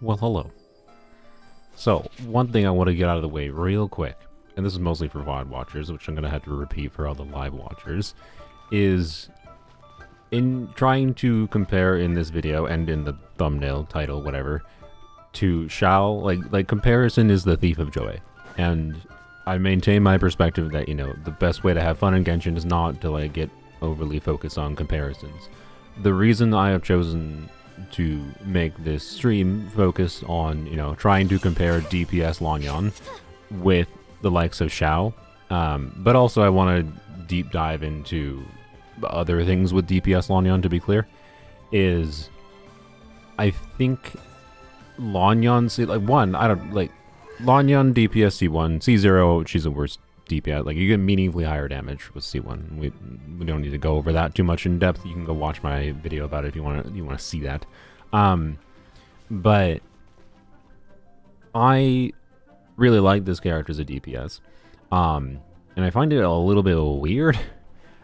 Well, hello. So, one thing I want to get out of the way real quick, and this is mostly for VOD watchers, which I'm going to have to repeat for all the live watchers, is in trying to compare in this video and in the thumbnail, title, whatever, to Xiao, like comparison is the thief of joy. And I maintain my perspective that, you know, the best way to have fun in Genshin is not to, like, get overly focused on comparisons. The reason I have chosen to make this stream focus on, you know, trying to compare DPS Lanyan with the likes of Xiao, but also I want to deep dive into other things with DPS Lanyan, to be clear, is I think Lanyan, Lanyan DPS C1, C0, she's the worst DPS. Like, you get meaningfully higher damage with C1. We don't need to go over that too much in depth. You can go watch my video about it if you want to see that. But I really like this character as a DPS. And I find it a little bit weird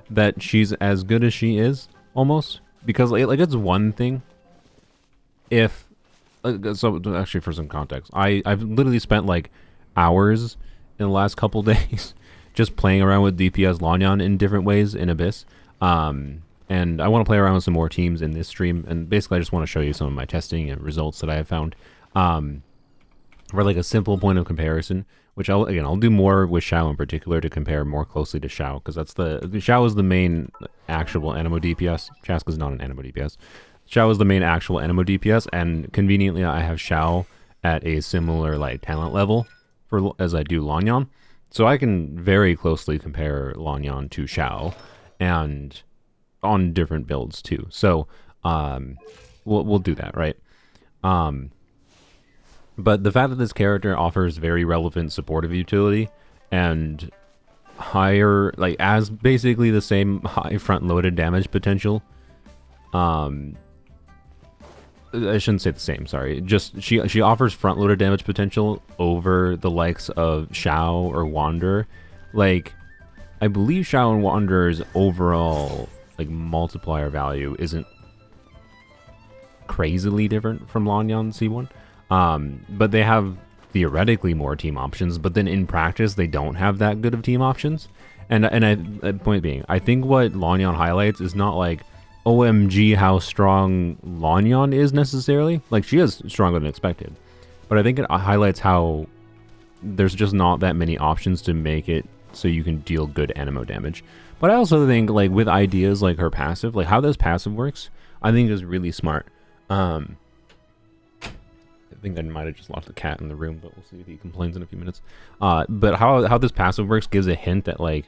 that she's as good as she is, almost. Because, like it's one thing if... So, actually, for some context, I've literally spent, like, hours in the last couple days just playing around with DPS Lanyan in different ways in Abyss. And I want to play around with some more teams in this stream. And basically, I just want to show you some of my testing and results that I have found. For, like, a simple point of comparison, which I'll do more with Xiao in particular to compare more closely to Xiao, because Xiao is the main actual Anemo DPS. Chasca is not an Anemo DPS. Xiao is the main actual Anemo DPS, and conveniently I have Xiao at a similar, like, talent level as I do Lanyan. So I can very closely compare Lanyan to Xiao, and on different builds too. So we'll do that, right? But the fact that this character offers very relevant supportive utility and higher, like, as basically the same high front-loaded damage potential, I shouldn't say the same, sorry. Just, she offers front-loaded damage potential over the likes of Xiao or Wanderer. Like, I believe Xiao and Wanderer's overall, like, multiplier value isn't crazily different from Lanyan C1. But they have theoretically more team options, but then in practice, they don't have that good of team options. And point being, I think what Lanyan highlights is not, like, OMG how strong Lanyan is necessarily. Like, she is stronger than expected. But I think it highlights how there's just not that many options to make it so you can deal good Anemo damage. But I also think, like, with ideas like her passive, like how this passive works, I think is really smart. I think I might have just lost the cat in the room, but we'll see if he complains in a few minutes. But how this passive works gives a hint that, like,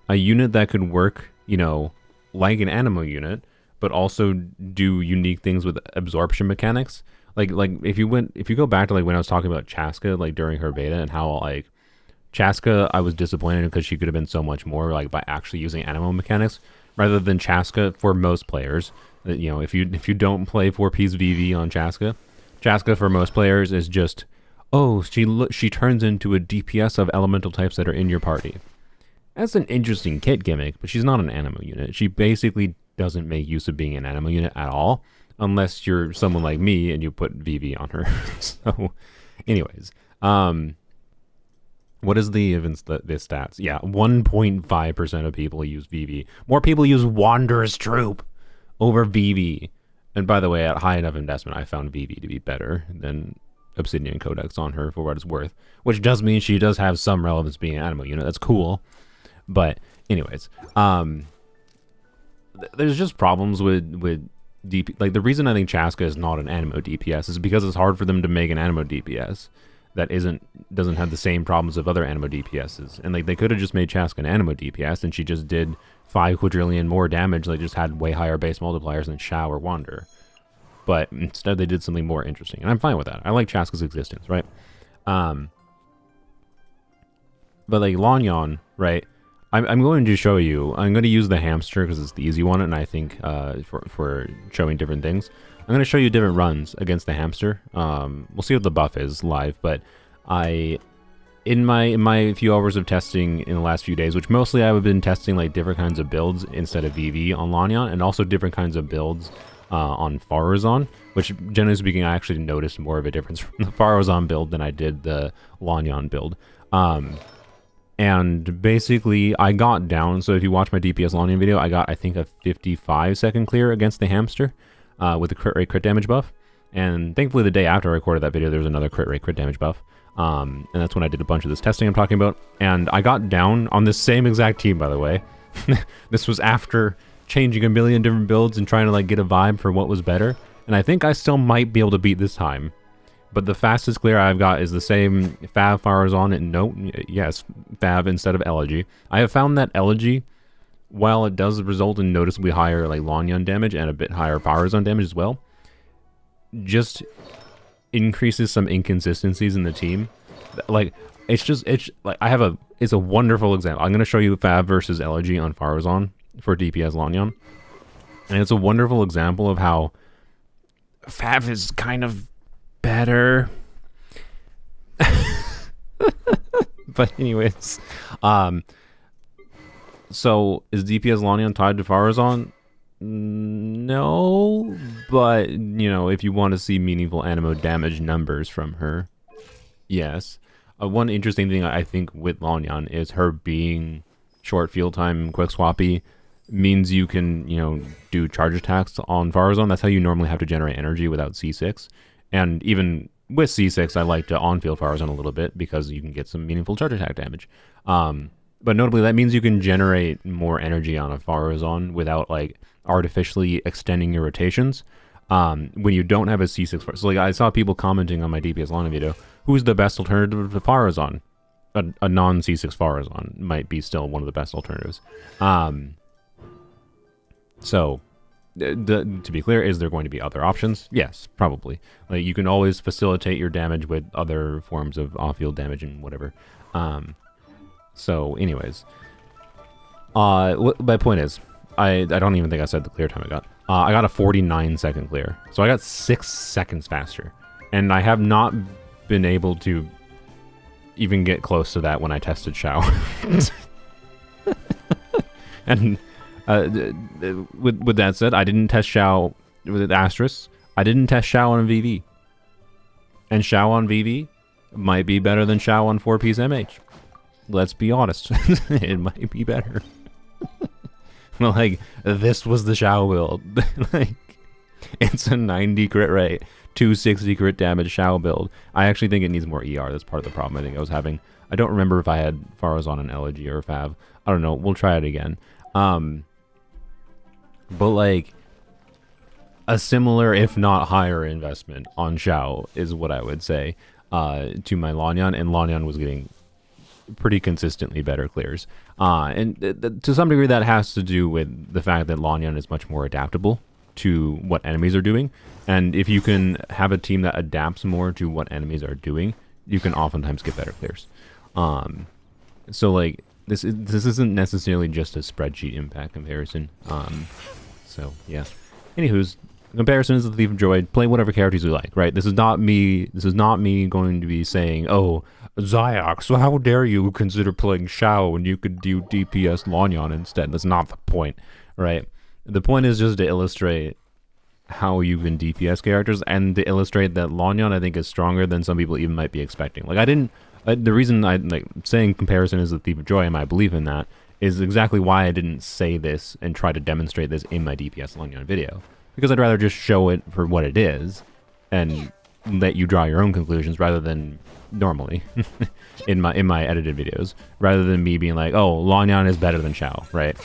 a unit that could work, you know, like an Anemo unit, but also do unique things with absorption mechanics. Like if you go back to, like, when I was talking about Chasca, like, during her beta, and how, like, Chasca, I was disappointed because she could have been so much more, like, by actually using Anemo mechanics rather than Chasca for most players. You know, if you don't play 4-piece VV on Chasca for most players is just, oh, she turns into a DPS of elemental types that are in your party. That's an interesting kit gimmick, but she's not an Anemo unit. She basically doesn't make use of being an Anemo unit at all, unless you're someone like me and you put VV on her. So, anyways, what is the stats? Yeah, 1.5% of people use VV. More people use Wanderer's Troop over VV. And by the way, at high enough investment, I found VV to be better than Obsidian Codex on her for what it's worth, which does mean she does have some relevance being an Anemo unit. That's cool. But anyways, there's just problems with DP. Like, the reason I think Chasca is not an Anemo DPS is because it's hard for them to make an Anemo DPS that doesn't have the same problems of other Anemo DPSs. And, like, they could have just made Chasca an Anemo DPS, and she just did 5 quadrillion more damage. Like, just had way higher base multipliers than Xiao or Wanderer. But instead, they did something more interesting, and I'm fine with that. I like Chasca's existence, right? But, like, Lanyan, right? I'm going to show you. I'm going to use the hamster because it's the easy one, and I think for showing different things. I'm going to show you different runs against the hamster. We'll see what the buff is live, but in my few hours of testing in the last few days, which mostly I've been testing, like, different kinds of builds instead of VV on Lanyan, and also different kinds of builds on Farazan, which generally speaking, I actually noticed more of a difference from the Farazan build than I did the Lanyan build. And basically, I got down, so if you watch my DPS Lanyan video, I got, I think, a 55-second clear against the hamster with the crit rate crit damage buff. And thankfully, the day after I recorded that video, there was another crit rate crit damage buff. And that's when I did a bunch of this testing I'm talking about. And I got down on this same exact team, by the way. This was after changing a million different builds and trying to like get a vibe for what was better. And I think I still might be able to beat this time. But the fastest clear I've got is the same Fav Farazan and no, yes, Fav instead of Elegy. I have found that Elegy, while it does result in noticeably higher like Lanyan damage and a bit higher Farazan damage as well, just increases some inconsistencies in the team. Like it's like it's a wonderful example. I'm gonna show you Fav versus Elegy on Farazan for DPS Lanyan, and it's a wonderful example of how Fav is kind of better. But anyways, so is DPS Lanyan tied to Farazan? No, but you know, if you want to see meaningful animo damage numbers from her, yes. One interesting thing I think with Lanyan is her being short field time, quick swappy, means you can, you know, do charge attacks on Farazan. That's how you normally have to generate energy without C6. And even with C6, I like to on-field Farazan a little bit because you can get some meaningful charge attack damage. But notably, that means you can generate more energy on a Farazan without like artificially extending your rotations. When you don't have a C6, so like I saw people commenting on my DPS Lanyan video, who's the best alternative to Farazan? A non-C6 Farazan might be still one of the best alternatives. So, to be clear, is there going to be other options? Yes, probably. Like you can always facilitate your damage with other forms of off-field damage and whatever. So, anyways, my point is, I don't even think I said the clear time I got. I got a 49-second clear, so I got 6 seconds faster, and I have not been able to even get close to that when I tested Xiao. And with that said, I didn't test Xiao with asterisk. I didn't test Xiao on VV, and Xiao on VV might be better than Xiao on 4-piece MH. Let's be honest, it might be better. Like, this was the Xiao build. Like, it's a 90 crit rate, 260 crit damage Xiao build. I actually think it needs more ER. That's part of the problem I think I was having. I don't remember if I had Farazan and Elegy or Fav. I don't know. We'll try it again. But, like, a similar, if not higher, investment on Xiao is what I would say to my Lanyan. And Lanyan was getting pretty consistently better clears. And to some degree that has to do with the fact that Lanyan is much more adaptable to what enemies are doing. And if you can have a team that adapts more to what enemies are doing, you can oftentimes get better clears. So like this isn't necessarily just a spreadsheet impact comparison. So yeah. Anywho's, comparison is the thief of joy. Play whatever characters you like, right? This is not me going to be saying, oh, Ziox, so how dare you consider playing Xiao when you could do DPS Lanyan instead? That's not the point, right? The point is just to illustrate how you can DPS characters and to illustrate that Lanyan, I think, is stronger than some people even might be expecting. Like, the reason I like saying comparison is the thief of joy and my belief in that is exactly why I didn't say this and try to demonstrate this in my DPS Lanyan video. Because I'd rather just show it for what it is and let you draw your own conclusions rather than normally in my edited videos, rather than me being like, oh, Lanyan is better than Xiao, right?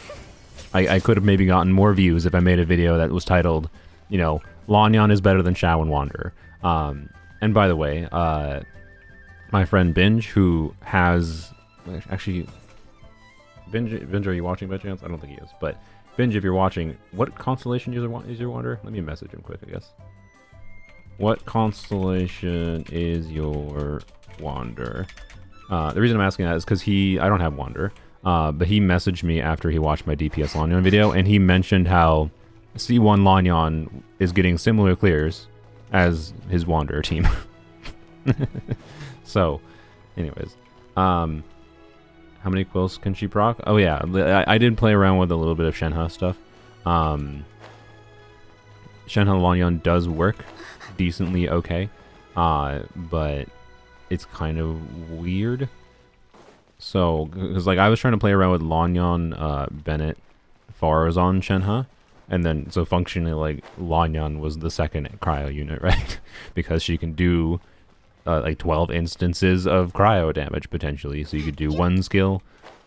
I could have maybe gotten more views if I made a video that was titled, you know, Lanyan is better than Xiao and Wanderer. And by the way, my friend Binge, who has actually Binge, are you watching by chance? I don't think he is, but Binge, if you're watching, what constellation is your Wanderer? Let me message him quick, I guess. What constellation is your Wanderer? The reason I'm asking that is because I don't have Wanderer, but he messaged me after he watched my DPS Lanyan video, and he mentioned how C1 Lanyan is getting similar clears as his Wanderer team. So, anyways, how many quills can she proc? Oh yeah, I did play around with a little bit of Shenhe stuff. Shenhe Lanyan does work decently okay, but it's kind of weird. So, because like I was trying to play around with Lanyan, Bennett, Farazan, Shenhe, and then so functionally like Lanyan was the second cryo unit, right? Because she can do like 12 instances of cryo damage potentially. So you could do one skill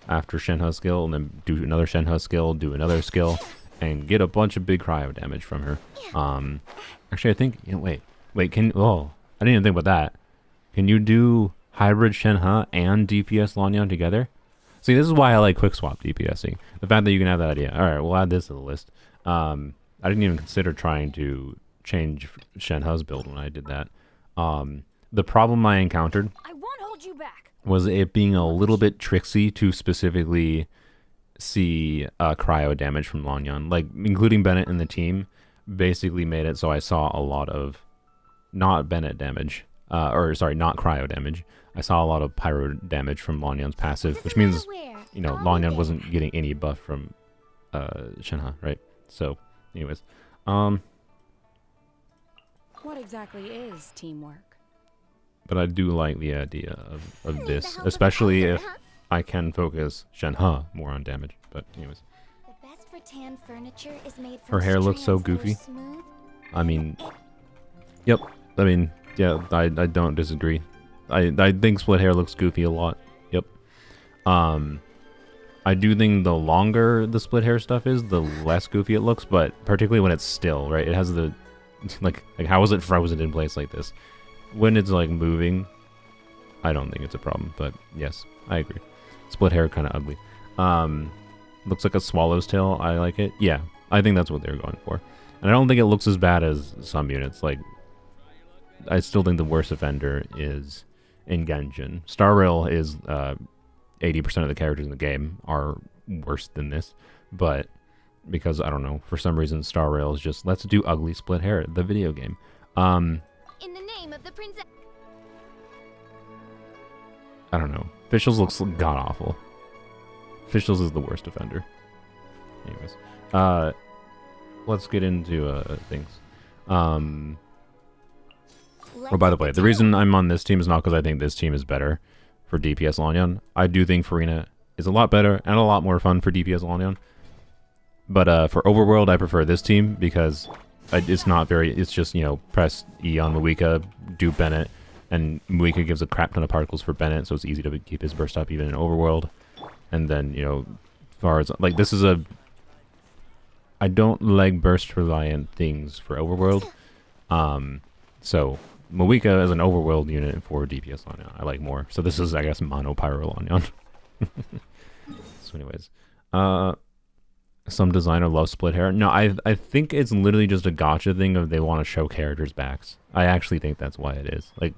after Shenhe's skill, and then do another Shenhe skill, do another skill, and get a bunch of big cryo damage from her. Actually, I think, wait, I didn't even think about that. Can you do hybrid Shenhe and DPS Lanyan together? See, this is why I like quick swap DPSing. The fact that you can have that idea. All right, we'll add this to the list. I didn't even consider trying to change Shenhe's build when I did that. The problem I encountered was it being a little bit tricksy to specifically see cryo damage from Lanyan. Like, including Bennett in the team basically made it so I saw a lot of not Bennett damage, or sorry, not cryo damage. I saw a lot of pyro damage from Lanyan's passive, which means, you know, Lanyan wasn't getting any buff from Shenhe, right? So, anyways. What exactly is teamwork? But I do like the idea of this, especially if I can focus Shenhe more on damage. But anyways. The best rattan furniture is made from her hair looks so goofy. I mean, yep. I mean, yeah, I don't disagree. I think split hair looks goofy a lot. Yep. I do think the longer the split hair stuff is, the less goofy it looks, but particularly when it's still, right? It has the like how is it frozen in place like this? When it's like moving, I don't think it's a problem, but yes, I agree. Split hair kind of ugly. Looks like a swallow's tail. I like it. Yeah, I think that's what they're going for. And I don't think it looks as bad as some units. Like, I still think the worst offender is in Genshin. Star Rail is 80% of the characters in the game are worse than this, but because I don't know, for some reason Star Rail is just let's do ugly split hair, the video game. In the name of the princess. I don't know. Officials looks god awful. Officials is the worst offender. Anyways, let's get into things. Oh, by the way, the reason I'm on this team is not because I think this team is better for DPS Lanyan. I do think Farina is a lot better and a lot more fun for DPS Lanyan. But for Overworld, I prefer this team because it's not very... It's just, you know, press E on Muika, do Bennett, and Muika gives a crap ton of particles for Bennett, so it's easy to keep his burst up even in Overworld. And then, you know, as far as... Like, this is a... I don't like burst-reliant things for Overworld. So... Muika is an overworld unit for DPS Lanyan. I like more. So this is, I guess, mono pyro Lanyan. So anyways. Some designer loves split hair. No, I think it's literally just a gotcha thing of they want to show characters' backs. I actually think that's why it is. Like,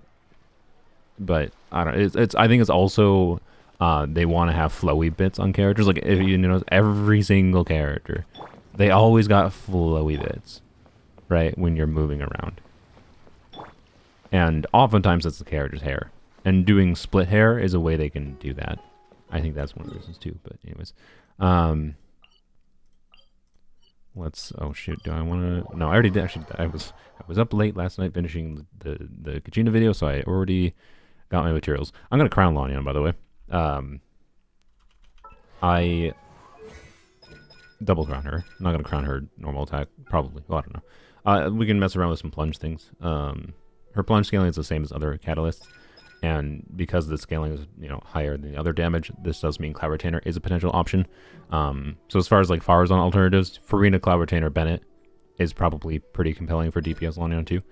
but I don't. It's. I think it's also they want to have flowy bits on characters. Like, if you notice, every single character, they always got flowy bits, right? When you're moving around. And oftentimes it's the character's hair. And doing split hair is a way they can do that. I think that's one of the reasons too. But anyways. Let's... Oh shoot, do I want to... No, I already did. Actually, I was up late last night finishing the Kachina video, so I already got my materials. I'm going to crown Lanyan, by the way. I... double crown her. I'm not going to crown her normal attack. Probably. Well, I don't know. We can mess around with some plunge things. Her plunge scaling is the same as other catalysts, and because the scaling is, you know, higher than the other damage, this does mean Cloud Retainer is a potential option. So as far as like Farazan alternatives, Farina, Cloud Retainer, Bennett is probably pretty compelling for DPS Lanyan too.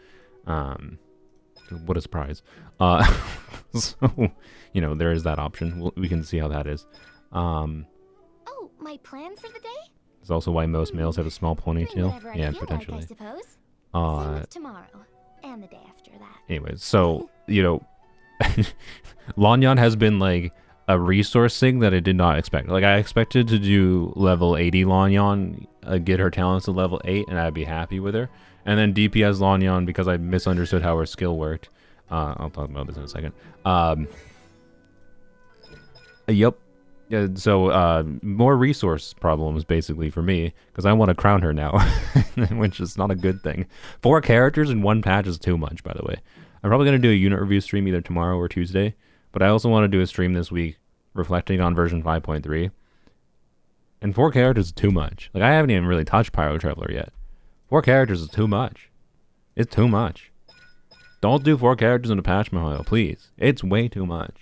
What a surprise! So you know, there is that option. We can see how that is. Oh, my plan for the day? It's also why most males have a small ponytail. Yeah, potentially. Like, I suppose. Same with tomorrow and the day after that. Anyways, so, you know, Lanyan has been like a resource thing that I did not expect. Like, I expected to do level 80 Lanyan, get her talents to level 8, and I'd be happy with her. And then DPS Lanyan, because I misunderstood how her skill worked. I'll talk about this in a second. Yep. Yeah, so more resource problems basically for me because I want to crown her now, which is not a good thing. 4 characters in one patch is too much, by the way. I'm probably gonna do a unit review stream either tomorrow or Tuesday, but I also want to do a stream this week reflecting on version 5.3. And 4 characters is too much. Like I haven't even really touched Pyro Traveler yet. 4 characters is too much. It's too much. Don't do 4 characters in a patch, Mihail, please. It's way too much.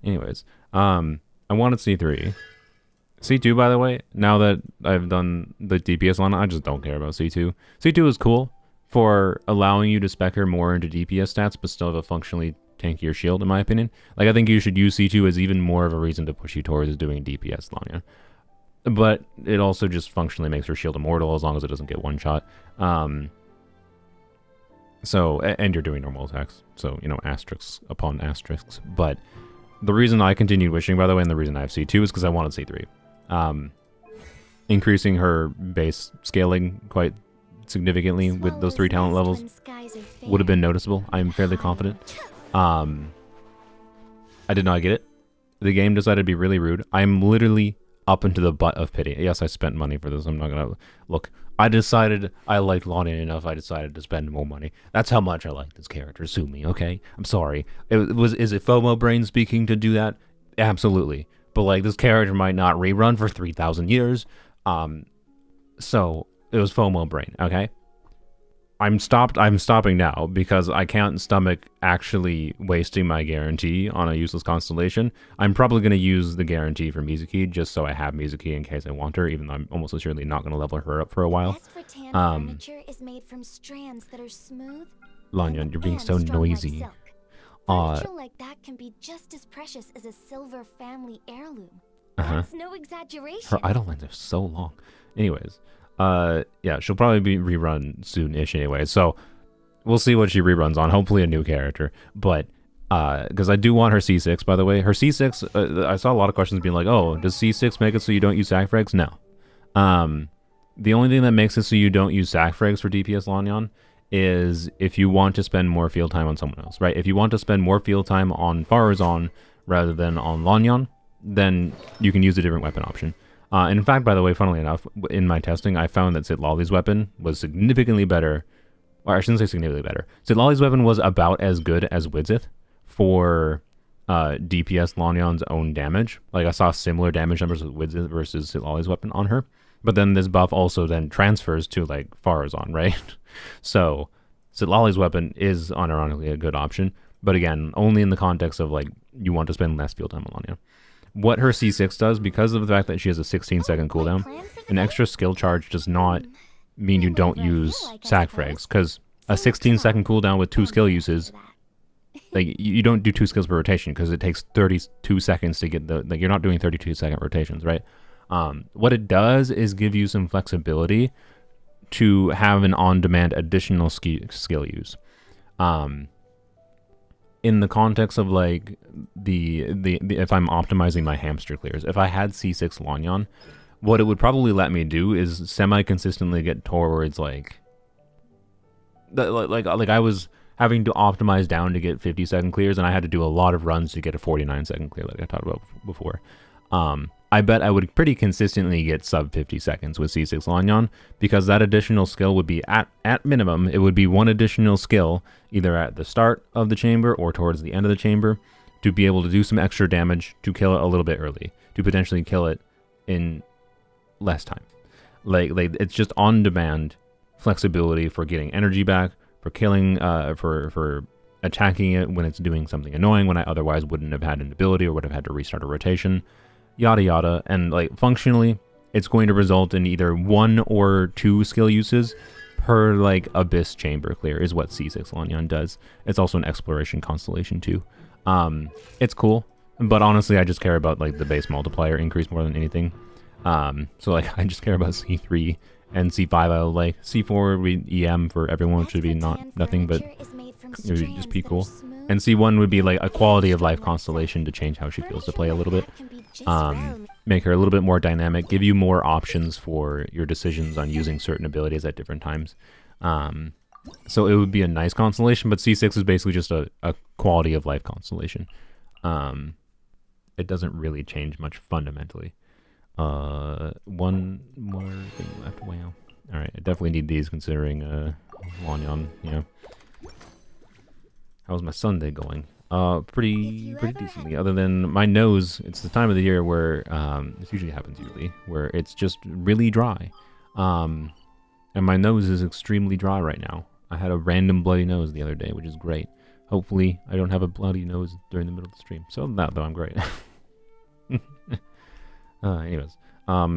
Anyways, I wanted C3. C2, by the way, now that I've done the DPS line, I just don't care about C2. C2 is cool for allowing you to spec her more into DPS stats, but still have a functionally tankier shield, in my opinion. Like, I think you should use C2 as even more of a reason to push you towards doing DPS Lanyan. But it also just functionally makes her shield immortal as long as it doesn't get one shot. So, and you're doing normal attacks. So, you know, asterisks upon asterisks. But the reason I continued wishing, by the way, and the reason I have C2 is because I wanted C3. Increasing her base scaling quite significantly with those 3 talent levels would have been noticeable. I'm fairly confident. I did not get it. The game decided to be really rude. I'm literally up into the butt of pity. Yes, I spent money for this. I'm not gonna look. I decided I liked Lanyan enough. I decided to spend more money. That's how much I like this character. Sue me, okay? I'm sorry. Is it FOMO brain speaking to do that? Absolutely. But like this character might not rerun for 3,000 years. So it was FOMO brain, okay? I'm stopping now because I can't stomach actually wasting my guarantee on a useless constellation. I'm probably going to use the guarantee for Mizuki just so I have Mizuki in case I want her, even though I'm almost assuredly not going to level her up for a while. Furniture is made from strands that are smooth. Lanyan, you're being so noisy. Furniture like that can be just as precious as a silver family heirloom. That's no exaggeration. Her idle lines are so long. Anyways. Yeah, she'll probably be rerun soon-ish anyway, so we'll see what she reruns on. Hopefully a new character, but because I do want her C6, by the way. Her C6, I saw a lot of questions being like, oh, does C6 make it so you don't use sac frags? No. The only thing that makes it so you don't use sac frags for DPS Lanyan is if you want to spend more field time on someone else, right? If you want to spend more field time on Farazan rather than on Lanyan, then you can use a different weapon option. And in fact, by the way, funnily enough, in my testing, I found that Sitlali's weapon was significantly better. Or I shouldn't say significantly better. Sitlali's weapon was about as good as Widzith for DPS Lanyan's own damage. Like, I saw similar damage numbers with Widzith versus Sitlali's weapon on her. But then this buff also then transfers to, like, Farazan, right? So, Sitlali's weapon is unironically a good option. But again, only in the context of, like, you want to spend less field time on Lanyan. What her C6 does, because of the fact that she has a 16-second cooldown, an extra skill charge does not mean you don't use sac frags, because a 16-second cooldown with 2 skill uses, like, you don't do 2 skills per rotation, because it takes 32 seconds to get the, like, you're not doing 32-second rotations, right? What it does is give you some flexibility to have an on-demand additional skill use. In the context of like the if I'm optimizing my hamster clears, if I had C6 Lanyan, what it would probably let me do is semi-consistently get towards like I was having to optimize down to get 50-second clears, and I had to do a lot of runs to get a 49-second clear, like I talked about before. I bet I would pretty consistently get sub 50 seconds with C6 Lanyan, because that additional skill would be at minimum, it would be one additional skill either at the start of the chamber or towards the end of the chamber to be able to do some extra damage to kill it a little bit early, to potentially kill it in less time. Like it's just on demand flexibility for getting energy back, for killing, for attacking it when it's doing something annoying when I otherwise wouldn't have had an ability or would have had to restart a rotation. Yada yada, and like functionally it's going to result in either 1 or 2 skill uses per like abyss chamber clear is what C6 Lanyan does. It's also an exploration constellation too. It's cool, but honestly I just care about like the base multiplier increase more than anything. So like I just care about C3 and C5. I like C4 would be EM for everyone, which should be nothing, but it would just be cool. And C1 would be like a quality of life constellation to change how she feels to play a little bit. Make her a little bit more dynamic, give you more options for your decisions on using certain abilities at different times. So it would be a nice constellation, but C6 is basically just a quality of life constellation. And it doesn't really change much fundamentally. One more thing left. Wow. All right, I definitely need these considering Lanyan. You know, how's my Sunday going? Pretty decently. Other than my nose, it's the time of the year where this usually happens where it's just really dry. And my nose is extremely dry right now. I had a random bloody nose the other day, which is great. Hopefully, I don't have a bloody nose during the middle of the stream. So that though, I'm great. Anyways, how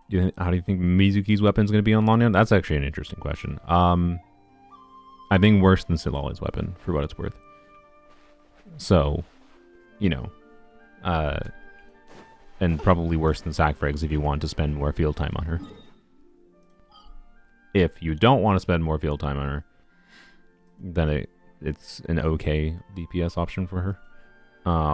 do you think Mizuki's weapon is going to be on Lanyan? That's actually an interesting question. I think worse than Silali's weapon, for what it's worth. So, you know, and probably worse than Sackfrags if you want to spend more field time on her. If you don't want to spend more field time on her, then it's an okay DPS option for her.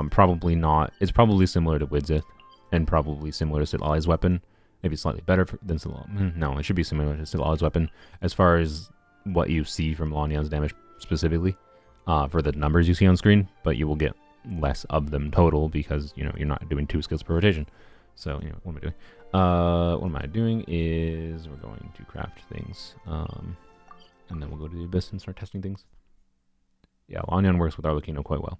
Probably not. It's probably similar to Widzith, and probably similar to Silali's weapon. Maybe slightly better than Silali. No, it should be similar to Silali's weapon as far as what you see from Lanyan's damage specifically, for the numbers you see on screen, but you will get less of them total because, you know, you're not doing 2 skills per rotation. So, you know, what am I doing? What am I doing is we're going to craft things, and then we'll go to the Abyss and start testing things. Yeah, Lanyan works with Arlecchino quite well.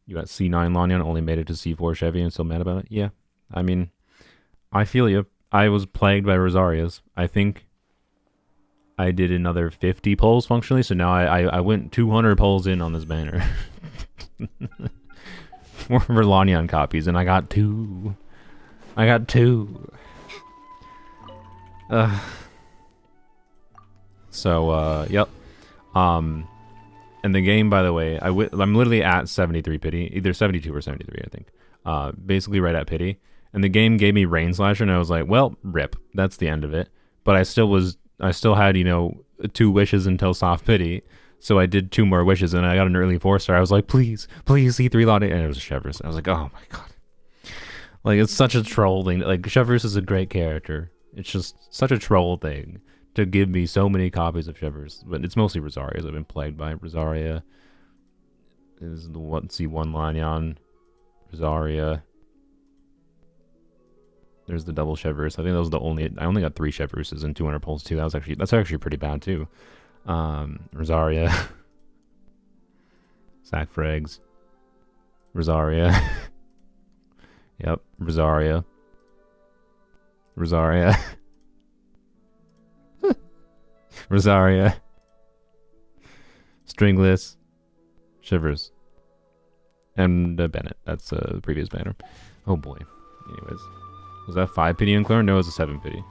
You got C9 Lanyan, only made it to C4 Chevy and still mad about it? Yeah, I mean, I feel you. I was plagued by Rosarias. I think I did another 50 polls functionally, so now I went 200 polls in on this banner. For Lanyan copies, and I got 2. I got 2. Yep. And the game, by the way, I'm literally at 73 pity, either 72 or 73, I think. Basically right at pity. And the game gave me Rain Slasher, and I was like, well, rip. That's the end of it. But I still had, you know, 2 wishes until soft pity. So I did 2 more wishes, and I got an early 4-star. I was like, please, C3 Lottie. And it was Chevrus. I was like, oh my god. Like, it's such a troll thing. Like, Chevrus is a great character. It's just such a troll thing to give me so many copies of Chevrus. But it's mostly Rosarias. I've been plagued by Rosaria. This is the C1 Lanyan. Rosaria. There's the double Chevrus. I think that was the only... I only got 3 Chevruses and 200 pulls too. That's actually pretty bad too. Rosaria. Sackfrags. Rosaria. Yep, Rosaria. Rosaria. Rosaria. Stringless. Shivers. And Bennett. That's the previous banner. Oh boy. Anyways. Was that 5 pity in Clone? No, it was a 7 pity.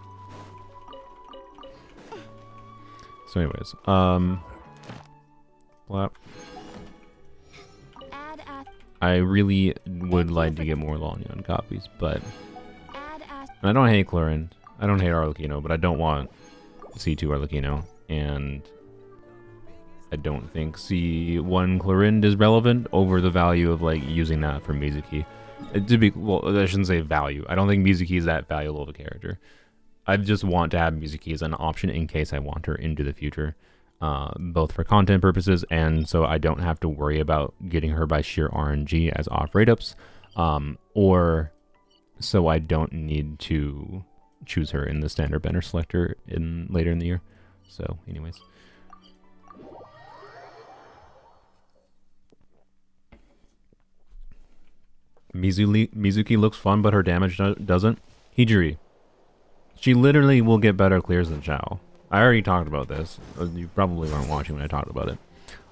So anyways, Flap. I really would like to get more Lanyan copies, but I don't hate Clorin. I don't hate Arlecchino, but I don't want C2 Arlecchino, and I don't think C1 Clorind is relevant over the value of like using that for Mizuki. Well, I shouldn't say value. I don't think Mizuki is that valuable of a character. I just want to have Mizuki as an option in case I want her into the future, both for content purposes and so I don't have to worry about getting her by sheer RNG as off rate ups, or so I don't need to choose her in the standard banner selector later in the year. So, anyways. Mizuki looks fun, but her damage doesn't. Hijiri. She literally will get better clears than Xiao. I already talked about this. You probably weren't watching when I talked about it.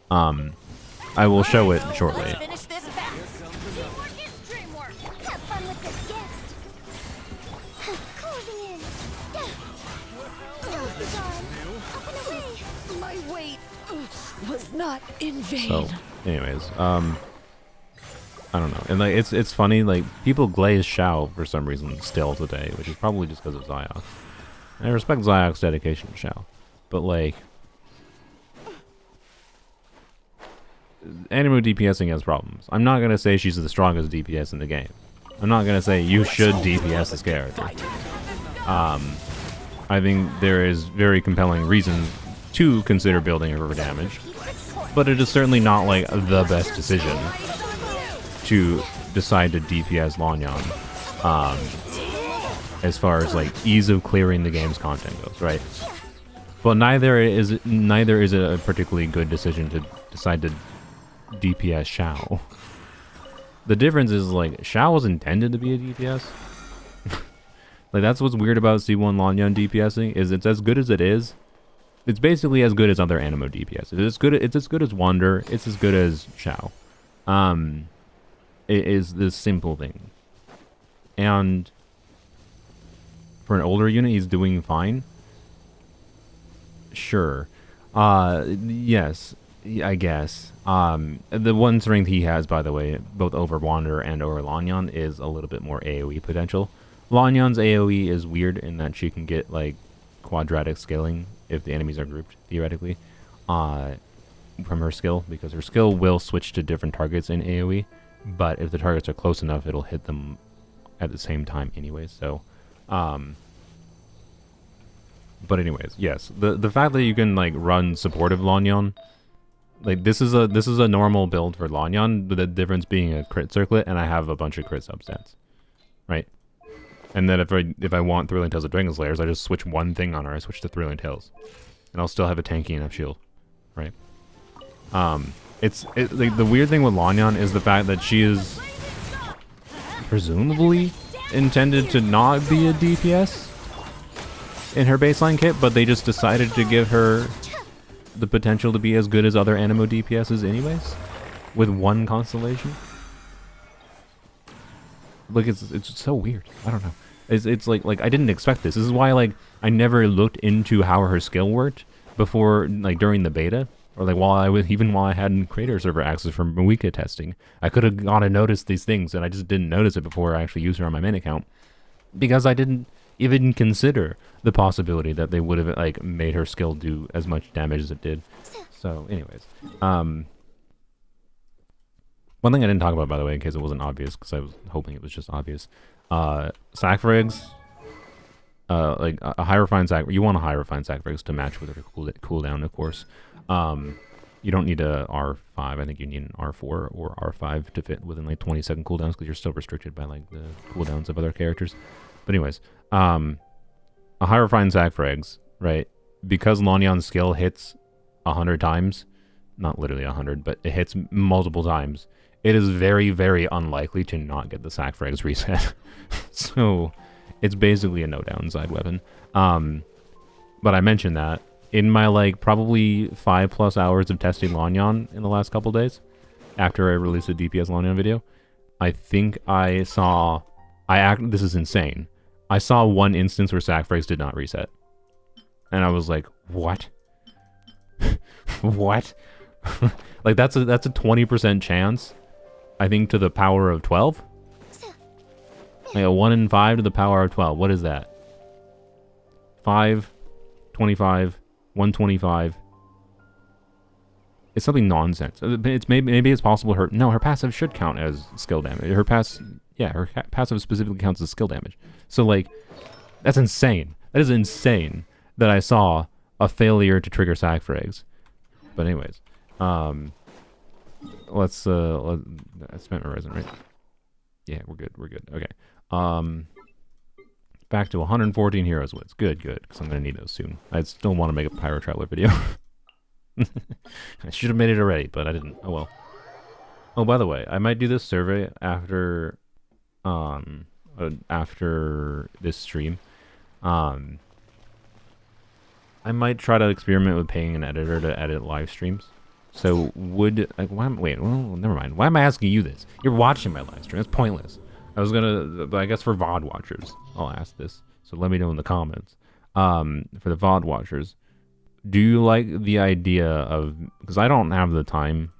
I will show it shortly. My wait was not in vain. So, anyways, I don't know. And like it's funny, like people glaze Xiao for some reason still today, which is probably just because of Ziox. And I respect Ziox's dedication to Xiao. But like Animu DPSing has problems. I'm not gonna say she's the strongest DPS in the game. I'm not gonna say you should DPS this character. I think there is very compelling reason to consider building her for damage, but it is certainly not like the best decision to decide to DPS Lanyan, as far as like ease of clearing the game's content goes, right? But neither is it a particularly good decision to decide to DPS Xiao. The difference is like Xiao was intended to be a DPS. Like that's what's weird about C1 Lanyan DPSing, is it's as good as it is. It's basically as good as other Animo DPS. It's as good as Wander. It's as good as Xiao. It is this simple thing. And for an older unit, he's doing fine. Sure. Yes, I guess. The one strength he has, by the way, both over Wander and over Lanyan, is a little bit more AoE potential. Lanyan's AoE is weird in that she can get like quadratic scaling if the enemies are grouped, theoretically, from her skill, because her skill will switch to different targets in AoE, but if the targets are close enough, it'll hit them at the same time anyway, so, but anyways, yes, the fact that you can like run supportive Lanyan, like this is a normal build for Lanyan, but the difference being a crit circlet, and I have a bunch of crit substats, right? And then if I want Thrilling Tales of Dragon Slayers, I just switch one thing on her. I switch to Thrilling Tales, and I'll still have a tanky enough shield, right? Like, the weird thing with Lanyan is the fact that she is presumably intended to not be a DPS in her baseline kit, but they just decided to give her the potential to be as good as other Animo DPSs anyways, with one constellation. Like it's so weird. I don't know. It's like I didn't expect this. This is why like I never looked into how her skill worked before, like during the beta, or like while I had creator server access for Wika testing. I could have gone and noticed these things, and I just didn't notice it before I actually used her on my main account, because I didn't even consider the possibility that they would have like made her skill do as much damage as it did. So, anyways, one thing I didn't talk about, by the way, in case it wasn't obvious, because I was hoping it was just obvious. Sac frags, like a high refined sac. You want a high refined sac frags to match with her cooldown, of course. You don't need a R5. I think you need an R4 or R5 to fit within like 20-second cooldowns, because you're still restricted by like the cooldowns of other characters. But anyways, a high refined sac frags, right? Because Lanyan's skill hits 100 times, not literally 100, but it hits multiple times. It is very, very unlikely to not get the sac frags reset. So it's basically a no downside weapon. But I mentioned that in my like probably 5+ hours of testing Lanyan in the last couple days, after I released a DPS Lanyan video, I think I saw, this is insane. I saw one instance where sac frags did not reset. And I was like, what? What? Like that's a 20% chance, I think, to the power of 12. Like a 1 in 5 to the power of 12. What is that? 5, 25, 125. It's something nonsense. It's maybe it's possible her passive should count as skill damage. Her passive specifically counts as skill damage. So like, that's insane. That is insane that I saw a failure to trigger sac frags. But anyways, let's I spent my resin, right? Yeah, we're good. Okay. Back to 114 heroes wins. Good, because I'm gonna need those soon. I still want to make a Pyro Traveler video. I should have made it already, but I didn't. Oh well. Oh, by the way, I might do this survey after this stream. I might try to experiment with paying an editor to edit live streams. So wait, well, never mind. Why am I asking you this? You're watching my live stream. That's pointless. But I guess for VOD watchers, I'll ask this. So let me know in the comments. For the VOD watchers, do you like the idea of, because I don't have the time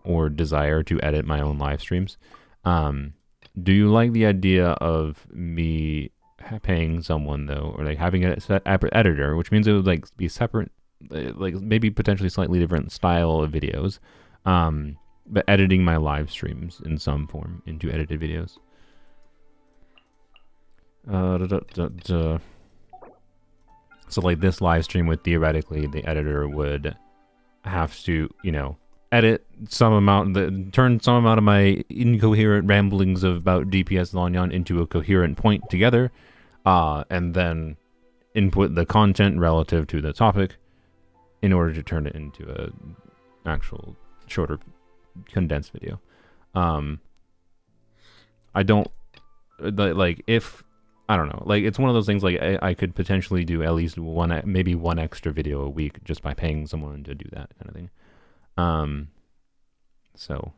or desire to edit my own live streams. Do you like the idea of me paying someone though, or like having a set editor, which means it would like be separate, like maybe potentially slightly different style of videos, but editing my live streams in some form into edited videos? So like this live stream would theoretically, the editor would have to, you know, edit some amount, turn some amount of my incoherent ramblings about DPS Lanyan into a coherent point together, and then input the content relative to the topic in order to turn it into a actual shorter condensed video. I don't like, if I don't know, like it's one of those things, like I could potentially do at least maybe one extra video a week just by paying someone to do that kind of thing. So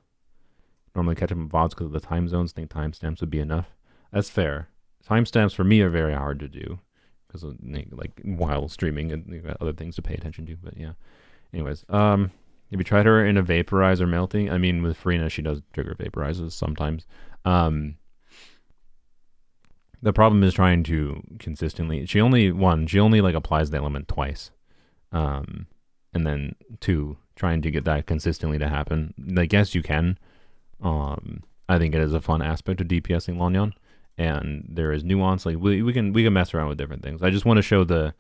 normally catch up on VODs because of the time zones. Think timestamps would be enough. That's fair. Timestamps for me are very hard to do because of, like, while streaming and you got other things to pay attention to. But yeah. Anyways, have you tried her in a vaporizer melting? I mean, with Farina, she does trigger vaporizers sometimes. The problem is trying to consistently. She only like applies the element twice, and then 2, trying to get that consistently to happen. Like, yes, you can. I think it is a fun aspect of DPSing Lanyan, and there is nuance. Like we can mess around with different things. I just want to show the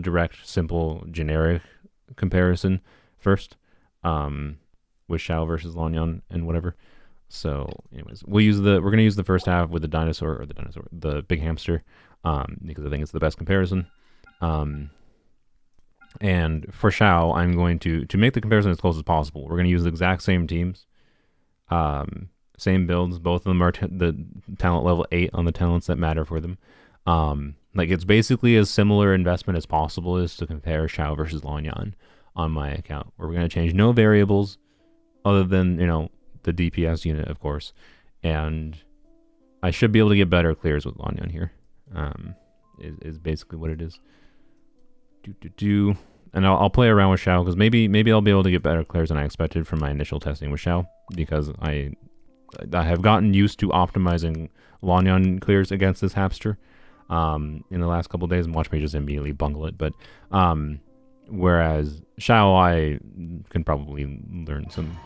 direct, simple, generic comparison first, with Xiao versus Lanyan and whatever. So, anyways, we're gonna use the first half with the big hamster, because I think it's the best comparison. And for Xiao, I'm going to make the comparison as close as possible. We're gonna use the exact same teams, same builds. Both of them are the talent level 8 on the talents that matter for them. Like, it's basically as similar investment as possible is to compare Xiao versus Lanyan on my account, where we're gonna change no variables other than, you know, the DPS unit, of course, and I should be able to get better clears with Lanyan here. Is basically what it is. And I'll play around with Xiao, because maybe I'll be able to get better clears than I expected from my initial testing with Xiao, because I have gotten used to optimizing Lanyan clears against this hamster in the last couple of days, and watch me just immediately bungle it. But whereas Xiao, I can probably learn some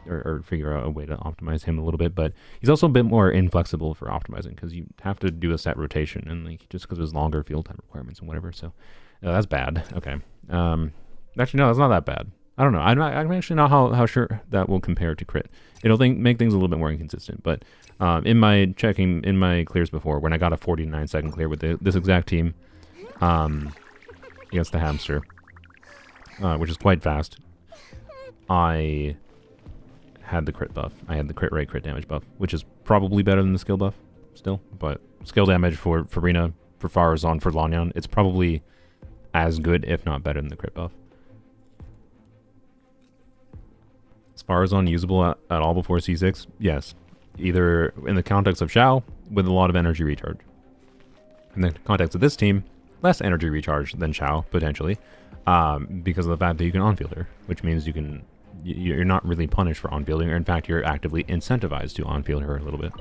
or figure out a way to optimize him a little bit, but he's also a bit more inflexible for optimizing, because you have to do a set rotation, and like just because there's longer field time requirements and whatever. So that's bad. Okay. Actually, no, that's not that bad. I don't know. I'm actually not how sure that will compare to crit. It'll make things a little bit more inconsistent. But in my clears before, when I got a 49-second clear with this exact team against the hamster, which is quite fast, I had the crit buff. I had the crit rate, crit damage buff, which is probably better than the skill buff still. But skill damage for Farina, for Farazan, for Lanyan, it's probably as good, if not better, than the crit buff. Is Farazan usable at all before C6? Yes. Either in the context of Xiao, with a lot of energy recharge. In the context of this team, less energy recharge than Xiao, potentially, because of the fact that you can on-field her, which means you're not really punished for on-fielding her. In fact, you're actively incentivized to on-field her a little bit.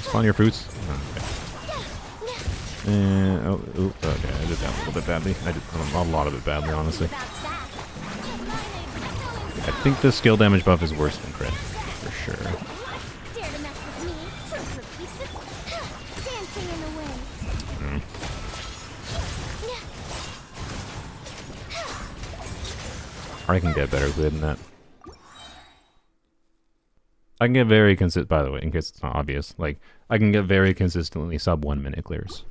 Spawn your fruits. Oh, okay. Okay, I did that a little bit badly. I did a lot of it badly, honestly. I think the skill damage buff is worse than crit, for sure. I can get better clear than that. I can get very consistent, by the way, in case it's not obvious, like, I can get very consistently sub 1 minute clears.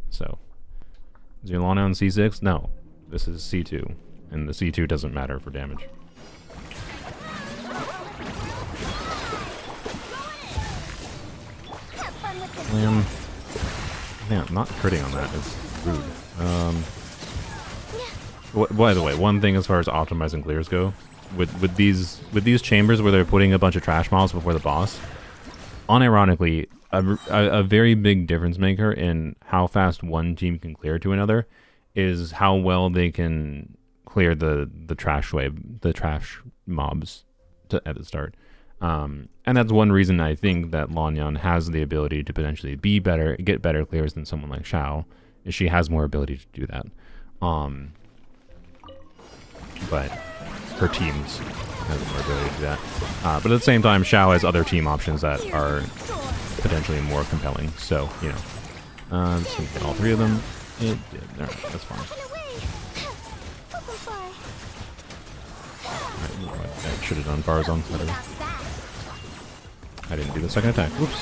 So, is your Lanyan C6? No. This is C2, and the C2 doesn't matter for damage. Man, not critting on that is rude. By the way, one thing as far as optimizing clears go, with these chambers where they're putting a bunch of trash mobs before the boss, unironically, a very big difference maker in how fast one team can clear to another is how well they can clear the trash wave, the trash mobs at the start. And that's one reason I think that Lanyan has the ability to potentially be better, get better clears than someone like Xiao, is she has more ability to do that. But her teams has more ability to do that. But at the same time, Xiao has other team options that are potentially more compelling. So, you know, just gonna get all three of them. It did. Alright, that's fine. Alright, I should have done Farazan. Whatever. I didn't do the second attack. Whoops.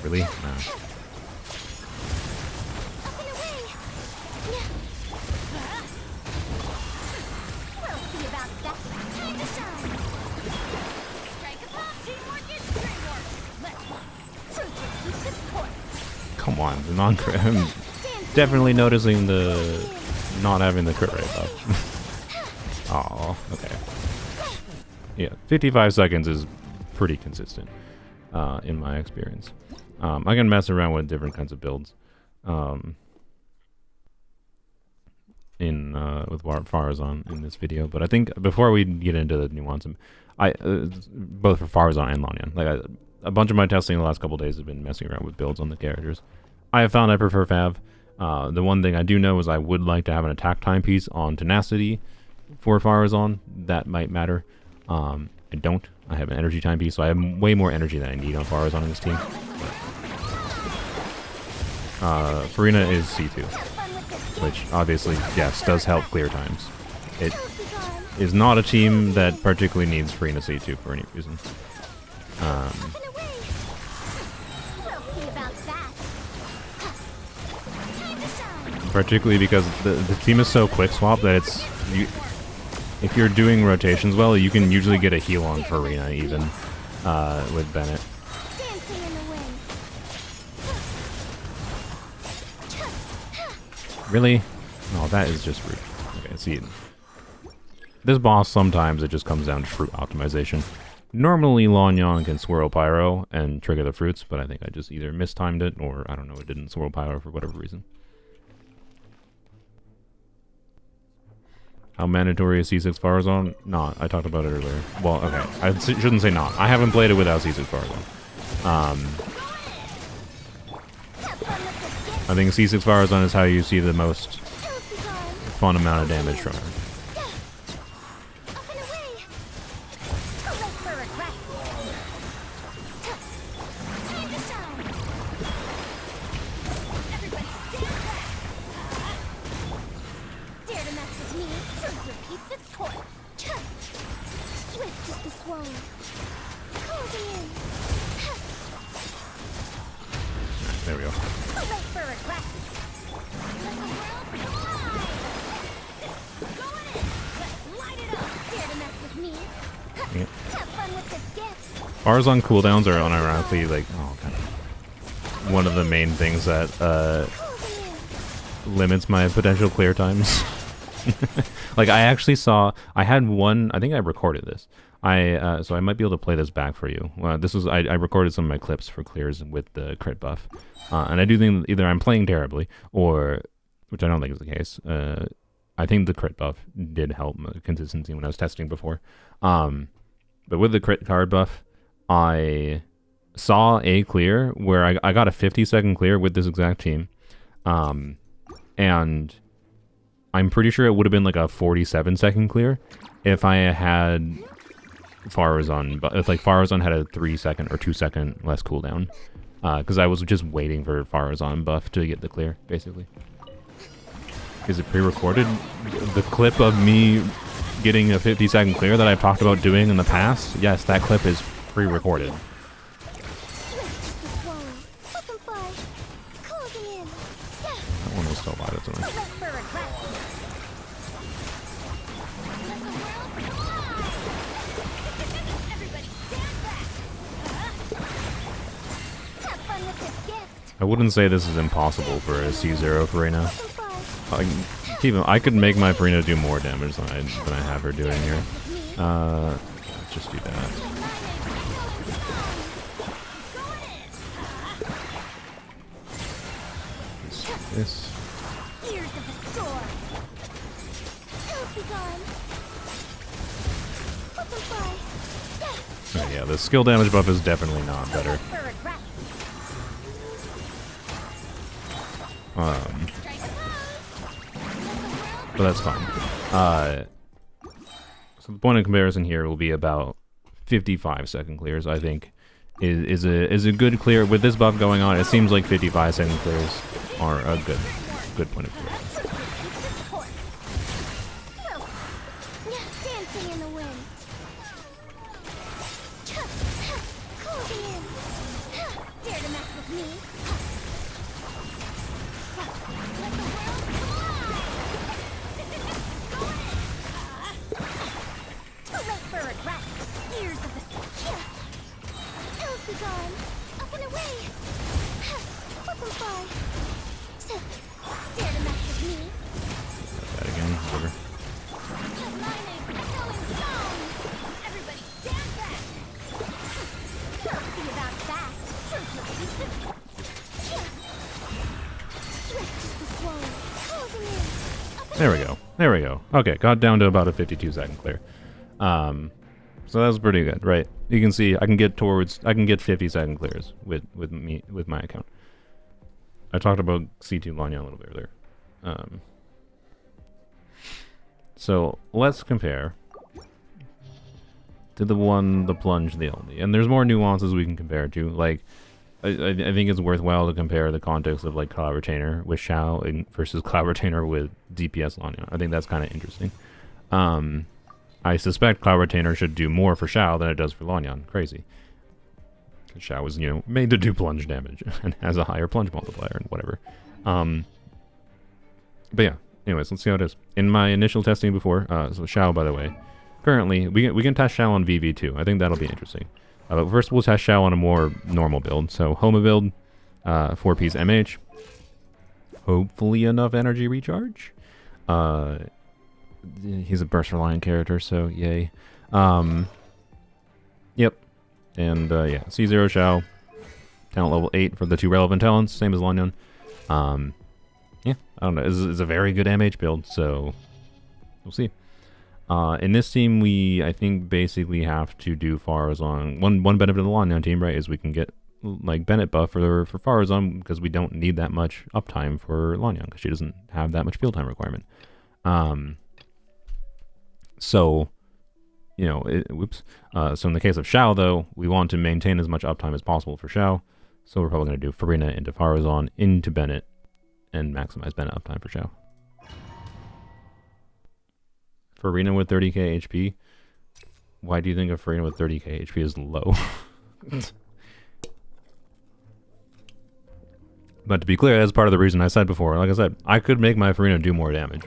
Really? No. Come on, the non-crit. I'm definitely noticing the not having the crit rate buff. Oh, okay. Yeah, 55 seconds is pretty consistent in my experience. I can mess around with different kinds of builds with Farazan in this video, but I think before we get into the nuance, both for Farazan and Lanyan, like a bunch of my testing the last couple days have been messing around with builds on the characters. I have found I prefer Fav. The one thing I do know is I would like to have an attack timepiece on tenacity for Farazan. That might matter. I don't. I have an energy timepiece, so I have way more energy than I need on Farazan in this team. Farina is C2, which obviously, yes, does help clear times. It is not a team that particularly needs Farina C2 for any reason. Particularly because the team is so quick swap that it's if you're doing rotations well, you can usually get a heal on Farina even with Bennett. Really? No, that is just rude. Okay, see, this boss sometimes it just comes down to fruit optimization. Normally, Lanyan can swirl pyro and trigger the fruits, but I think I just either mistimed it or I don't know, it didn't swirl pyro for whatever reason. How mandatory is C6 Farazan? Not. I talked about it earlier. Well, okay. I shouldn't say not. I haven't played it without C6 Farazan. I think C6 Farazan is how you see the most fun amount of damage from her. There we go. Yeah. Farazan cooldowns are unironically like one of the main things that limits my potential clear times. Like I actually saw, I had one, I think I recorded this. So I might be able to play this back for you. This was, I recorded some of my clips for clears with the crit buff. And I do think either I'm playing terribly or, which I don't think is the case. I think the crit buff did help consistency when I was testing before. But with the crit card buff, I saw a clear where I got a 50-second clear with this exact team. And I'm pretty sure it would have been like a 47-second clear if I had Farazan, but if like Farazan had a 3-second or 2-second less cooldown, because I was just waiting for Farazan buff to get the clear, basically. Is it pre-recorded? The clip of me getting a 50-second clear that I've talked about doing in the past? Yes, that clip is pre-recorded. That one was still alive, that's annoying. I wouldn't say this is impossible for a C0 Farina. I could make my Farina do more damage than I have her doing here. Let's just do that. this. Ears of the storm. Ills be gone. Let them fly. Oh, yeah, the skill damage buff is definitely not better. But that's fine. So the point of comparison here will be about 55-second clears, I think, is a good clear. With this buff going on, it seems like 55-second clears are a good point of comparison. Dancing in the wind. Closing in. Dare to mess with me. Let the world fly. Too late for regret. Ears of the Ills be gone. Up and away. Let them fly. Dare to mess with me. That again, whatever. Everybody stand back. We'll see about that. Swift as the swallow. Closing in. There we go. There we go. Okay, got down to about a 52-second clear. So that was pretty good, right? You can see I can get 50-second clears with my account. I talked about C2 Lanyan a little bit earlier. So let's compare to the plunge, the only. And there's more nuances we can compare to. Like, I think it's worthwhile to compare the context of like Cloud Retainer with Xiao versus Cloud Retainer with DPS Lanyan. I think that's kind of interesting. I suspect Cloud Retainer should do more for Xiao than it does for Lanyan. Crazy. Xiao was, made to do plunge damage and has a higher plunge multiplier and whatever. But yeah, anyways, let's see how it is. In my initial testing before, so Xiao, by the way, currently, we can test Xiao on VV2. I think that'll be interesting. But first, we'll test Xiao on a more normal build. So, Homa build, 4-piece MH. Hopefully enough energy recharge. He's a burst reliant character, so yay. Yep. And yeah, C0 Xiao. Talent level 8 for the 2 relevant talents, same as Lanyan. Yeah, I don't know. It's a very good MH build, so we'll see. In this team, I think, basically have to do Farazan. One benefit of the Lanyan team, right, is we can get like Bennett buff for Farazan because we don't need that much uptime for Lanyan because she doesn't have that much field time requirement. So, whoops. So in the case of Xiao, though, we want to maintain as much uptime as possible for Xiao. So we're probably going to do Farina into Farazan into Bennett and maximize Bennett uptime for Xiao. Farina with 30k HP. Why do you think a Farina with 30k HP is low? But to be clear, that's part of the reason I said before. Like I said, I could make my Farina do more damage.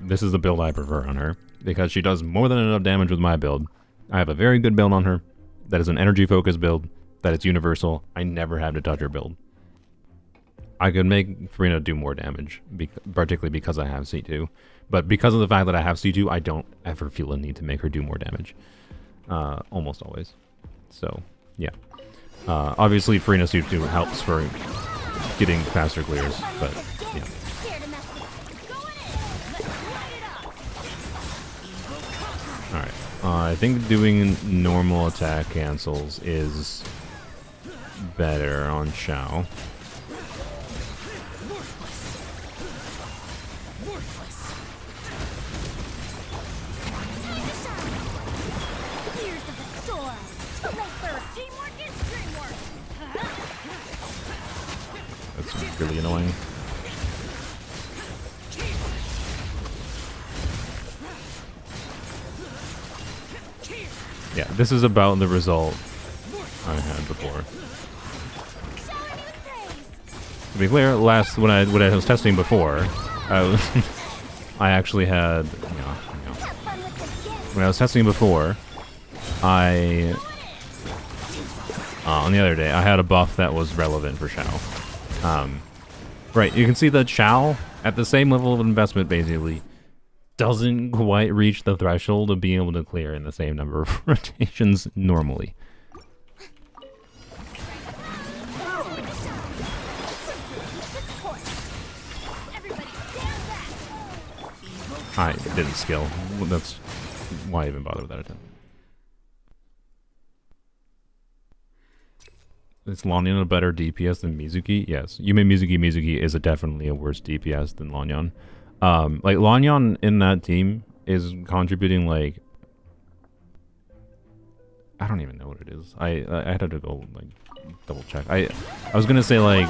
This is the build I prefer on her, because she does more than enough damage with my build. I have a very good build on her. That is an energy-focused build. That it's universal. I never have to touch her build. I could make Farina do more damage, particularly because I have C2. But because of the fact that I have C2, I don't ever feel a need to make her do more damage. Almost always. So, yeah. Obviously, Farina C2 helps for getting faster clears, but, yeah. Alright. I think doing normal attack cancels is better on Xiao. That's really annoying. Yeah, this is about the result I had before. To be clear, when I was testing before, I actually had, when I was testing before, on the other day, I had a buff that was relevant for Xiao. Right, you can see that Xiao, at the same level of investment, basically, doesn't quite reach the threshold of being able to clear in the same number of rotations normally. I didn't skill. That's why even bother with that attempt. Is Lanyan a better DPS than Mizuki? Yes. Yume Mizuki is definitely a worse DPS than Lanyan. Like, Lanyan in that team is contributing, like... I don't even know what it is. I had to go, like, double check. I was gonna say, like,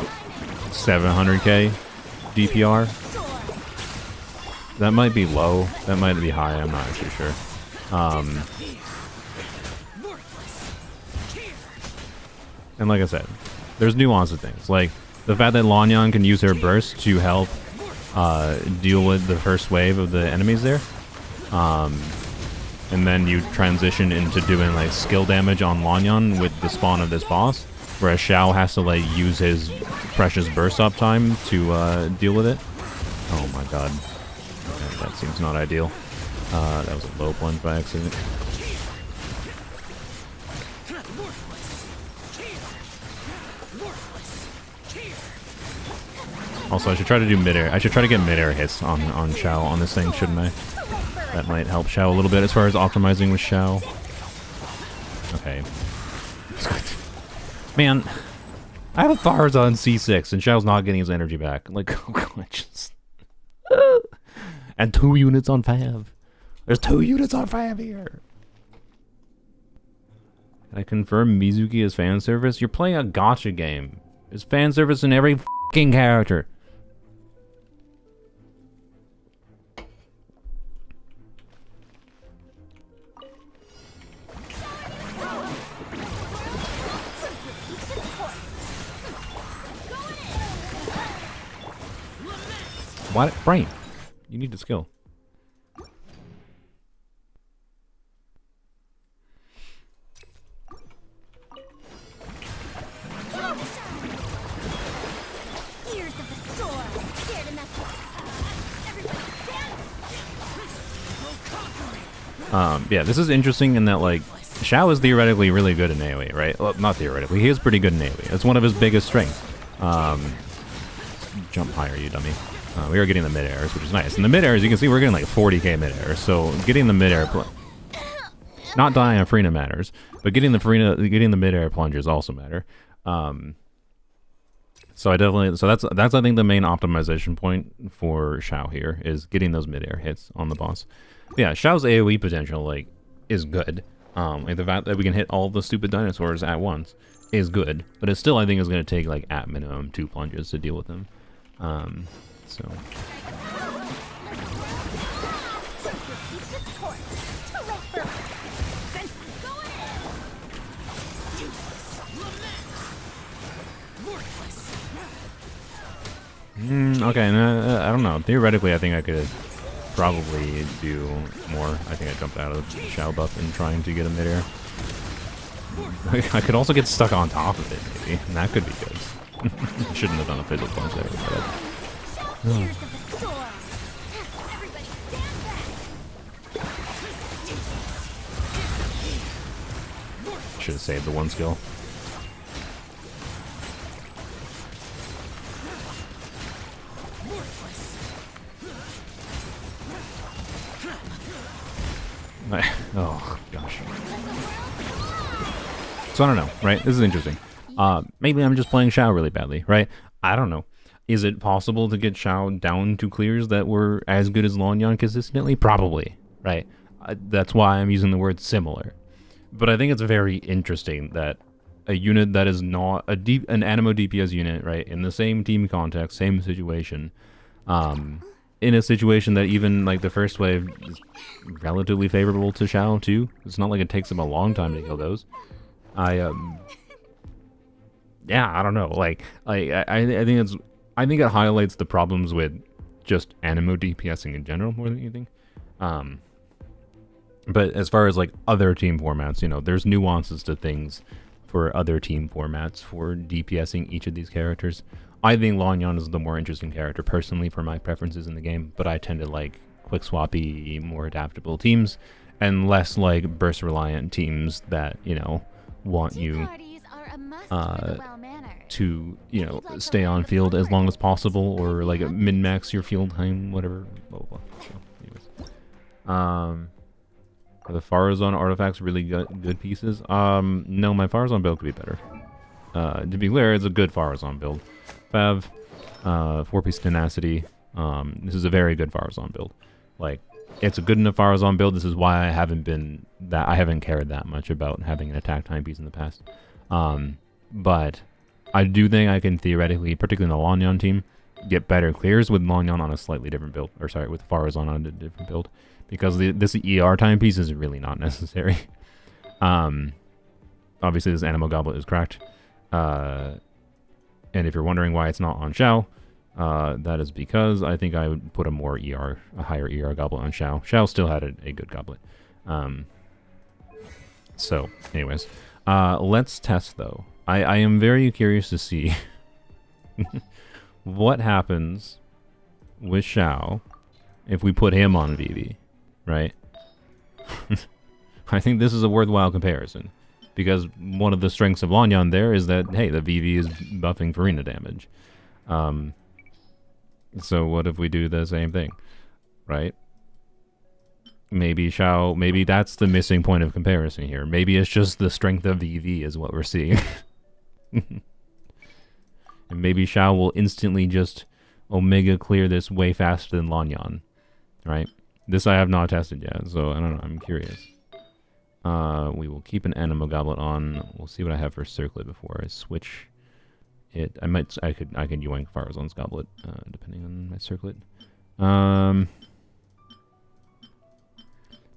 700k DPR. That might be low. That might be high. I'm not actually sure. And like I said, there's nuance of things. Like, the fact that Lanyan can use her burst to help deal with the first wave of the enemies there. And then you transition into doing, like, skill damage on Lanyan with the spawn of this boss. Whereas Xiao has to, like, use his precious burst up time to deal with it. Oh my god. Okay, that seems not ideal. That was a low plunge by accident. Also, I should try to do mid-air. I should try to get mid-air hits on Xiao on this thing, shouldn't I? That might help Xiao a little bit as far as optimizing with Xiao. Okay. Man, I have a Thar's on C6 and Xiao's not getting his energy back. Like, oh god, just... And 2 units on Fav. There's 2 units on Fav here. Can I confirm Mizuki is fan service? You're playing a gacha game. There's fan service in every f***ing character. What? Brain. You need to skill. Yeah, this is interesting in that, like, Xiao is theoretically really good in AoE, right? Well, not theoretically. He is pretty good in AoE. That's one of his biggest strengths. Jump higher, you dummy. We are getting the mid-airs, which is nice. In the mid-airs, you can see we're getting like 40k mid-air. So getting the mid-air, not dying on Freena matters, but getting the mid-air plunges also matter. So that's I think the main optimization point for Xiao here is getting those mid-air hits on the boss. But yeah, Xiao's AoE potential like is good. Like the fact that we can hit all the stupid dinosaurs at once is good, but it still I think is going to take like at minimum 2 plunges to deal with them. So. Okay, I don't know. Theoretically, I think I could probably do more. I think I jumped out of the Xiao buff and trying to get a midair. I could also get stuck on top of it, maybe, and that could be good. I shouldn't have done a fizzle punch there. But, should have saved the one skill. Oh gosh. So I don't know, right? This is interesting. Maybe I'm just playing Xiao really badly, right? I don't know. Is it possible to get Xiao down to clears that were as good as Lanyan consistently? Probably, right? That's why I'm using the word similar. But I think it's very interesting that a unit that is not an Animo DPS unit, right, in the same team context, same situation, in a situation that even like the first wave is relatively favorable to Xiao too. It's not like it takes them a long time to kill those. Yeah, I don't know. Like, I think it highlights the problems with just Animo DPSing in general more than anything. But as far as like other team formats, you know, there's nuances to things for other team formats for DPSing each of these characters. I think Lanyan is the more interesting character personally for my preferences in the game, but I tend to like quick swappy, more adaptable teams and less like burst reliant teams that, you know, want you to, you know, stay on field as long as possible or like min-max your field time, whatever, blah, blah, blah. So, anyways. Are the Farazon artifacts really good pieces? No, my Farazon build could be better. To be clear, it's a good Farazon build. Fav, 4-piece tenacity. This is a very good Farazon build. Like, it's a good enough Farazon build. This is why I haven't cared that much about having an attack timepiece in the past. But I do think I can theoretically, particularly in the Lanyan team, get better clears with Lanyan on a slightly different build. Or sorry, with Farazon on a different build. Because this ER timepiece is really not necessary. Obviously this Animal Goblet is cracked. And if you're wondering why it's not on Xiao, that is because I think I would put a higher ER goblet on Xiao. Xiao still had a good goblet. So, anyways. Let's test, though. I am very curious to see what happens with Xiao if we put him on VV, right? I think this is a worthwhile comparison. Because one of the strengths of Lanyan there is that, hey, the VV is buffing Farina damage. So what if we do the same thing, right? Maybe Xiao, maybe that's the missing point of comparison here. Maybe it's just the strength of VV is what we're seeing. And maybe Xiao will instantly just Omega clear this way faster than Lanyan, right? This I have not tested yet, so I don't know, I'm curious. We will keep an Animal Goblet on. We'll see what I have for Circlet before I switch it. I could yoink Farazon's Goblet, depending on my Circlet.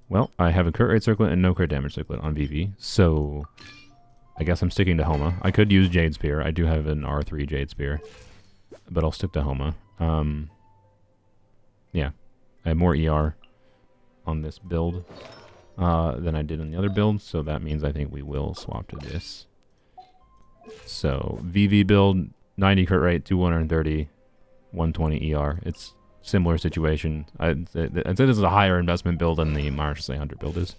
Well, I have a crit rate Circlet and no crit damage Circlet on VV, so I guess I'm sticking to Homa. I could use Jade Spear. I do have an R3 Jade Spear, but I'll stick to Homa. Yeah, I have more ER on this build than I did on the other build, so that means I think we will swap to this. So, VV build, 90 crit rate, 230, 120 ER. It's similar situation. I'd say this is a higher investment build than the Marshall 100 build is.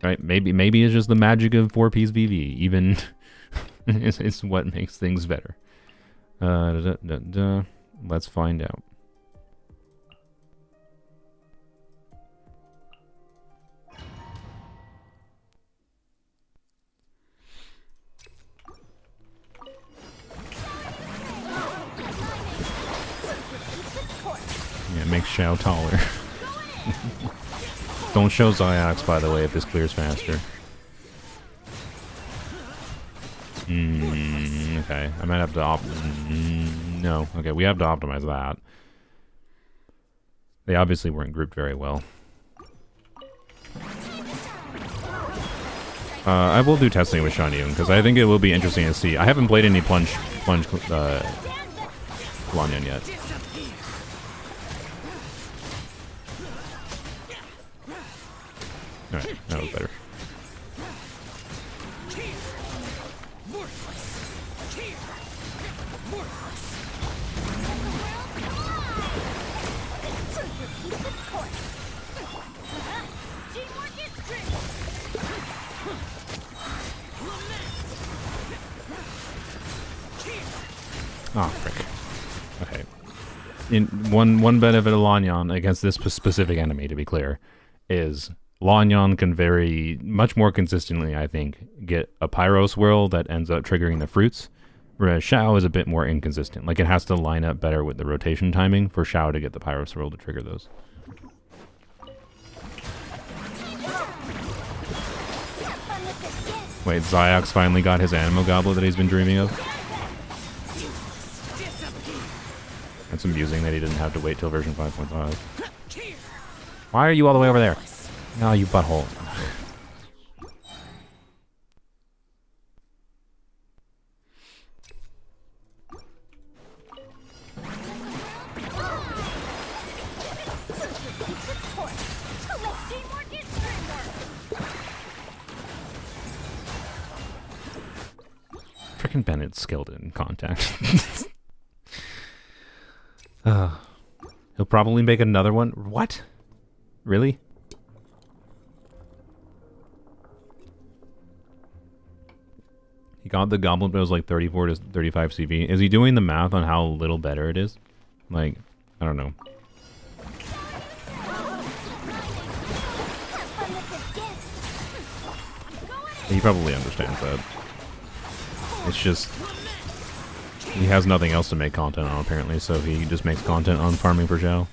Right? Maybe it's just the magic of 4-piece VV. Even it's what makes things better. Let's find out. Yeah, make Xiao taller. Don't show Ziox, by the way, if this clears faster. Okay, I might have to no, okay, we have to optimize that. They obviously weren't grouped very well. I will do testing with Shangyun, because I think it will be interesting to see. I haven't played any plunge Lanyan yet. Alright, that was better. Oh, frick. Okay. One benefit of Lanyan against this specific enemy, to be clear, is Lanyan can much more consistently, I think, get a Pyro Swirl that ends up triggering the fruits, whereas Xiao is a bit more inconsistent. Like, it has to line up better with the rotation timing for Xiao to get the Pyro Swirl to trigger those. Wait, Ziox finally got his Animal Goblet that he's been dreaming of? That's amusing that he didn't have to wait till version 5.5. Why are you all the way over there? No, you butthole. Frickin' Bennett's skilled in contact. He'll probably make another one. What? Really? He got the Goblin, but it was like 34 to 35 CV. Is he doing the math on how little better it is? Like, I don't know. He probably understands that. It's just he has nothing else to make content on apparently, so he just makes content on farming for Xiao.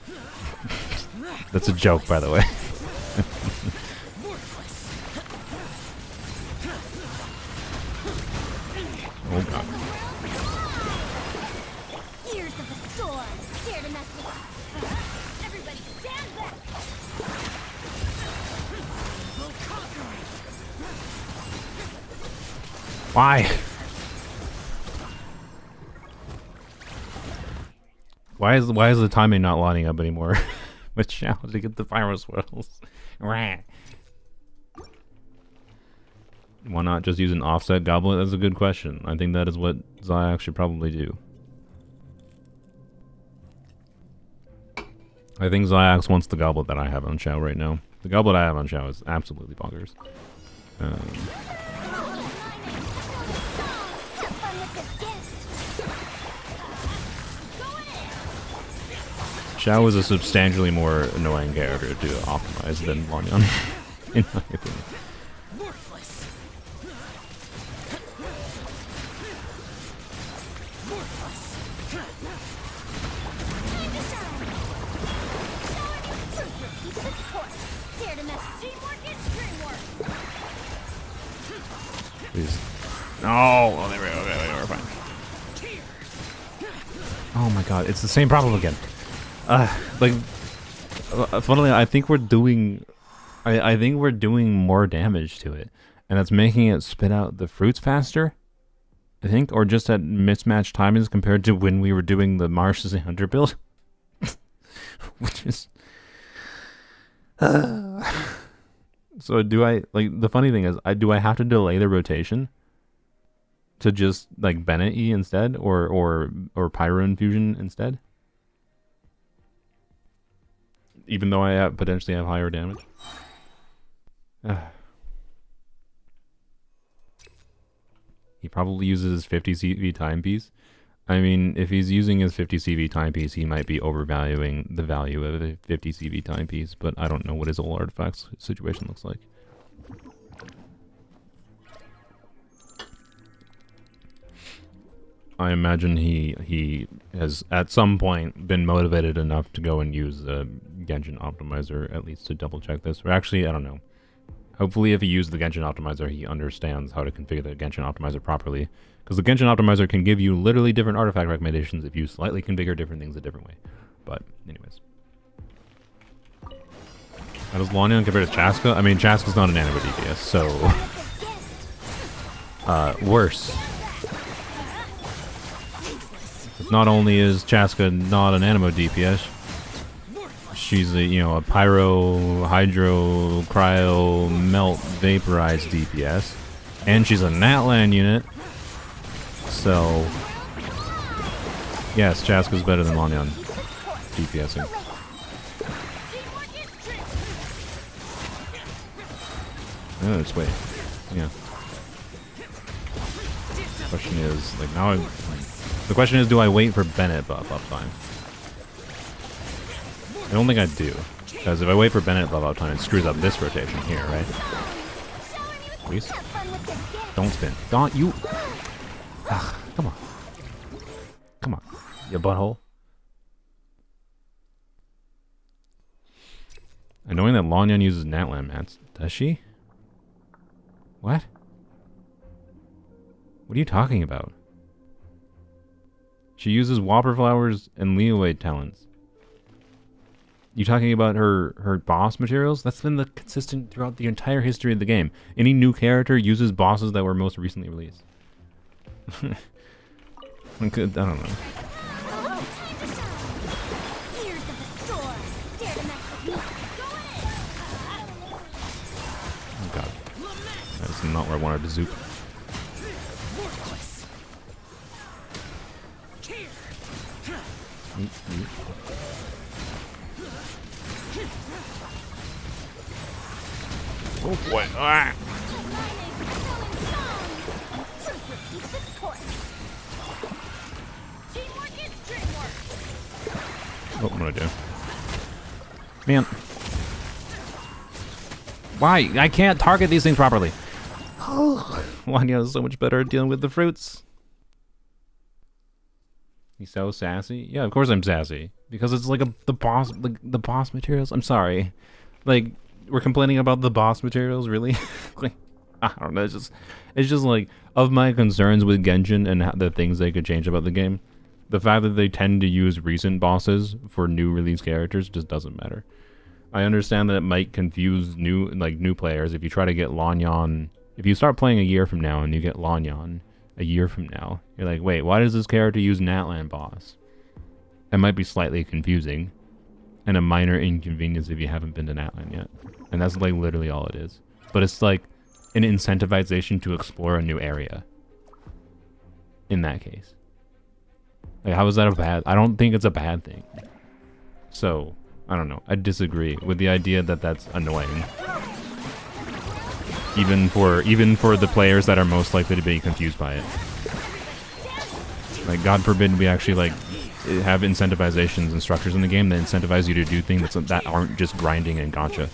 That's a joke, by the way. Oh god. Years of the storm. Dare to mess with us. Everybody stand back. Why? Why is the timing not lining up anymore? With Xiao to get the fire swirls. Why not just use an offset goblet? That's a good question. I think that is what Xiao should probably do. I think Xiaox wants the goblet that I have on Xiao right now. The goblet I have on Xiao is absolutely bonkers. Xiao is a substantially more annoying character to optimize than Lanyan, in my opinion. Please. No! Oh, there we go. Okay, we're fine. Oh my god, it's the same problem again. Funnily, I think we're doing... I think we're doing more damage to it. And that's making it spit out the fruits faster, I think. Or just at mismatched timings compared to when we were doing the Mars as a Hunter build. Which is... So do I... Like, the funny thing is, do I have to delay the rotation to just, like, Bennett-y instead? Or Pyro Infusion instead? Even though I potentially have higher damage? He probably uses his 50 CV timepiece. I mean, if he's using his 50 CV timepiece, he might be overvaluing the value of a 50 CV timepiece, but I don't know what his old artifacts situation looks like. I imagine he has at some point been motivated enough to go and use the Genshin optimizer, at least to double check this. Or actually, I don't know. Hopefully if he used the Genshin optimizer, he understands how to configure the Genshin optimizer properly. Because the Genshin optimizer can give you literally different artifact recommendations if you slightly configure different things a different way. But anyways. How does Lanyan compare to Chasca? I mean, Chasca's not an anime DPS, so... worse. Not only is Chasca not an animo DPS, she's a, you know, a pyro, hydro, cryo, melt, vaporized DPS, and she's a Natlan unit. So, yes, Chasca's better than Lanyan DPSing. Oh, it's wait, yeah. Question is, like, now the question is, do I wait for Bennett buff up time? I don't think I do. Because if I wait for Bennett buff up time, it screws up this rotation here, right? Please? Don't spin. Don't you... Ugh, come on. Come on, you butthole. Annoying that Lanyan uses Natlan mats. Does she? What? What are you talking about? She uses Whopper Flowers and Leeway talents. You talking about her boss materials? That's been the consistent throughout the entire history of the game. Any new character uses bosses that were most recently released. I don't know. Oh god. That's not where I wanted to zoop. Oh boy. Ah. Oh, I'm gonna do. Man. Why? I can't target these things properly. Oh. Lanyan is so much better at dealing with the fruits. He's so sassy. Yeah, of course I'm sassy because it's like the boss materials. I'm sorry, like we're complaining about the boss materials, really? Like, I don't know. It's just like of my concerns with Genshin and the things they could change about the game. The fact that they tend to use recent bosses for new release characters just doesn't matter. I understand that it might confuse new players if you try to get Lanyan. If you start playing a year from now and you get Lanyan a year from now, you're like, wait, why does this character use Natlan boss? It might be slightly confusing and a minor inconvenience if you haven't been to Natlan yet. And that's like literally all it is. But it's like an incentivization to explore a new area. In that case. Like, how is that a bad? I don't think it's a bad thing. So, I don't know. I disagree with the idea that that's annoying. Even for the players that are most likely to be confused by it. Like, God forbid we actually like have incentivizations and structures in the game that incentivize you to do things that aren't just grinding and gacha.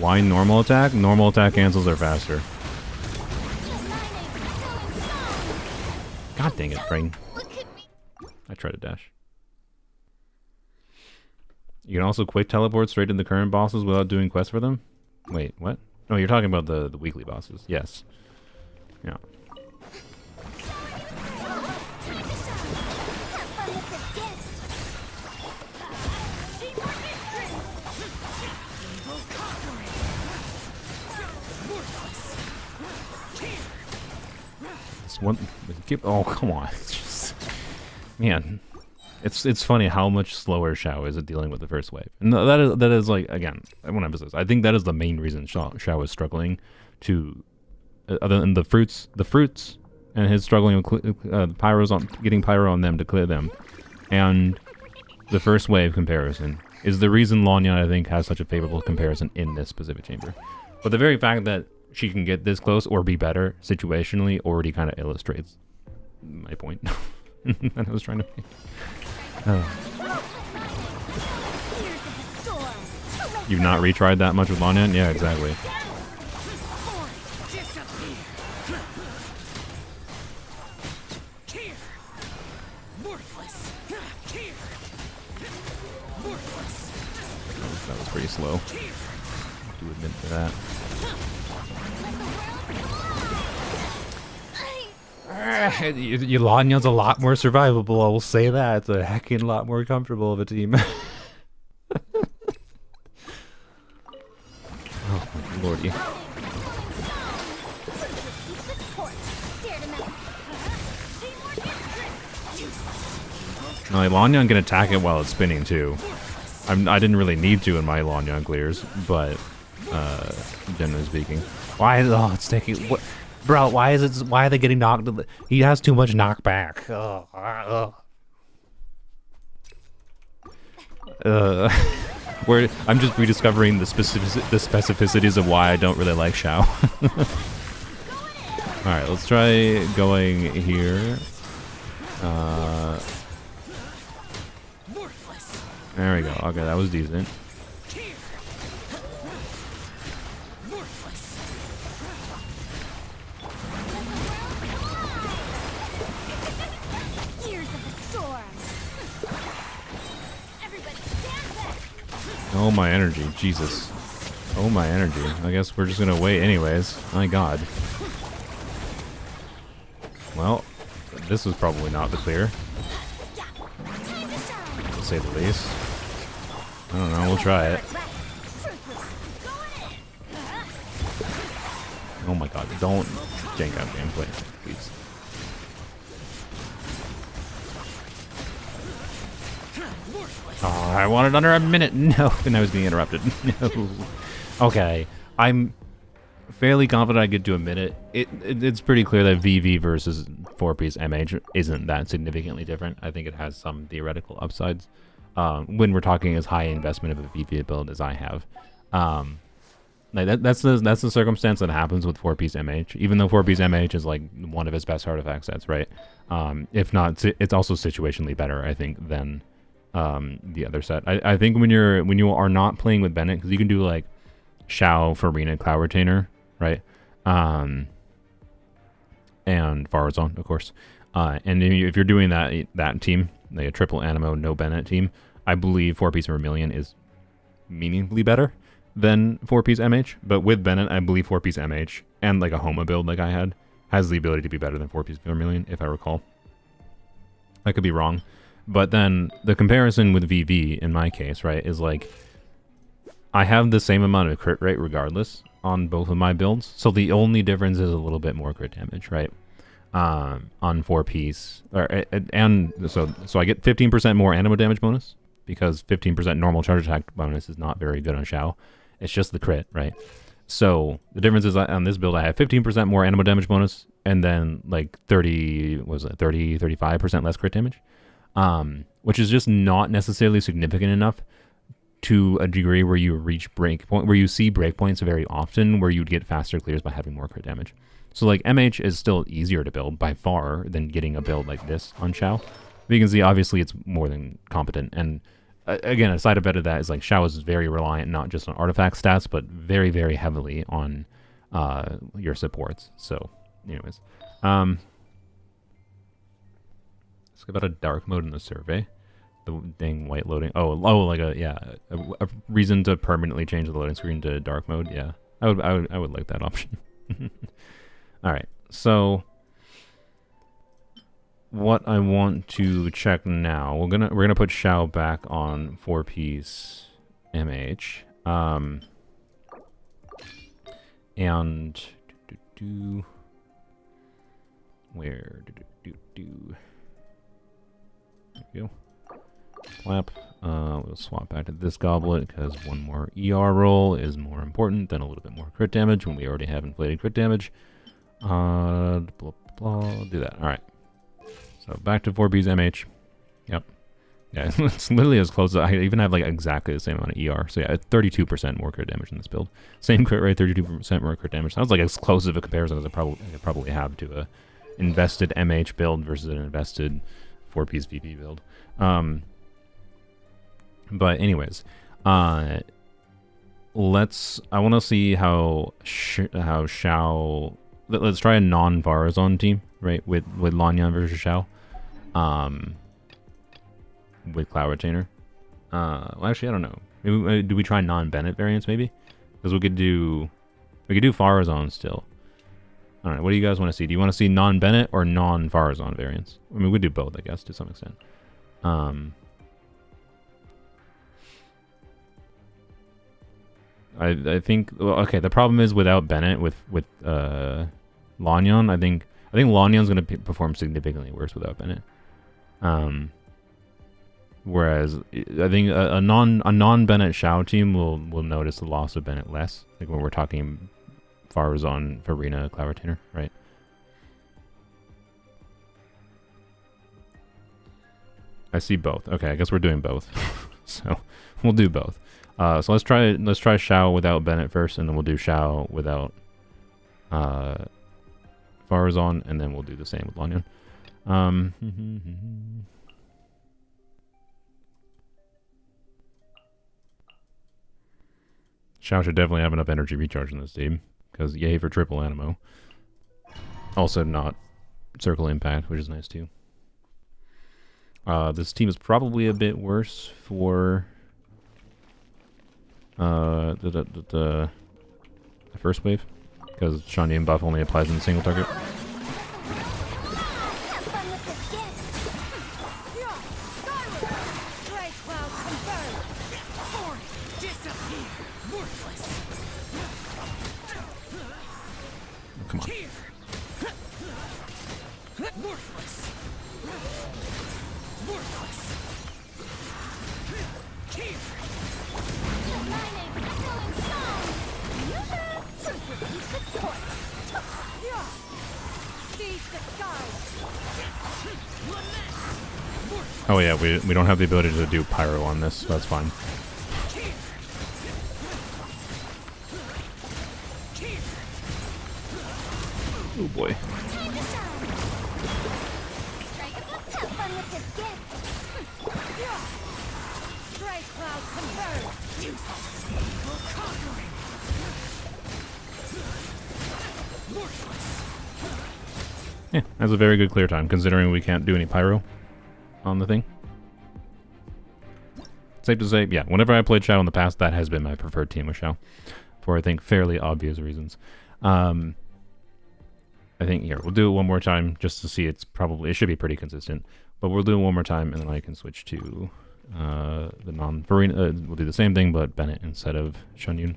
Why normal attack? Normal attack cancels are faster. God dang it, Brain. I tried to dash. You can also quick teleport straight to the current bosses without doing quests for them? Wait, what? No, you're talking about the weekly bosses. Yes. Yeah. It's one. Oh, come on. It's just, man. It's funny how much slower Xiao is at dealing with the first wave, and that is like, again, I want to emphasize. I think that is the main reason Xiao is struggling to, other than the fruits, and his struggling with pyros getting pyro on them to clear them, and the first wave comparison is the reason Lanyan, I think, has such a favorable comparison in this specific chamber. But the very fact that she can get this close or be better situationally already kind of illustrates my point that I was trying to make. You've not retried that much with Lanyan? Yeah, exactly. That was pretty slow. I do admit to that. Lanyan's a lot more survivable, I will say that. It's a heckin' lot more comfortable of a team. Oh, my lordy. No, Lanyan can attack it while it's spinning, too. I didn't really need to in my Lanyan clears, but, generally speaking. Why is it's taking... What? Bro, why are they getting knocked? He has too much knockback. I'm just rediscovering the specificities of why I don't really like Xiao. Alright, let's try going here. There we go. Okay, that was decent. Oh, my energy. Jesus. Oh, my energy. I guess we're just gonna wait anyways. My god. Well, this was probably not the clear, to say the least. I don't know. We'll try it. Oh my god. Don't jank out gameplay, please. Oh, I wanted under a minute. No, and I was being interrupted. No. Okay, I'm fairly confident I get to a minute. It's pretty clear that VV versus 4-piece MH isn't that significantly different. I think it has some theoretical upsides when we're talking as high investment of a VV build as I have. Like that's the circumstance that happens with 4-piece MH. Even though 4-piece MH is like one of its best artifact sets, right? If not, it's also situationally better, I think, than the other set. I think when you are not playing with Bennett, because you can do like Xiao, Farina, Cloud Retainer, right? And Farazon, of course. And if you're doing that team, like a triple Animo, no Bennett team, I believe 4-piece Vermilion is meaningfully better than 4-piece MH. But with Bennett, I believe 4-piece MH and like a Homa build like I had has the ability to be better than 4-piece Vermilion, if I recall. I could be wrong. But then the comparison with VV in my case, right, is like I have the same amount of crit rate regardless on both of my builds. So the only difference is a little bit more crit damage, right? On 4-piece, and so I get 15% more animo damage bonus because 15% normal charge attack bonus is not very good on Xiao. It's just the crit, right? So the difference is on this build I have 15% more animo damage bonus and then like 35% less crit damage, which is just not necessarily significant enough to a degree where you reach breakpoint, where you see breakpoints very often, where you'd get faster clears by having more crit damage. So like MH is still easier to build by far than getting a build like this on Xiao. But you can see obviously it's more than competent. And again, a side effect of that is like Xiao is very reliant not just on artifact stats, but very, very heavily on your supports. So anyways, let's go about a dark mode in the survey. The dang white loading. Oh, like a reason to permanently change the loading screen to dark mode. Yeah, I would like that option. All right, so what I want to check now, we're gonna put Xiao back on 4-piece MH, and where there we go. Clap. We'll swap back to this goblet because one more ER roll is more important than a little bit more crit damage when we already have inflated crit damage. Blah, blah, do that. All right. So back to 4-piece MH. Yep. Yeah, it's literally as close as I even have like exactly the same amount of ER. So yeah, 32% more crit damage in this build. Same crit rate, 32% more crit damage. Sounds like as close of a comparison as I probably have to a invested MH build versus an invested 4-piece VP build. But anyways, I want to see how Xiao. Let's try a non-Farazon team, right? With Lanyan versus Xiao. With Cloud Retainer. Well, actually, I don't know. Maybe, do we try non-Bennett variants, maybe? Because we could do Farazon still. I don't know. What do you guys want to see? Do you want to see non-Bennett or non-Farazon variants? I mean, we do both, I guess, to some extent. I think, well, okay, the problem is without Bennett, with Lanyan, I think Lanyan's going to perform significantly worse without Bennett. Whereas I think a non-Bennett Xiao team will notice the loss of Bennett less, like when we're talking Farazon, Farina, Cloud Retainer, right? I see both. Okay, I guess we're doing both. So we'll do both. So let's try Xiao without Bennett first, and then we'll do Xiao without Farazon, and then we'll do the same with Lanyan. Xiao should definitely have enough energy recharge in this team, because yay for triple animo. Also not circle impact, which is nice too. This team is probably a bit worse for the first wave, because Shenhe buff only applies in a single target. Come on. Oh yeah, we don't have the ability to do pyro on this, so that's fine. Oh boy. Yeah, that's a very good clear time, considering we can't do any pyro on the thing. Safe to say, yeah, whenever I played Xiao in the past, that has been my preferred team with Xiao. For, I think, fairly obvious reasons. I think, here, we'll do it one more time, just to see it should be pretty consistent. But we'll do it one more time, and then I can switch to the non-Farina. We'll do the same thing, but Bennett instead of Shunyun.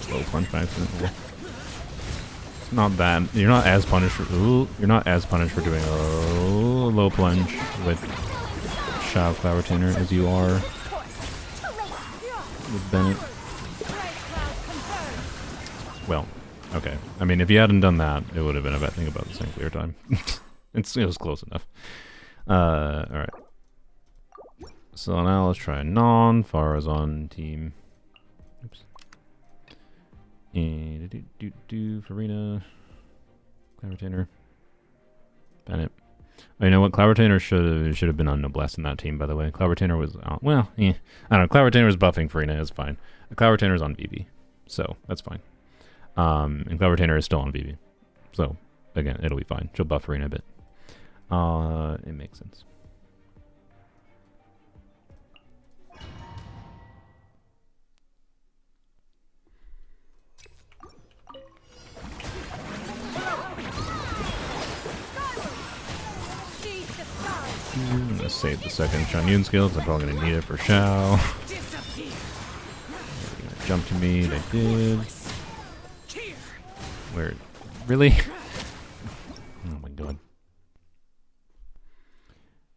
Low punch by accident. It's not that. You're not as punished for. Ooh, you're not as punished for doing a low plunge with Xiao Cloud Retainer as you are with Bennett. Well, okay. I mean, if you hadn't done that, it would have been, I think, about the same clear time. It was close enough. Alright. So now let's try non-Farazan team. Oops. And Farina. Cloud Retainer. Bennett. Oh, you know what? Cloud Retainer should have been on Noblesse in that team, by the way. Cloud Retainer was well, I don't know. Cloud Retainer was buffing Farina, it's fine. Cloud Retainer is on VB, so that's fine. And Cloud Retainer is still on VB. So again, it'll be fine. She'll buff Farina a bit. It makes sense. I'm gonna save the second Shunyun skill because I'm probably gonna need it for Xiao. They're gonna jump to me. They did. Where? Really? Oh my god.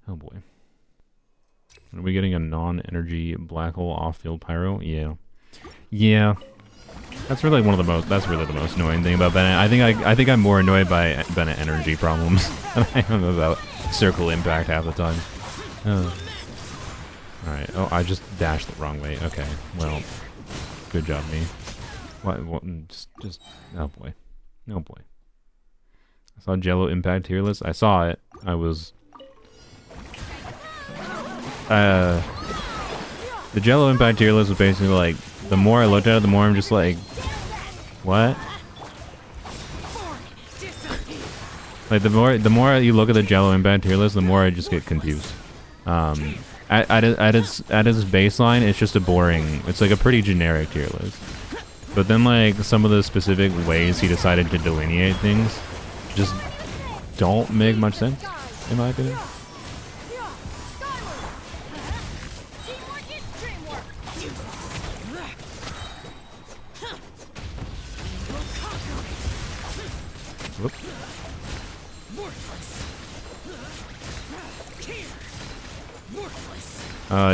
Oh boy. Are we getting a non-energy black hole off-field pyro? Yeah. Yeah. That's really one of the most. That's really the most annoying thing about Bennett. I think I'm more annoyed by Bennett energy problems than I am about circle impact half the time. All right. Oh, I just dashed the wrong way. Okay. Well, good job, me. What? Just. Oh boy. Oh boy. I saw Jello impact tier list. I saw it. I was. The Jello impact tier list was basically like, the more I looked at it, the more I'm just like, what? Like the more you look at the Jello impact tier list, the more I just get confused. At its baseline, it's just a boring. It's like a pretty generic tier list. But then like some of the specific ways he decided to delineate things just don't make much sense, in my opinion. Whoop.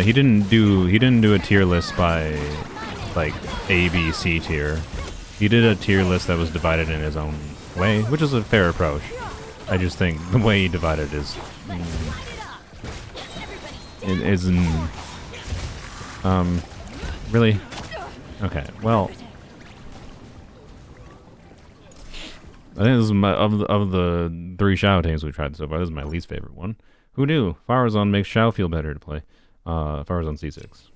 He didn't do a tier list by like A, B, C tier. He did a tier list that was divided in his own way, which is a fair approach. I just think the way he divided is really okay. Well, I think this is my of the 3 Xiao teams we've tried so far. This is my least favorite one. Who knew? Farazan makes Xiao feel better to play. Farazan C6.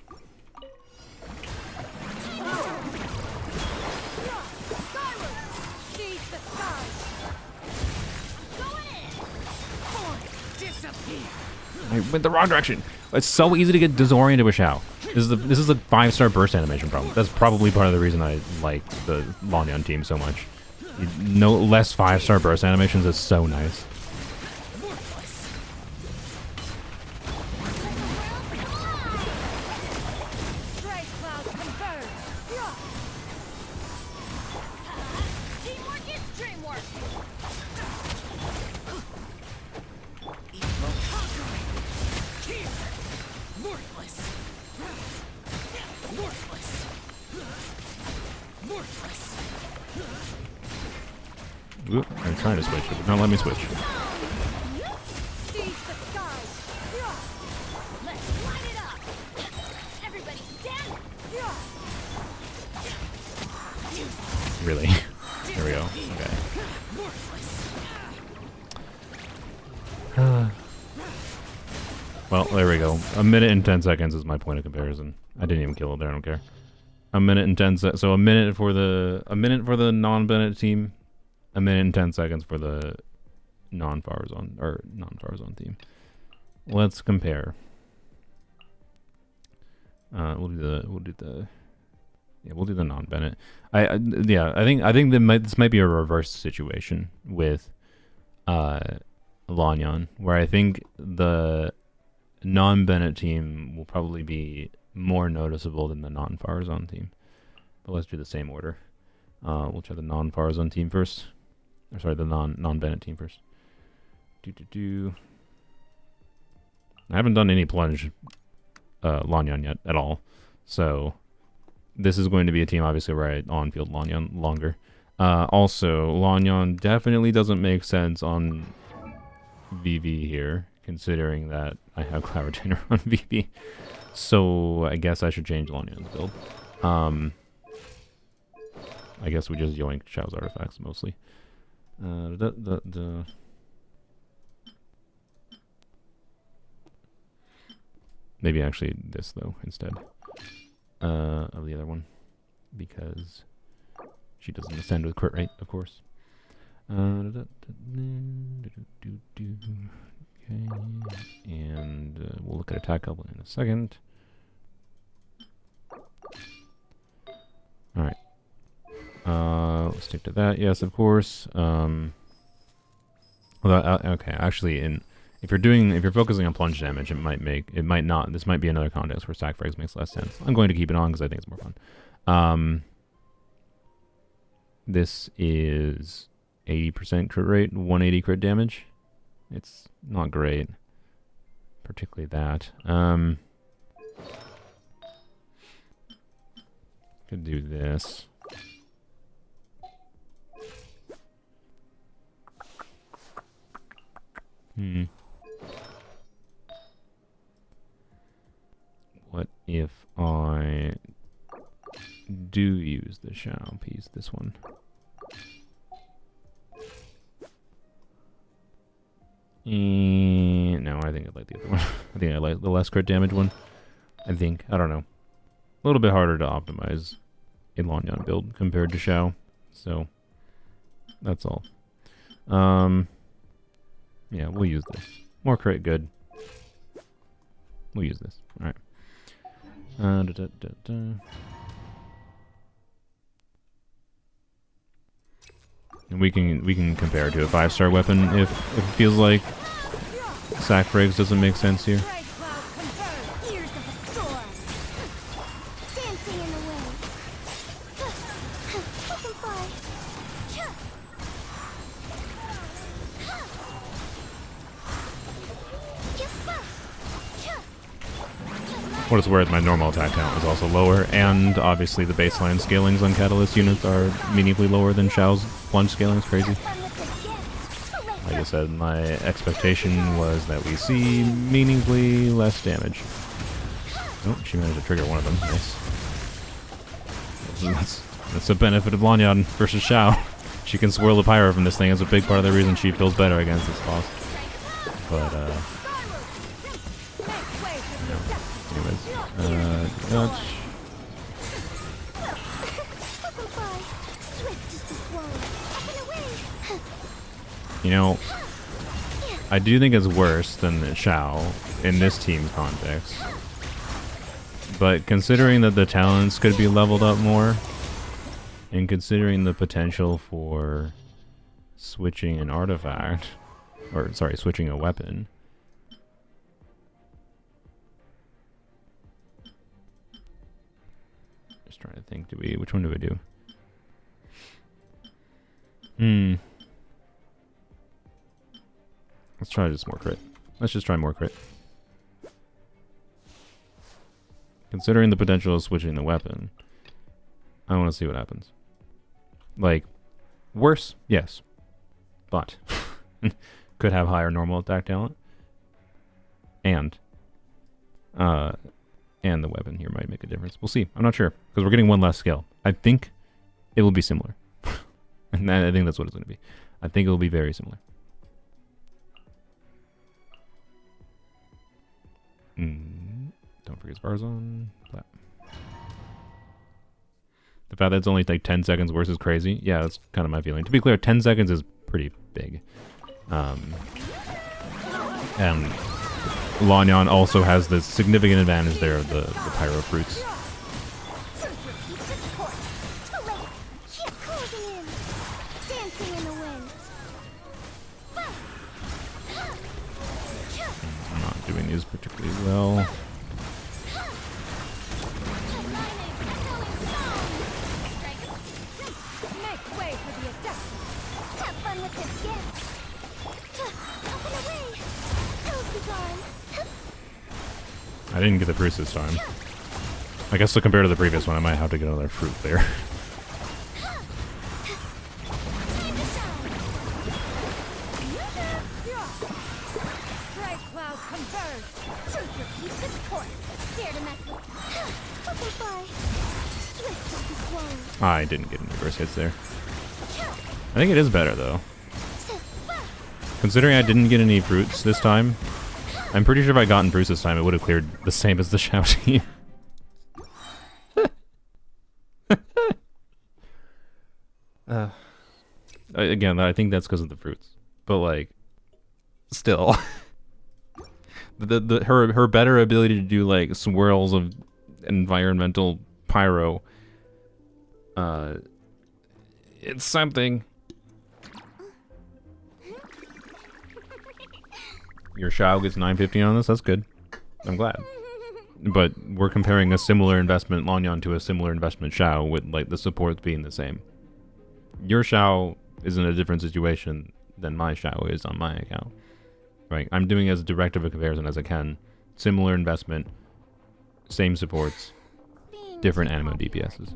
I went the wrong direction. It's so easy to get disoriented with Xiao. This is a 5-star burst animation problem. That's probably part of the reason I like the Lanyan team so much. No less 5-star burst animations is so nice. Oop, I'm trying to switch, but don't let me switch. Seize the sky. Let's light it up. Everybody stand. Really? There we go. Okay. Well, there we go. A minute and 10 seconds is my point of comparison. I didn't even kill it there. I don't care. A minute and 10 seconds. So a minute for the non-Bennett team. A minute and 10 seconds for the non-Farazan team. Let's compare. We'll do the non-Bennett. I think this might be a reverse situation with Lanyan, where I think the non-Bennett team will probably be more noticeable than the non-Farazan team. But let's do the same order. We'll try the non-Farazan team first. Or sorry, the non-Bennett team first. I haven't done any plunge Lanyan yet at all. So this is going to be a team obviously where I on-field Lanyan longer. Also, Lanyan definitely doesn't make sense on VV here, considering that I have Cloud Retainer on VV. So I guess I should change Lanyan's build. I guess we just yoink Xiao's artifacts mostly. Maybe actually this though instead of the other one, because she doesn't ascend with crit rate, of course. Okay, and we'll look at attack level in a second. All right. Let's stick to that. Yes, of course. Okay, actually, if you're focusing on plunge damage, this might be another context where stack frags makes less sense. I'm going to keep it on because I think it's more fun. This is 80% crit rate, 180 crit damage. It's not great, particularly that. Could do this. What if I do use the Xiao piece, this one? No, I think I like the other one. I think I like the less crit damage one. I don't know. A little bit harder to optimize a Lanyan build compared to Xiao. So, that's all. Yeah, we'll use this. More crit, good. We'll use this. Alright. And we can compare it to a 5-star weapon if it feels like sack frags doesn't make sense here. What it's worth, my normal attack count is also lower, and obviously the baseline scalings on Catalyst units are meaningfully lower than Xiao's plunge scaling is crazy. Like I said, my expectation was that we see meaningfully less damage. Oh, she managed to trigger one of them. Nice. That's the benefit of Lanyan versus Xiao. She can swirl the pyro from this thing. It's a big part of the reason she feels better against this boss. But, dodge. You know, I do think it's worse than Xiao in this team context. But considering that the talents could be leveled up more, and considering the potential for switching an artifact, or sorry, switching a weapon, just trying to think, which one do we do? Let's try just more crit. Let's just try more crit. Considering the potential of switching the weapon, I want to see what happens. Like, worse? Yes. but could have higher normal attack talent. And the weapon here might make a difference. We'll see. I'm not sure, because we're getting one less skill. I think it will be similar. And I think that's what it's going to be. I think it will be very similar. Don't forget Sparzon. The fact that it's only like 10 seconds worse is crazy. Yeah, that's kind of my feeling. To be clear, 10 seconds is pretty big. And Lanyan also has the significant advantage there of the pyro fruits. I'm not doing these particularly well. I didn't get the fruits this time. I guess to compare to the previous one, I might have to get another fruit there. I didn't get any burst hits there. I think it is better though. Considering I didn't get any fruits this time, I'm pretty sure if I gotten fruits this time, it would have cleared the same as the Xiao team. Again, I think that's because of the fruits. But like, still, her better ability to do like swirls of environmental pyro. It's something. Your Xiao gets 950 on this. That's good. I'm glad. But we're comparing a similar investment Lanyan to a similar investment Xiao with like the supports being the same. Your Xiao is in a different situation than my Xiao is on my account. Right? I'm doing as direct of a comparison as I can. Similar investment, same supports, different animo DPSs.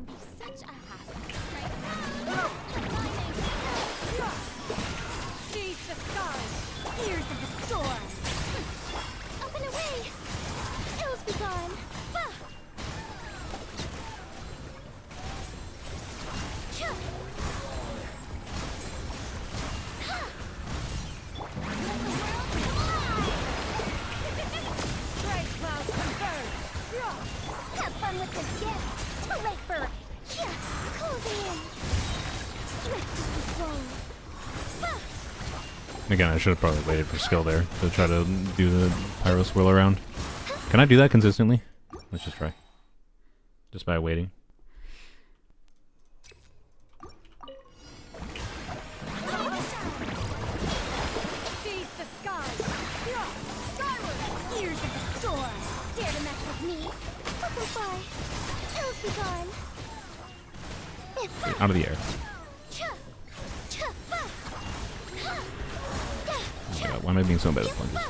Again, I should have probably waited for skill there to try to do the pyro swirl around. Can I do that consistently? Let's just try. Just by waiting. Out of the air. Oh my god, why am I being so bad at plunges? I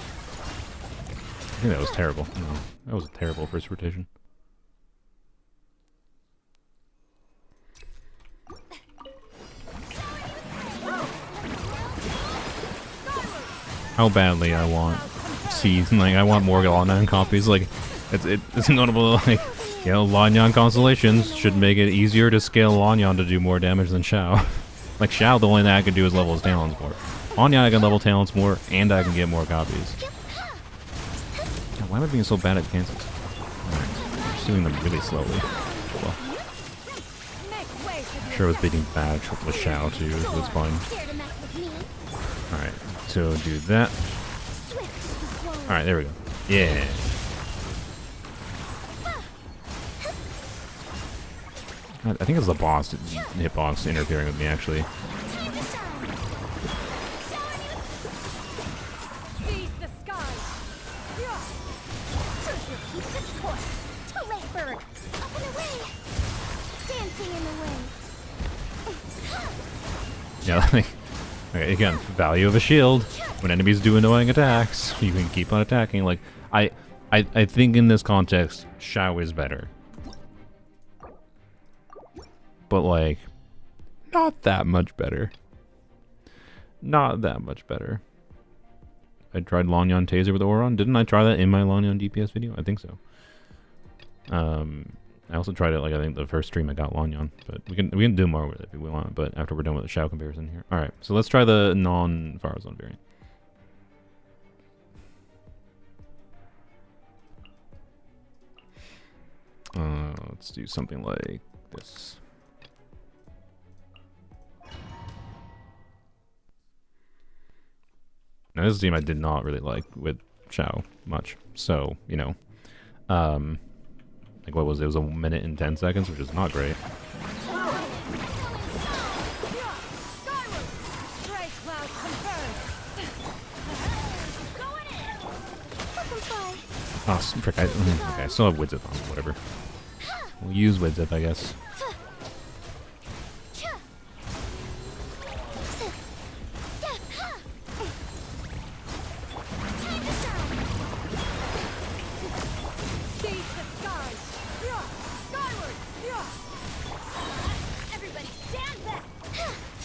think that was terrible. No, that was a terrible first rotation. How badly I want I want more Lanyan copies. Like, it's notable, like, you know, Lanyan constellations should make it easier to scale Lanyan to do more damage than Xiao. Like, Xiao, the only thing I can do is level his talents more. Lanyan, I can level talents more, and I can get more copies. God, why am I being so bad at cancels? Alright, just doing them really slowly. Well, I'm sure I was beating bad with Xiao too, so it's fine. Alright, so do that. Alright, there we go. Yeah. God, I think it's the boss hitbox interfering with me, actually. Yeah, like, okay, again, value of a shield. When enemies do annoying attacks, you can keep on attacking. Like, I think in this context, Xiao is better. But, like, not that much better. not that much better. I tried Lanyan Taser with Auron. Didn't I try that in my Lanyan DPS video? I think so. I also tried it, like, I think the first stream I got Lanyan, but we can do more with it if we want, but after we're done with the Xiao comparison here. Alright, so let's try the non-Farazan variant. Let's do something like this. Now this is a team I did not really like with Xiao much, so, you know, like what was it? It was 1 minute and 10 seconds, which is not great. Oh, frick, okay, I still have Widzip on, whatever. We'll use Widzip, I guess.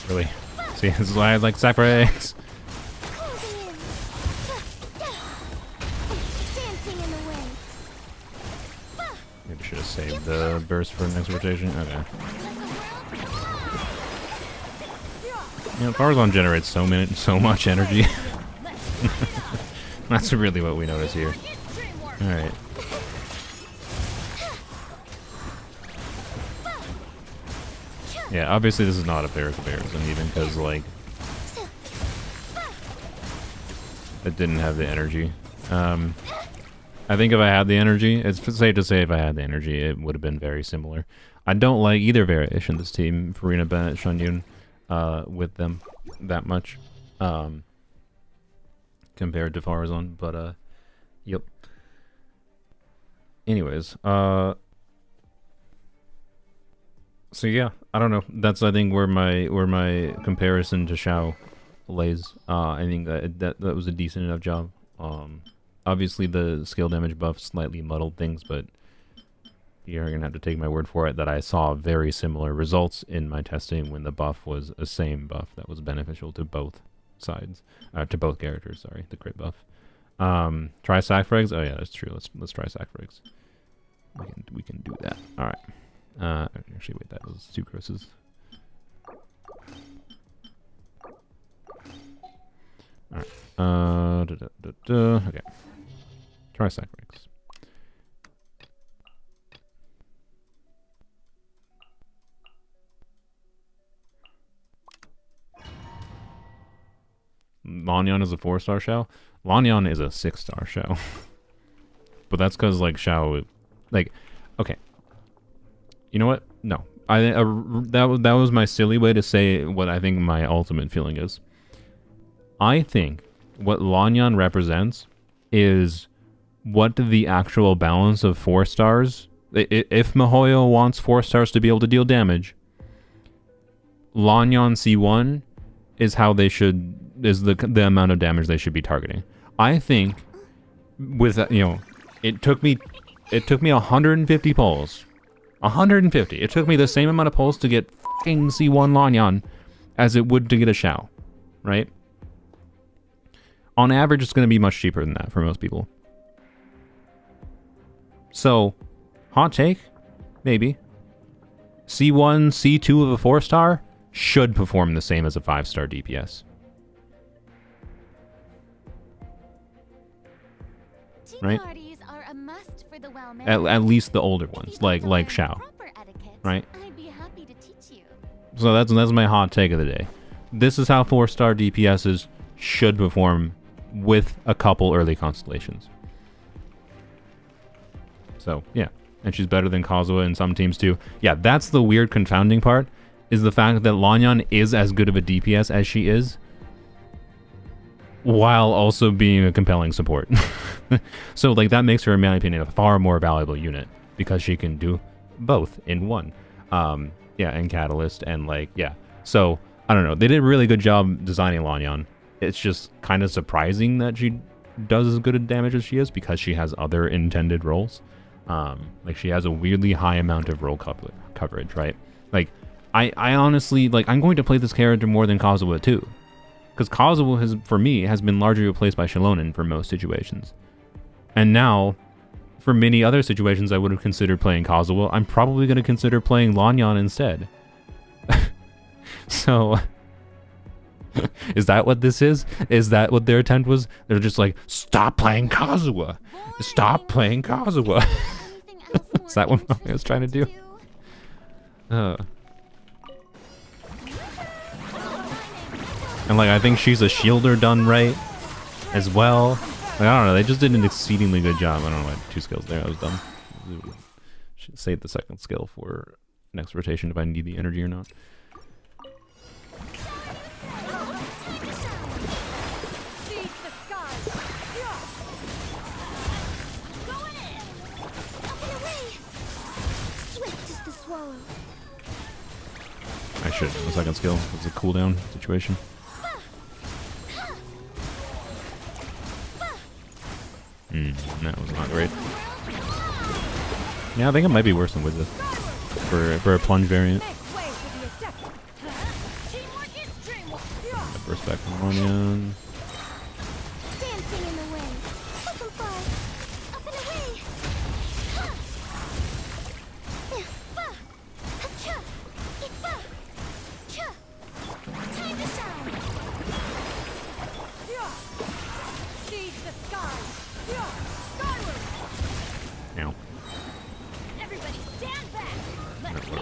Really? See, this is why I like Sacrifice. Maybe should have saved the burst for the next rotation. Okay. You know, Farazan generates so much energy. That's really what we notice here. Alright. Yeah, obviously this is not a fair comparison even, because, like, it didn't have the energy. I think if I had the energy, it's safe to say if I had the energy, it would have been very similar. I don't like either variation of this team, Farina, Bennett, Shunyun, with them that much, compared to Farazan, but, yep. Anyways, so yeah, I don't know. That's, I think, where my comparison to Xiao lays. I think that was a decent enough job. Obviously the skill damage buff slightly muddled things, but you're gonna have to take my word for it that I saw very similar results in my testing when the buff was a same buff that was beneficial to both sides, to both characters. Sorry, the crit buff. Try sack frags. Oh yeah, that's true. Let's try sack frags. We can do that. All right. Actually, wait, that was 2 crosses. Alright. Okay. Try sack ranks. Lanyan is a 4-star Xiao. Lanyan is a 6-star Xiao. But that's because, like, Xiao, like, okay. You know what? No. That was my silly way to say what I think my ultimate feeling is. I think what Lanyan represents is what the actual balance of 4 stars. If Mihoyo wants 4 stars to be able to deal damage, Lanyan C1 is how they should, is the amount of damage they should be targeting. I think with, you know, it took me 150 pulls. 150. It took me the same amount of pulls to get fucking C1 Lanyan as it would to get a Xiao, right? On average, it's going to be much cheaper than that for most people. So, hot take? Maybe. C1, C2 of a 4-star should perform the same as a 5-star DPS. Right? Are a must for the at least the older ones, like Xiao. Right? I'd be happy to teach you. So that's my hot take of the day. This is how 4-star DPSs should perform with a couple early constellations. So, yeah. And she's better than Kazuha in some teams too. Yeah, that's the weird confounding part, is the fact that Lanyan is as good of a DPS as she is, while also being a compelling support. So, like, that makes her, in my opinion, a far more valuable unit, because she can do both in one. Yeah, and Catalyst, and, like, yeah. So, I don't know. They did a really good job designing Lanyan. It's just kind of surprising that she does as good a damage as she is, because she has other intended roles. Like, she has a weirdly high amount of role coverage, right? Like, I honestly, like, I'm going to play this character more than Kazuha too. Because Kazuo has, for me, has been largely replaced by Xiaonan for most situations. And now, for many other situations I would have considered playing Kazuo, I'm probably going to consider playing Lanyan instead. So, is that what this is? Is that what their attempt was? They're just like, stop playing Kazuo! Stop playing Kazuo! Is that what I was trying to do? And like, I think she's a shielder done right as well. Like, I don't know, they just did an exceedingly good job. I don't know why 2 skills there, I was dumb. Should save the second skill for next rotation if I need the energy or not. I should. The second skill was a cooldown situation. That was not great. Yeah, I think it might be worse than Wizard for a plunge variant. First back from Onion. Dancing in the wind. Up and fly. Up and away. Time to shine. Seize the sky. Skyward. Ow. Everybody stand back. Let's go.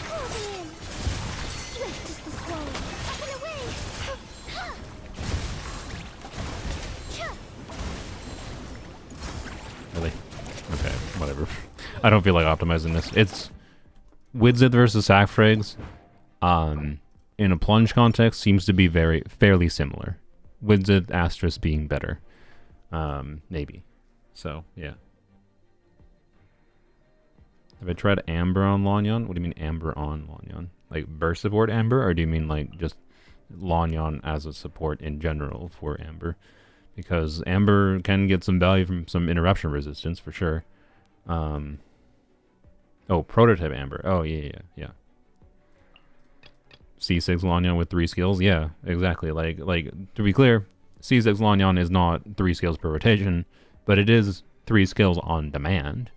Closing in. Swift as the swallow. Up and away. Really? Okay, whatever. I don't feel like optimizing this. It's Widzith versus Sackfrags. In a plunge context, seems to be fairly similar. Widzith asterisk being better. Maybe. So, yeah. Have I tried Amber on Lanyan? What do you mean Amber on Lanyan? Like burst support Amber? Or do you mean like just Lanyan as a support in general for Amber? Because Amber can get some value from some interruption resistance for sure. Oh, prototype Amber. Oh, yeah. C6 Lanyan with 3 skills? Yeah, exactly. Like to be clear, C6 Lanyan is not 3 skills per rotation, but it is 3 skills on demand,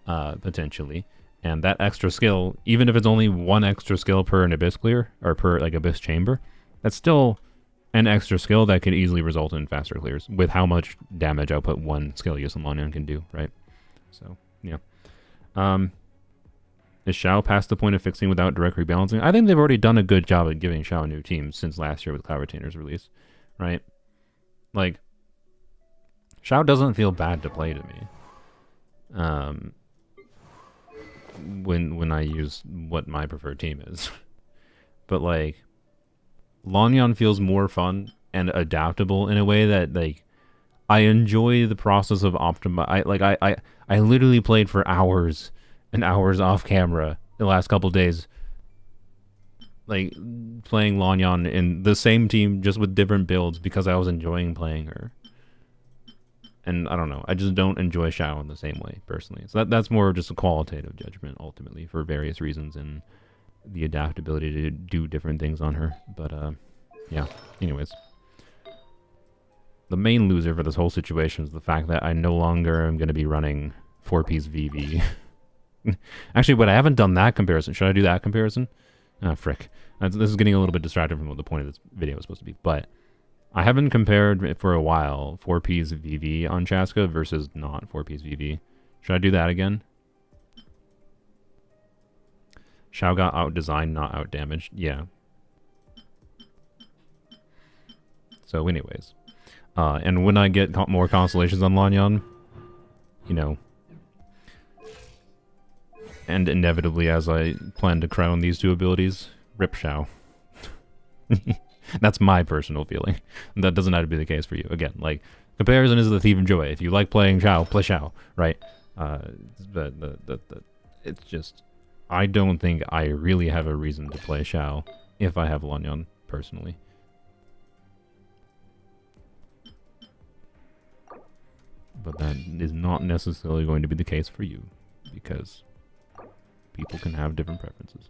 potentially. And that extra skill, even if it's only 1 extra skill per an Abyss clear, or per like Abyss chamber, that's still an extra skill that could easily result in faster clears with how much damage output 1 skill use in Lanyan can do, right? So, yeah. Is Xiao past the point of fixing without direct rebalancing? I think they've already done a good job at giving Xiao a new team since last year with Cloud Retainer's release, right? Like, Xiao doesn't feel bad to play to me. When I use what my preferred team is. But like, Lanyan feels more fun and adaptable in a way that like I enjoy the process of I literally played for hours and hours off camera the last couple days, like playing Lanyan in the same team just with different builds because I was enjoying playing her. And I don't know, I just don't enjoy Xiao in the same way personally. So that's more just a qualitative judgment ultimately for various reasons and the adaptability to do different things on her. But yeah, anyways. The main loser for this whole situation is the fact that I no longer am going to be running 4-piece VV. Actually, but I haven't done that comparison. Should I do that comparison? Ah, frick. This is getting a little bit distracted from what the point of this video was supposed to be. But I haven't compared for a while 4-piece VV on Chasca versus not 4-piece VV. Should I do that again? Xiao got out-designed, not out-damaged. Yeah. So anyways. And when I get more constellations on Lanyan, you know, and inevitably as I plan to crown these 2 abilities, rip Xiao. That's my personal feeling. That doesn't have to be the case for you. Again, like, comparison is the thief of joy. If you like playing Xiao, play Xiao, right? But it's just, I don't think I really have a reason to play Xiao if I have Lanyan, personally. But that is not necessarily going to be the case for you, because people can have different preferences.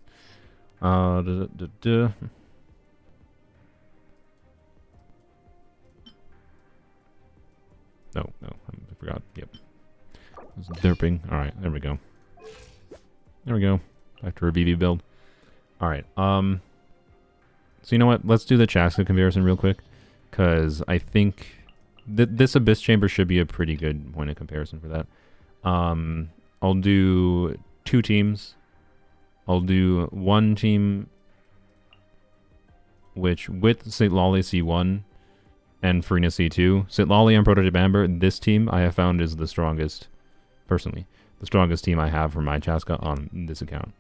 No, I forgot. Yep. I was derping. Alright, there we go. There we go. Back to our VV build. Alright, so you know what? Let's do the Chasca comparison real quick. Because I think this Abyss Chamber should be a pretty good point of comparison for that. I'll do 2 teams. I'll do 1 team which with Sitlali C1 and Farina C2. Sitlali and Prototype Amber, this team I have found is the strongest, personally, the strongest team I have for my Chasca on this account,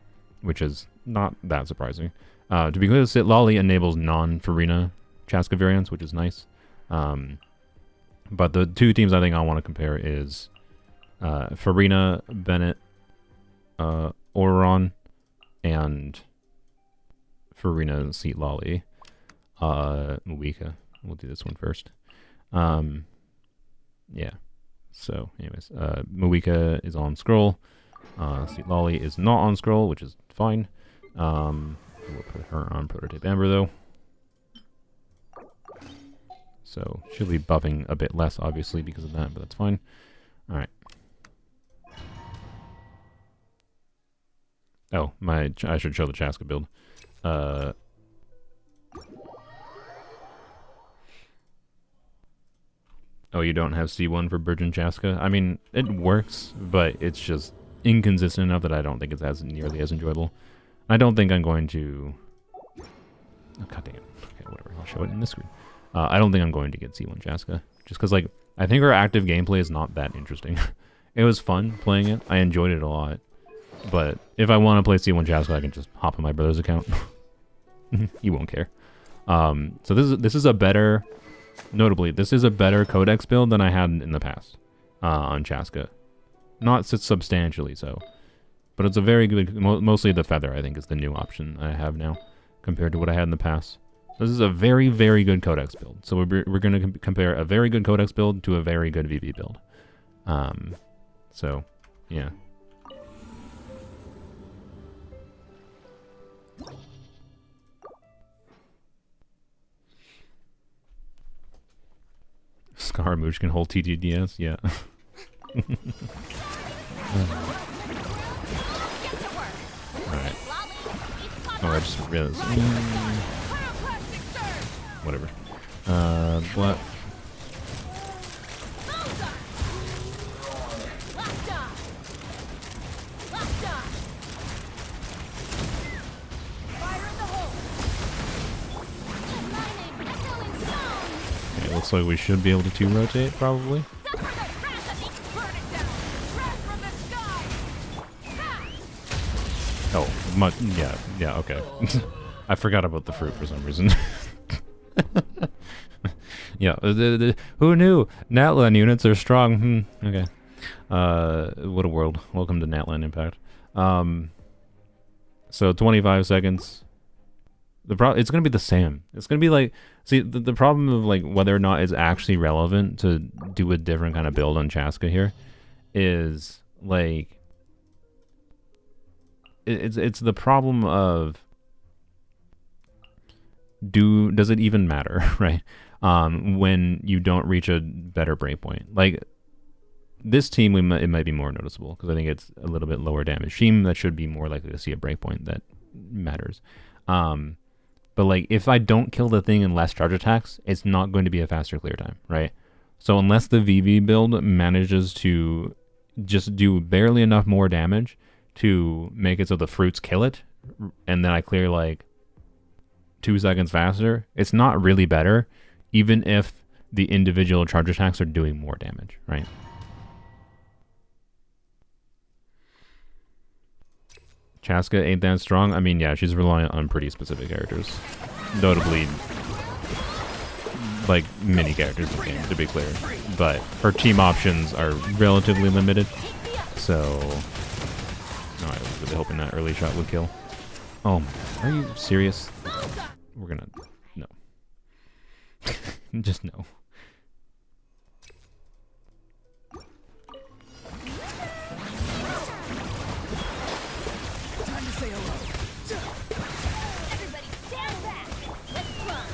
which is not that surprising. To be clear, Sitlali enables non-Farina Chasca variants, which is nice. But the 2 teams I think I want to compare is Farina, Bennett, Oron, and Farina Sitlali. Mawika. We'll do this one first. Yeah. So, anyways, Mawika is on scroll. Sitlali is not on scroll, which is fine. We'll put her on Prototype Amber, though. So, she'll be buffing a bit less, obviously, because of that, but that's fine. Alright. Oh, I should show the Chasca build. Oh, you don't have C1 for Virgin Chasca? I mean, it works, but it's just inconsistent enough that I don't think it's as nearly as enjoyable. I don't think I'm going to... Oh, god dang it. Okay, whatever. I'll show it in this screen. I don't think I'm going to get C1 Chasca. Just because, like, I think her active gameplay is not that interesting. It was fun playing it. I enjoyed it a lot. But if I want to play C1 Chasca, I can just hop on my brother's account. He won't care. So this is a better... Notably, this is a better Codex build than I had in the past on Chasca. Not substantially so. But it's a very good... Mostly the Feather, I think, is the new option I have now compared to what I had in the past. This is a very, very good Codex build. So we're going to compare a very good Codex build to a very good VV build. So, yeah. Scaramouche can hold TTDS, yeah. Alright. Oh, I just realized. Whatever. What? Okay, looks like we should be able to 2-rotate, probably. Oh, yeah, okay. I forgot about the fruit for some reason. Yeah, who knew? Natlan units are strong. Okay. What a world. Welcome to Natlan Impact. So 25 seconds. It's gonna be the same. It's gonna be like, see, the problem of like whether or not it's actually relevant to do a different kind of build on Chasca here is like, it's the problem of does it even matter, right? When you don't reach a better breakpoint. Like this team, it might be more noticeable because I think it's a little bit lower damage. Sheem, that should be more likely to see a breakpoint that matters. But like if I don't kill the thing in less charge attacks, it's not going to be a faster clear time, right? So unless the VV build manages to just do barely enough more damage to make it so the fruits kill it, and then I clear like 2 seconds faster, it's not really better, even if the individual charge attacks are doing more damage, right? Chasca ain't that strong? I mean, yeah, she's reliant on pretty specific characters. Notably, like, mini characters in the game, to be clear. But her team options are relatively limited, so... No, I was really hoping that early shot would kill. Oh, are you serious? We're gonna... No. Just no. Time to say hello. Everybody stand back. Let's run.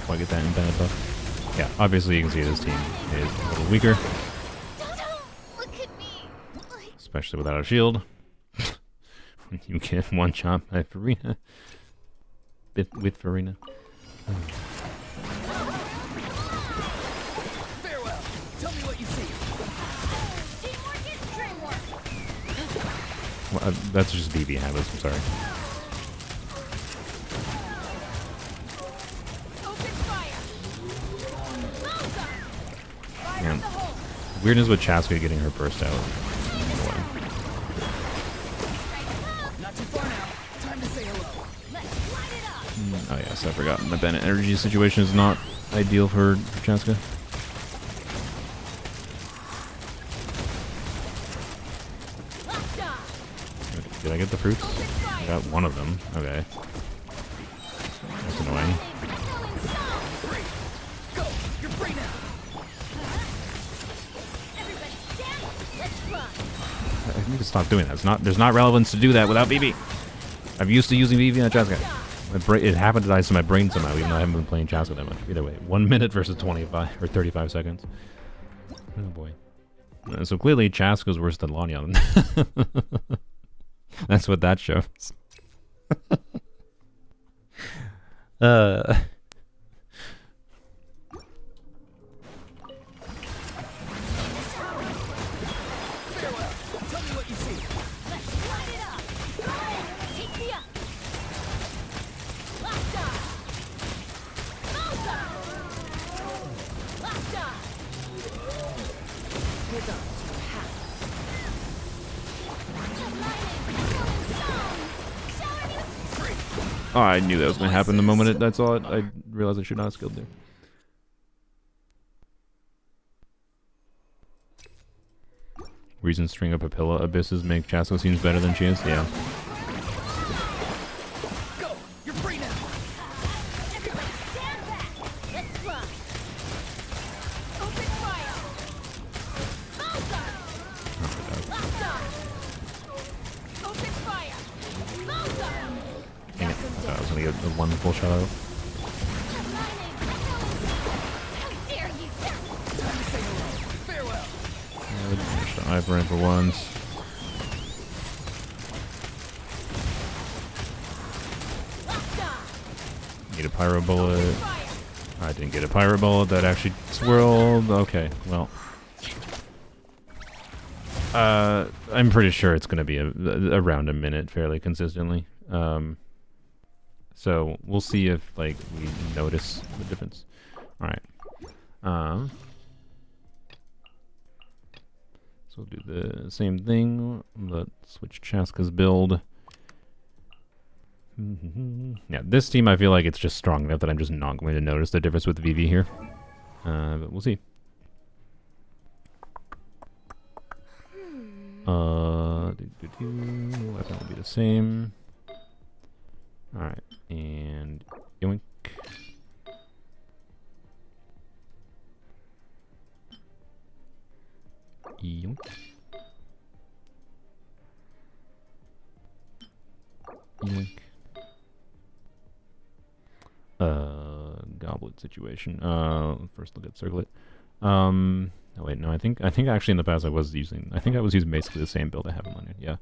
before I get that embedded buff. Yeah, obviously you can see this team is a little weaker. Look at me. Like, Especially without a shield. You get one shot by Farina. With Farina. Farewell. Tell me what you see. teamwork is dreamwork. Well, that's just BB habits, I'm sorry. Open fire. Fire Yeah. in the hole. Weirdness with Chasca getting her burst out. Not too far now. Time to say hello. Let's light it up. Oh yes, I forgot. My Bennett energy situation is not ideal for Chasca. Locked on. Did I get the fruits? Open fire. I got one of them. Okay. That's annoying. Go. You're free now. Everybody stand. Let's run. I need to stop doing that. There's not relevance to do that without BB. I'm used to using BB on Chasca. It happened to die to my brain somehow, even though I haven't been playing Chasca that much. Either way, 1 minute versus 25 or 35 seconds. Oh boy. So clearly Chasca's worse than Lanyan. That's what that shows. Farewell. Tell me what you see. Let's light it up. Take me up. Locked on. Bullseye. Locked on. Hold on to your hats. Oh, I knew that was going to happen the moment I saw it. I realized I should not have skilled there. Reason string of Papilla abysses make Chasca seems better than she is? Yeah. Go. You're free now. Everybody stand back. Let's run. Open fire. Bullseye. Locked on. Open fire. Bullseye. Dang it. I thought I was going to get the one full shot out. How dare you! Time to say hello. Farewell. I ran for once. Locked on. Need a pyro bullet. Fire. I didn't get a pyro bullet that actually swirled. Okay, well. I'm pretty sure it's going to be around a minute fairly consistently. So we'll see if like we notice the difference. All right. So we'll do the same thing. Let's switch Chasca's build. Yeah, this team I feel like it's just strong enough that I'm just not going to notice the difference with VV here. But we'll see. Weapon will be the same. Alright, and yoink. Yoink. Yoink. Goblet situation. First look at circlet. Oh wait, no, I think actually in the past I was using basically the same build I have in Lanyan. Yeah.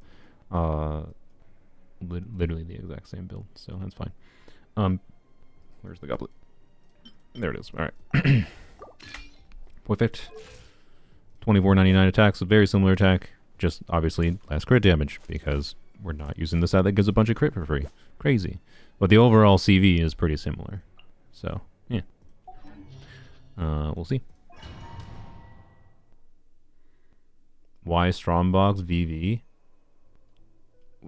Literally the exact same build, so that's fine. Where's the goblet? There it is. All right. Perfect. 2499 attack, so very similar attack, just obviously less crit damage because we're not using the set that gives a bunch of crit for free. Crazy. But the overall CV is pretty similar. So, yeah. We'll see. Why Strongbox VV?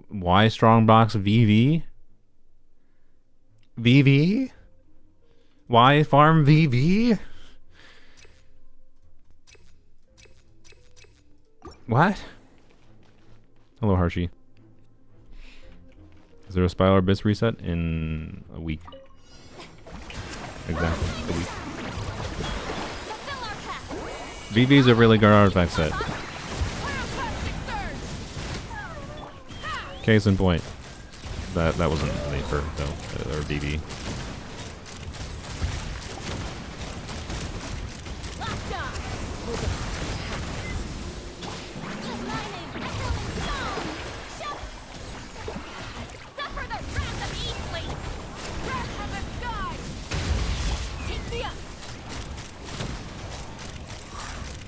Why Strongbox VV? VV? Why Farm VV? What? Hello, Harshi. Is there a Spiral Abyss reset in a week? Exactly, a week. VV is a really good artifact set. Case in point. That wasn't made for though, or VV.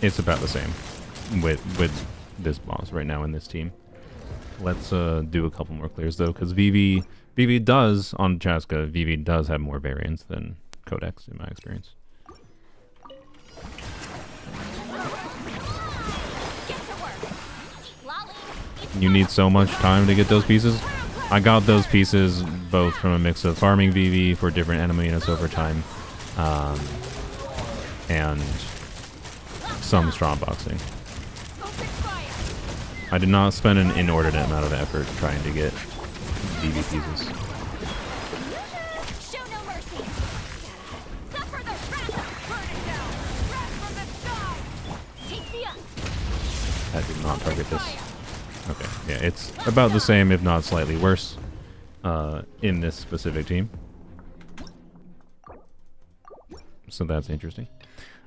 it's about the same with this boss right now in this team. Let's do a couple more clears though, because VV does on Chasca. VV does have more variants than Codex in my experience. You need so much time to get those pieces. I got those pieces both from a mix of farming VV for different enemy units over time, and some strong boxing. I did not spend an inordinate amount of effort trying to get VV pieces. Show no mercy. Suffer the wrath. Burn it down. Wrath from the sky. Take me up. That did not target this. Okay, yeah, it's about the same, if not slightly worse, in this specific team. So that's interesting.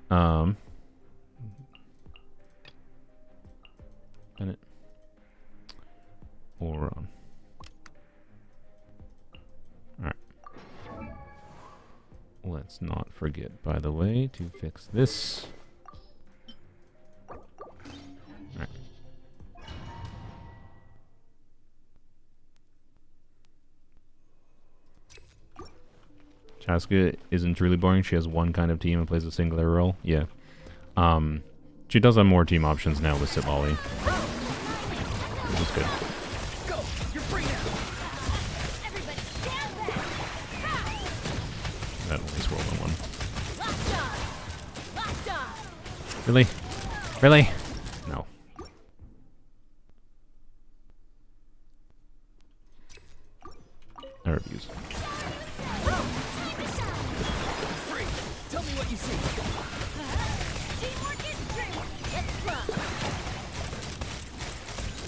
Bennett. Oron. Alright. Let's not forget, by the way, to fix this. Alright. Chasca isn't truly boring. She has one kind of team and plays a singular role. Yeah. She does have more team options now with Sitlali. Which is good. Go! You're free now! Everybody stand back. That only swirled on one. Locked on. Really? Really? No. I refuse. Free! Tell me what you see! Teamwork is strength. Let's rock.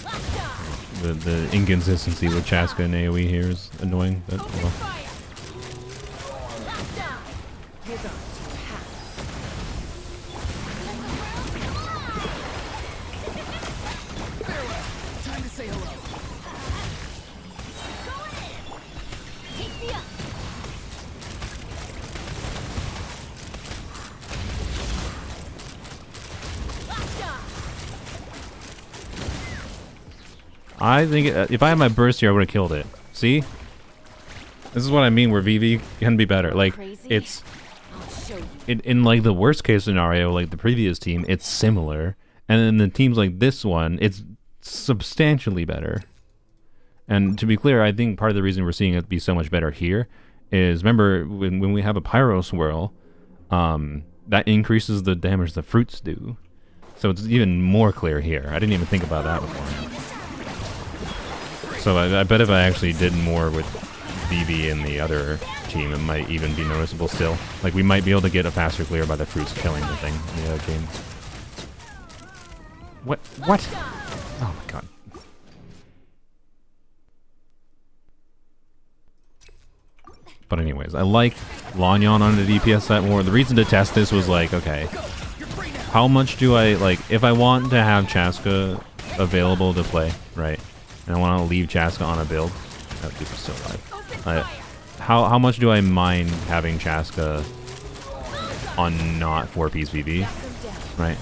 Locked on. The inconsistency with Chasca and AoE here is annoying, but Open well. fire. Locked on. Give up to half. Farewell! Time to say hello. Take me up. Locked on. I think if I had my burst here, I would have killed it. See? This is what I mean where VV can be better. Like, Crazy? it's... I'll show you. In like the worst case scenario, like the previous team, it's similar. And in the teams like this one, it's substantially better. And to be clear, I think part of the reason we're seeing it be so much better here is, remember, when we have a Pyro Swirl, that increases the damage the fruits do. So it's even more clear here. I didn't even think about that before. So I bet if I actually did more with VV in the other team, it might even be noticeable still. Like, we might be able to get a faster clear by the fruits killing the thing in the other team. What? What? Oh my god. But anyways, I like Lanyan on the DPS set more. The reason to test this was like, okay, how much do I, like, if I want to have Chasca available to play, right, and I want to leave Chasca on a build, that dude is still alive. How much do I mind having Chasca on not 4-piece VV, right,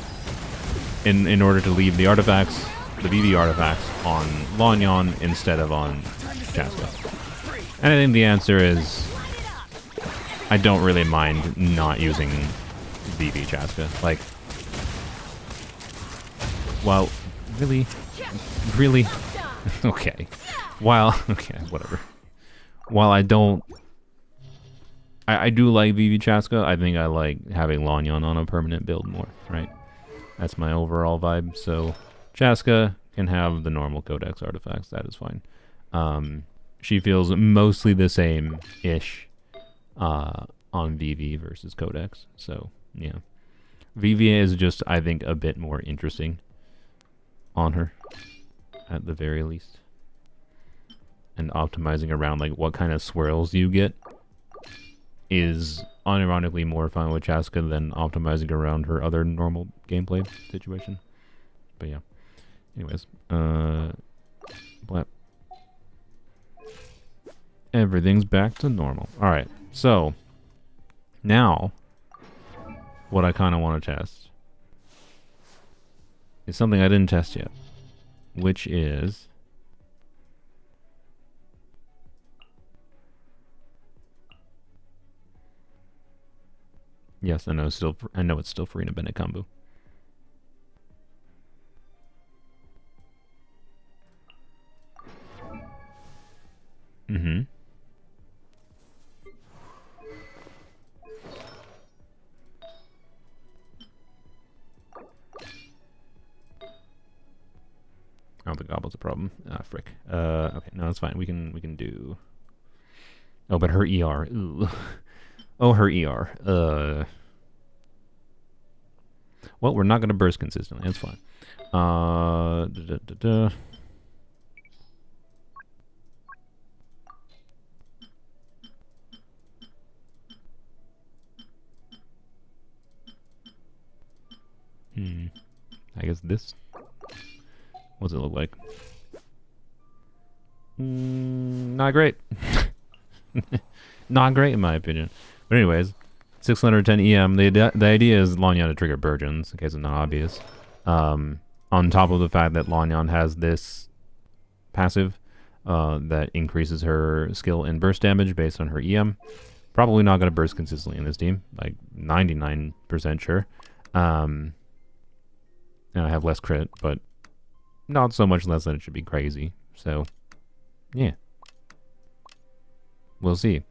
in order to leave the artifacts, the VV artifacts, on Lanyan instead of on Chasca? And I think the answer is, I don't really mind not using VV Chasca. Like, well, really? Really? Okay. While, okay, whatever. While I don't... I do like VV Chasca, I think I like having Lanyan on a permanent build more, right? That's my overall vibe, so Chasca can have the normal Codex artifacts, that is fine. She feels mostly the same-ish on VV versus Codex, so, yeah. VV is just, I think, a bit more interesting on her, at the very least. And optimizing around, like, what kind of swirls you get is unironically more fun with Chasca than optimizing around her other normal gameplay situation. But yeah. Anyways, what? Everything's back to normal. Alright, so now what I kind of want to test is something I didn't test yet, which is yes, I know it's still Farina Bennett combo. Mm-hmm. I don't think Gobble's a problem. Ah, frick. Okay, no, that's fine. We can do. Oh, but her ER. Ooh. Oh, her ER. Well, we're not gonna burst consistently. That's fine. Da, da, da, da. I guess this. What does it look like? Not great. Not great in my opinion. But anyways, 610 EM. The idea is Lanyan to trigger Burgeons, in case it's not obvious. On top of the fact that Lanyan has this passive that increases her skill and burst damage based on her EM. Probably not going to burst consistently in this team. Like 99% sure. And I have less crit, but not so much less that it should be crazy. So, yeah. We'll see.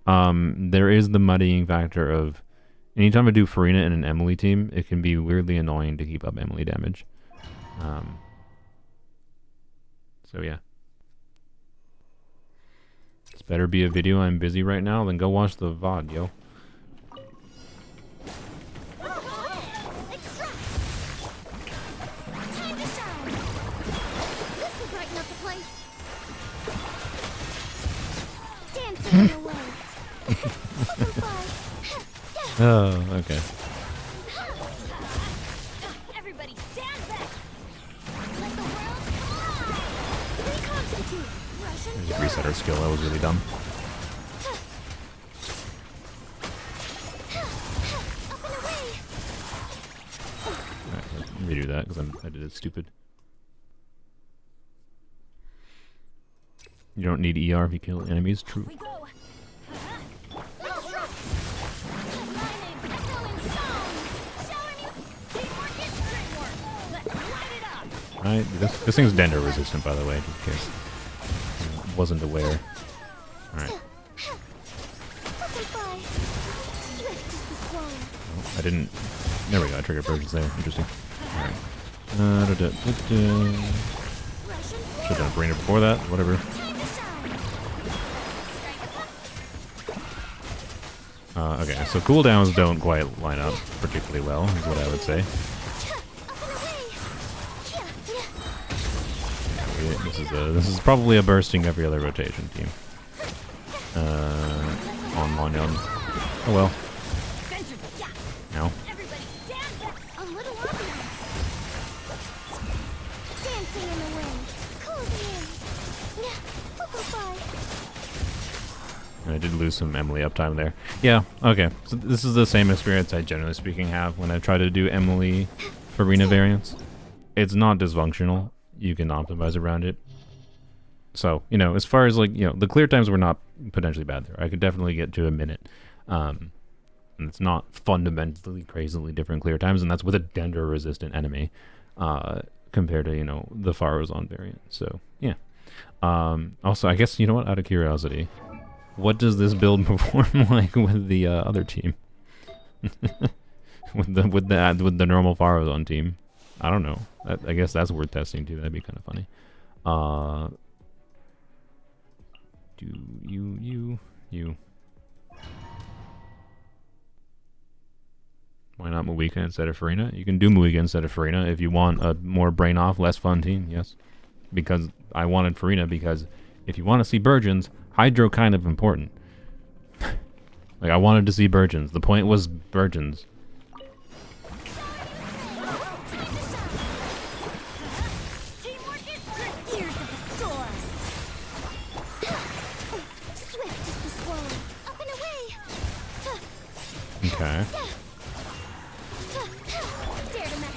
There is the muddying factor of anytime I do Farina in an Emily team, it can be weirdly annoying to keep up Emily damage. So yeah. It's better be a video I'm busy right now than go watch the VOD, yo. Oh, okay. Everybody stand back. Let the world collide. Reconstitute. Russian. Just reset our skill. That was really dumb. Up and away. Alright, let's redo that because I did it stupid. You don't need ER if you kill enemies. True. We go. Right, this thing's Dender resistant, by the way, just in case I wasn't aware. Alright. Oh, I didn't. There we go, I triggered Burgess there. Interesting. Alright. Should have done Brainer before that, whatever. Okay, so cooldowns don't quite line up particularly well, is what I would say. This is probably a bursting every other rotation team. On Lanyan. Oh well. Now. I did lose some Emily uptime there. Yeah, okay. So this is the same experience I generally speaking have when I try to do Emily Farina variants. It's not dysfunctional. You can optimize around it. So, you know, as far as like, you know, the clear times were not potentially bad there. I could definitely get to a minute. And it's not fundamentally crazily different clear times, and that's with a Dender resistant enemy compared to, you know, the Farozon variant. So, yeah. Also, I guess, you know what, out of curiosity, what does this build perform like with the other team? with the normal Farozon team? I don't know. I guess that's worth testing too. That'd be kind of funny. Do you? Why not Muika instead of Farina? You can do Muika instead of Farina if you want a more brain off, less fun team. Yes, because I wanted Farina because if you want to see Burgeons, Hydro kind of important. Like I wanted to see Burgeons. The point was Burgeons. Okay.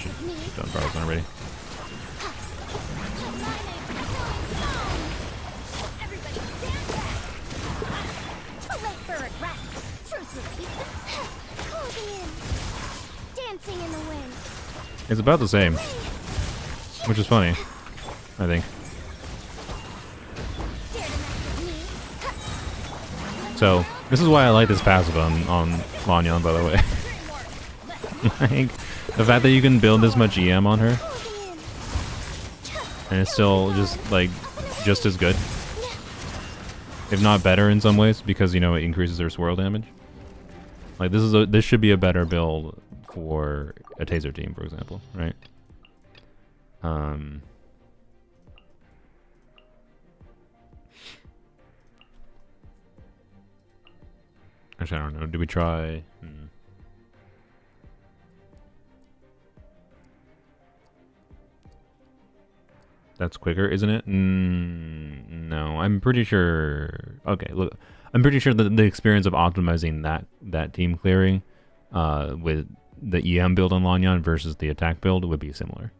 Should've done Farozon already. It's about the same, which is funny, I think. So, this is why I like this passive on Lanyan, by the way. Like, the fact that you can build this much EM on her, and it's still just as good, if not better in some ways, because you know it increases her swirl damage. Like this should be a better build for a taser team, for example, right? Actually, I don't know. Do we try? That's quicker, isn't it? No, I'm pretty sure. Okay, look, I'm pretty sure that the experience of optimizing that team clearing with the EM build on Lanyan versus the attack build would be similar.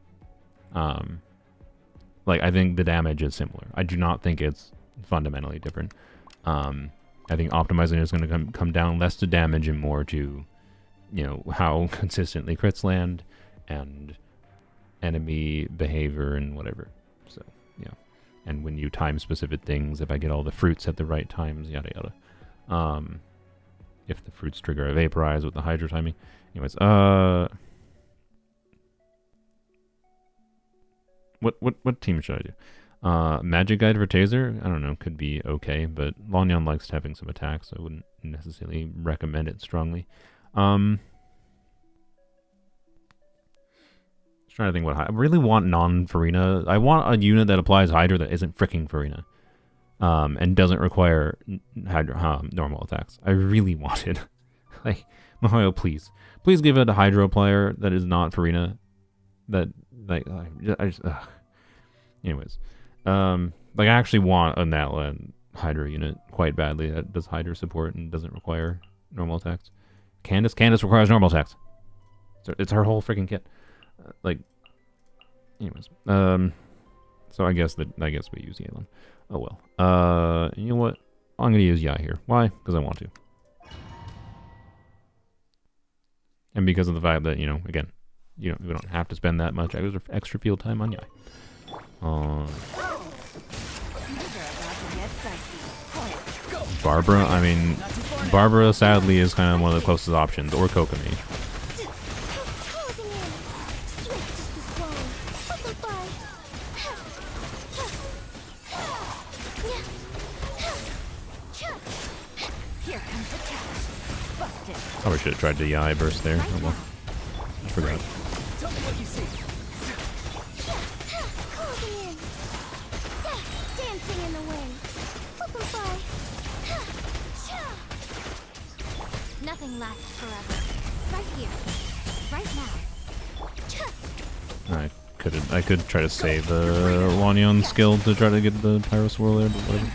Like, I think the damage is similar. I do not think it's fundamentally different. I think optimizing is going to come down less to damage and more to, you know, how consistently crits land and enemy behavior and whatever. So, yeah. And when you time specific things, if I get all the fruits at the right times, yada yada. If the fruits trigger a vaporize with the hydro timing. Anyways, what team should I do? Magic Guide for Taser? I don't know, could be okay, but Lanyan likes having some attacks, so I wouldn't necessarily recommend it strongly. Just trying to think what I really want non-Farina. I want a unit that applies Hydra that isn't freaking Farina. And doesn't require normal attacks. I really want it. Like, Mahoyo, please. Please give it a Hydro player that is not Farina. That, like, I just, ugh. Anyways. Like, I actually want a Natlan Hydra unit quite badly that does Hydra support and doesn't require normal attacks. Candace requires normal attacks. So it's her whole freaking kit. Like, anyways. So I guess we use Yalem. Oh well. You know what? I'm gonna use Yai here. Why? Because I want to. And because of the fact that, you know, again, we don't have to spend that much extra field time on Yai. Barbara, I mean, Barbara sadly is kind of one of the closest options, or Kokomi. Probably should have tried the Yai burst there. Oh well. I forgot. Tell me what you see. Dancing in the wind. Nothing lasts forever. Right here. Right now. I could try to save the Lanyan skill to try to get the Pyro Swirl there, but whatever.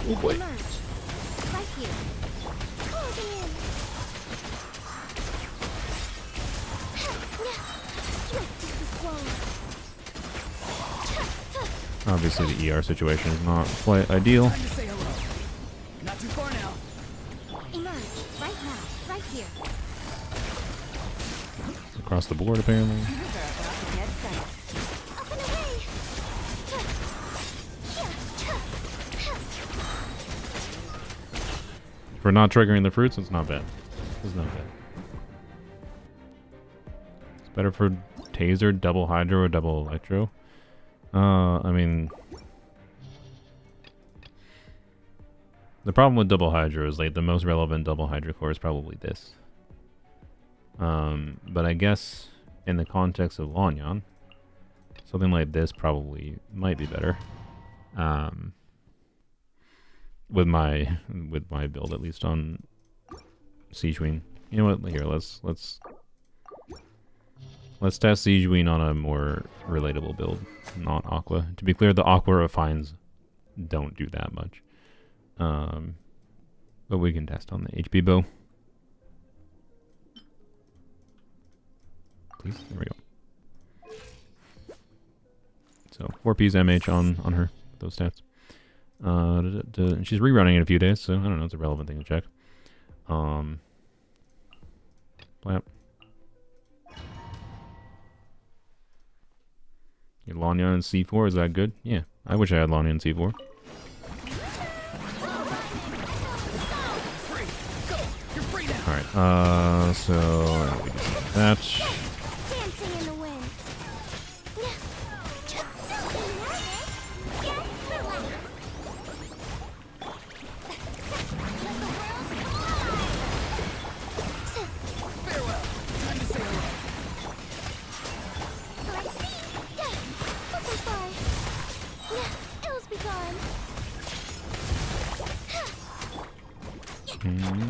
Oh boy. Obviously the ER situation is not quite ideal. Time to say hello. Not too far now. Emerge right now, right here. Across the board, apparently. Up and away. For not triggering the fruits, it's not bad. It's not bad. It's better for Taser, double Hydro, or double Electro. I mean, the problem with double Hydro is, like, the most relevant double Hydro core is probably this. But I guess in the context of Lanyan, something like this probably might be better. With my build, at least on Siege Queen. You know what? Here, let's test Siege Queen on a more relatable build, not Aqua. To be clear, the Aqua refines don't do that much. But we can test on the HP bow. Please, there we go. So 4P's MH on her, those stats. She's rerunning in a few days, so I don't know, it's a relevant thing to check. Plap. Your Lanyan C4, is that good? Yeah, I wish I had Lanyan C4. Alright, so we just do that. Dancing in the wind. Farewell. Time to say hello. Ills be gone.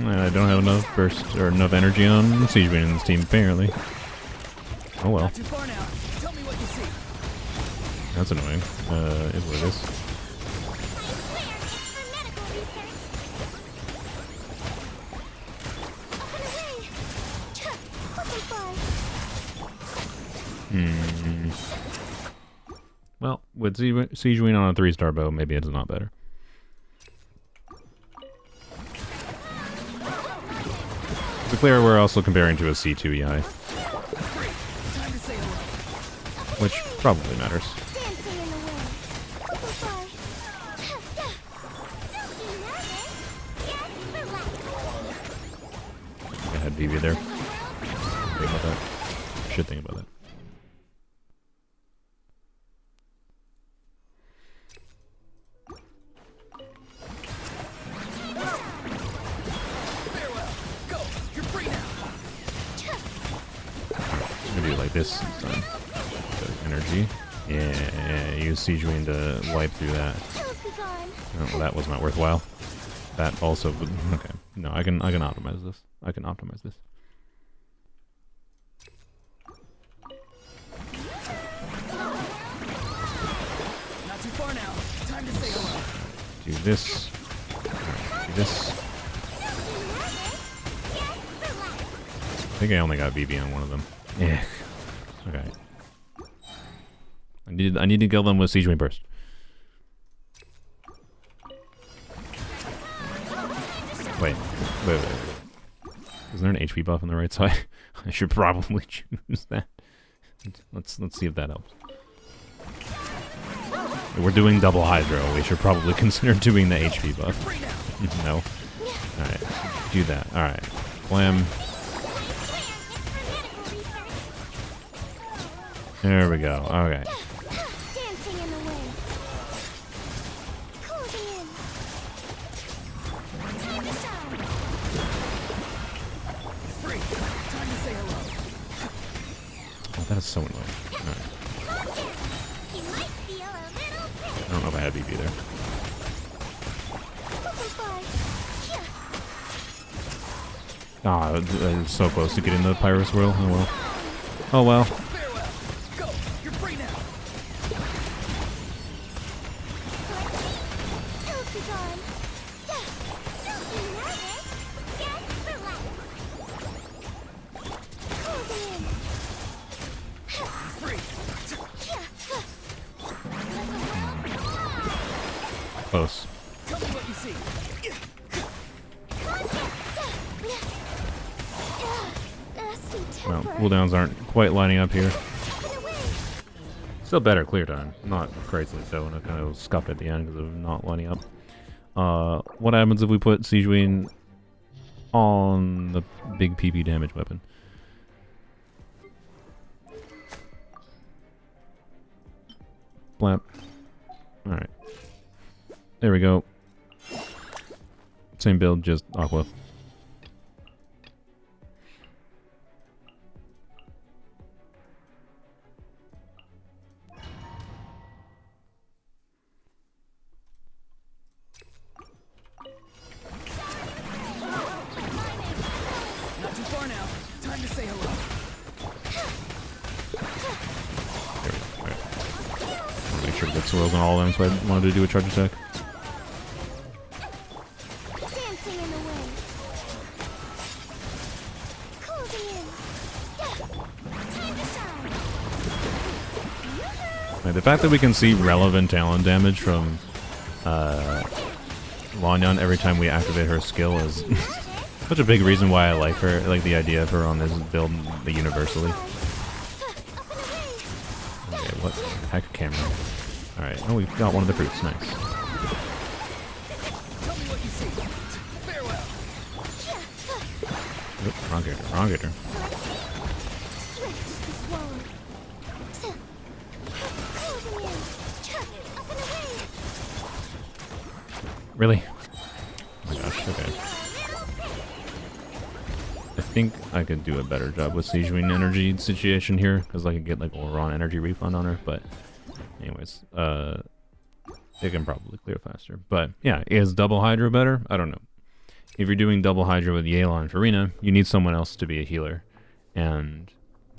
I don't have enough burst or enough energy on Siege Queen in this team, apparently. Oh well. Not too far now. Tell me what you see. That's annoying. Is what it is. Well, with Siege Queen on a 3-star bow, maybe it's not better. To be clear, we're also comparing to a C2 EI, which probably matters. Dancing in the wind. I had BB there. Think about that. Should think about that. This energy. Yeah, use Siege Queen to wipe through that. Oh, well, that was not worthwhile. That also would. Okay, no, I can optimize this. I can optimize this. Not too far now. Time to say hello. Do this. Right, do this. I think I only got BB on one of them. Yeah. Okay. I need to kill them with Siege Queen burst. Wait. Is there an HP buff on the right side? I should probably choose that. Let's see if that helps. We're doing double Hydro. We should probably consider doing the HP buff. No. Alright. Do that. Alright. Blam. There we go. Okay. Dancing in the wind. Closing in. Time to shine. Free. Time to say hello. Oh, that is so annoying. Alright. You might feel a little I don't know if I had BB there. Ah, I was so close to getting the Pyro Swirl. Oh well. Oh well. Farewell. Go. You're free now. Ills be gone. Don't be nervous. Just relax. Closing in. Free. Close. Tell me what you see. Well, cooldowns aren't quite lining up here. Still better clear time. Not crazily so, and I kind of scuffed at the end because of not lining up. What happens if we put Siege Queen on the big PP damage weapon? Blap. Alright. There we go. Same build, just Aqua. Not too far now. Time to say hello. There we go. Alright. Make sure to get swirls on all of them, so I wanted to do a charge attack. Dancing in the wind. Closing in. Time to shine. Right, the fact that we can see relevant talent damage from Lanyan every time we activate her skill is such a big reason why I like her, like the idea of her on this build universally. Okay, what Heck camera. Alright, oh, we've got one of the fruits. Nice. Tell me what you see. Farewell. Oop, wrong character, wrong character. Swift as the swallow. Closing in. Up and away. Really? Oh my gosh, okay. I think I could do a better job with Siege Wing energy situation here, because I could get like Oron energy refund on her, but anyways, it can probably clear faster. But yeah, is double Hydra better? I don't know. If you're doing double Hydra with Yala and Farina, you need someone else to be a healer, and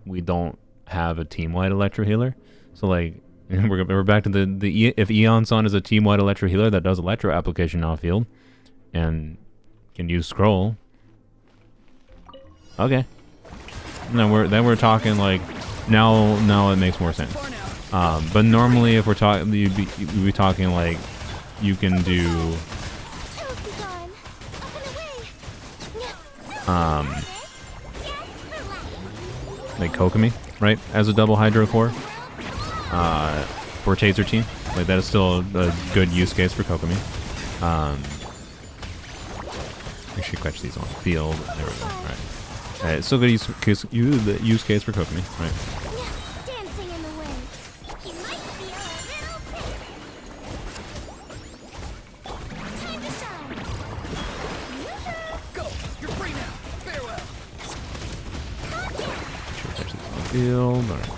we don't have a team-wide Electro healer, so like we're back to the if Eon-san is a team-wide Electro healer that does Electro application off field and can use Scroll. Okay. No, we're talking like now it makes more sense. But normally if we're talking, you'd be talking like you can do like Kokomi, right, as a double Hydro core for Taser team. Like that is still a good use case for Kokomi. We should catch these on field. There we go. All right. It's still good use case for Kokomi, right? Dancing in the wind. You might feel a little bit. Time to shine. Go. You're free now. Farewell. Should catch these on field. All right.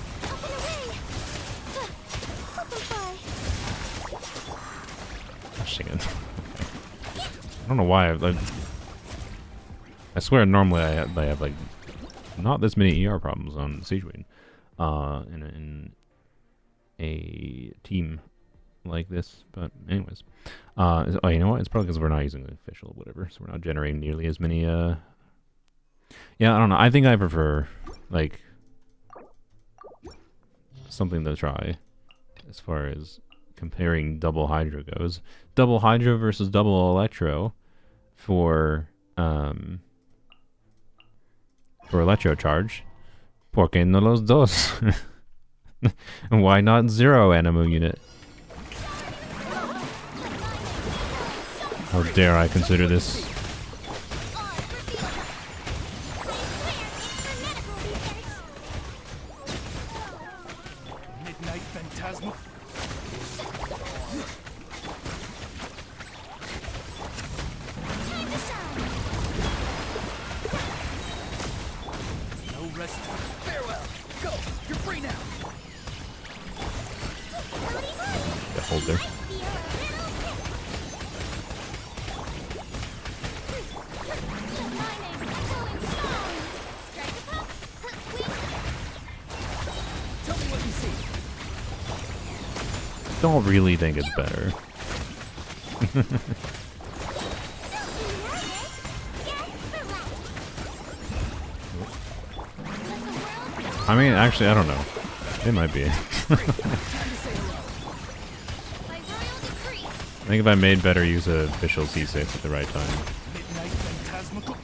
Up and away. Open fire. Shit. Okay. I don't know why I swear normally I have like not this many ER problems on Siege Wing in a team like this, but anyways, oh, you know what, it's probably because we're not using the official whatever, so we're not generating nearly as many yeah, I don't know, I think I prefer like something to try as far as comparing double Hydra goes. Double Hydra versus double Electro for Electro Charge. ¿Por qué no los dos? And why not 0 Animo unit? How dare I consider this? Midnight Phantasma. No rest. Farewell. Go. You're free now. Yeah, hold there. Tell me what you see. Don't really think it's better. I mean, actually, I don't know. It might be. I think if I made better use of official C6 at the right time. Midnight Phantasmical.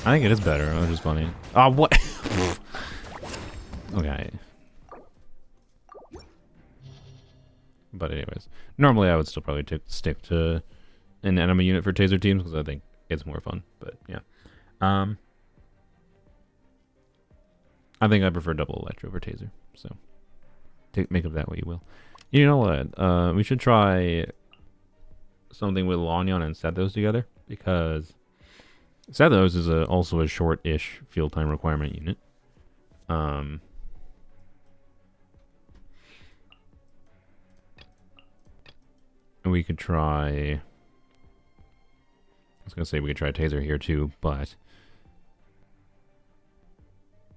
I think it is better, which is funny. Oh, what? Okay. But anyways, normally I would still probably stick to an enemy unit for taser teams because I think it's more fun. But yeah, I think I prefer double electro over taser. So make of that what you will. You know what? We should try something with Lanyan and Sethos together because Sethos is also a short-ish field time requirement unit. And we could try... I was going to say we could try Taser here too, but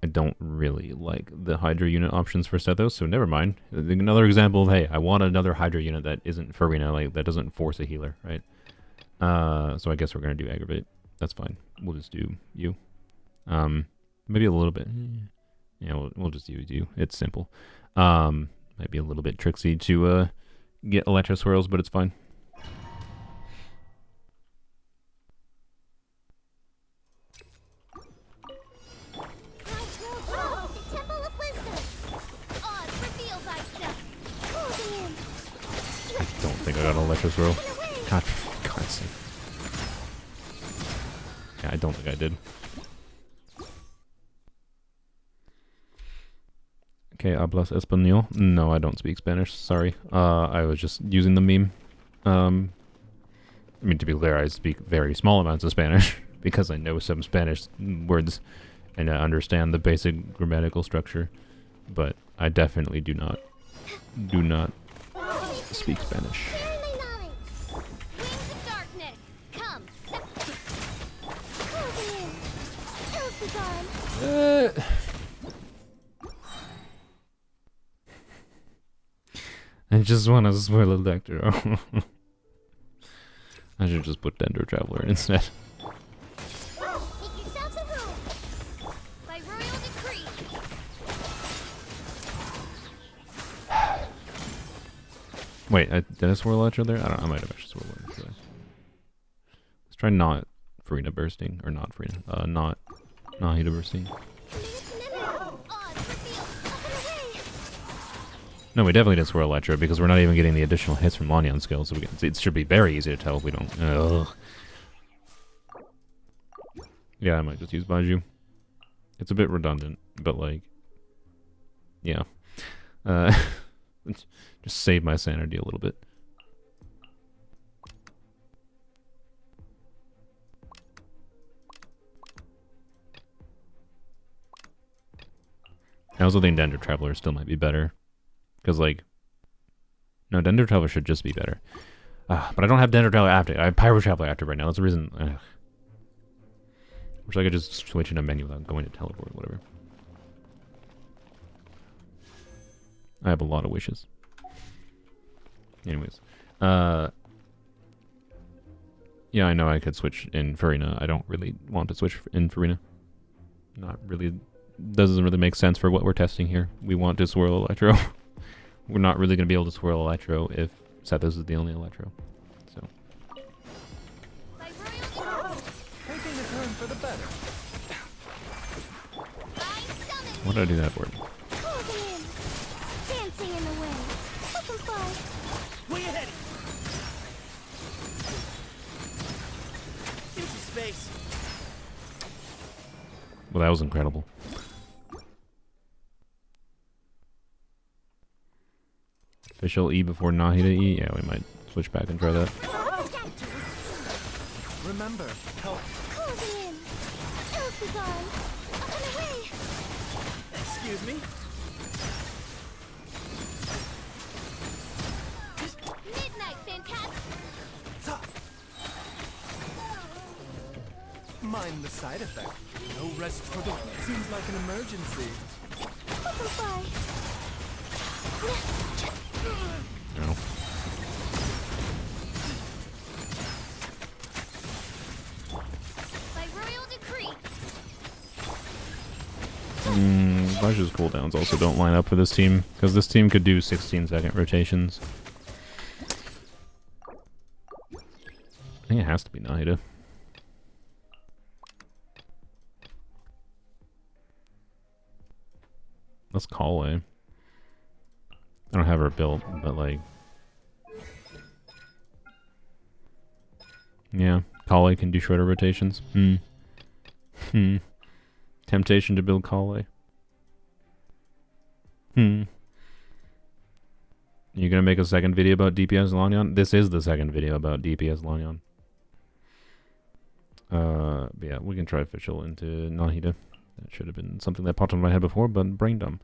I don't really like the Hydra unit options for Sethos, so never mind. Another example of, hey, I want another Hydra unit that isn't Farina, like that doesn't force a healer, right? So I guess we're going to do Aggravate. That's fine. We'll just do you. Maybe a little bit. Yeah, we'll just use you. It's simple. Might be a little bit tricksy to get Electro Swirls, but it's fine. Closing in. I don't think I got an Electro Swirl. God, for God's sake. Yeah, I don't think I did. Okay, hablas español? No, I don't speak Spanish. Sorry. I was just using the meme. I mean, to be clear, I speak very small amounts of Spanish because I know some Spanish words and I understand the basic grammatical structure, but I definitely do not speak Spanish. Sharing my knowledge. Wings of darkness, come. Closing in. Ills be gone. I just want to spoil Electro. I should just put Dendro Traveler instead. Make yourselves a room. By royal decree. Wait, did I swirl Electro there? I don't know, I might have actually swirled Electro there. Let's try not Farina bursting, or not Farina, not Nahida bursting. No, we definitely didn't swirl Electro because we're not even getting the additional hits from Lanyan skill, so it should be very easy to tell if we don't. Ugh. Yeah, I might just use Baiju. It's a bit redundant, but like, yeah. Just save my sanity a little bit. I also think Dendro Traveler still might be better. Because, like, no, Dendro Traveler should just be better. But I don't have Dendro Traveler active. I have Pyro Traveler active right now. That's the reason. Wish I could just switch in a menu without going to teleport or whatever. I have a lot of wishes. Anyways. Yeah, I know I could switch in Farina. I don't really want to switch in Farina. Not really. Doesn't really make sense for what we're testing here. We want to swirl Electro. We're not really going to be able to swirl Electro if Sethos is the only Electro. So. Taking a turn for the better. What did I do that for? Closing in. Dancing in the wind. Let them fly. Way ahead. Empty space. Well, that was incredible. Official E before Nahida E? Yeah, we might switch back and try that. Remember, help. Closing in. Ills be gone. Up and away. Excuse me? Midnight, fantastic. Mind the side effect. No rest for the... Seems like an emergency. Let them fly. No. By royal decree. Baju's cooldowns also don't line up for this team, because this team could do 16-second rotations. I think it has to be Nahida. Let's call away. I don't have her built, but like... Yeah, Kale can do shorter rotations. Temptation to build Kale. You gonna make a second video about DPS Lanyan? This is the second video about DPS Lanyan. But yeah, we can try official into Nahida. That should have been something that popped into my head before, but brain dumb.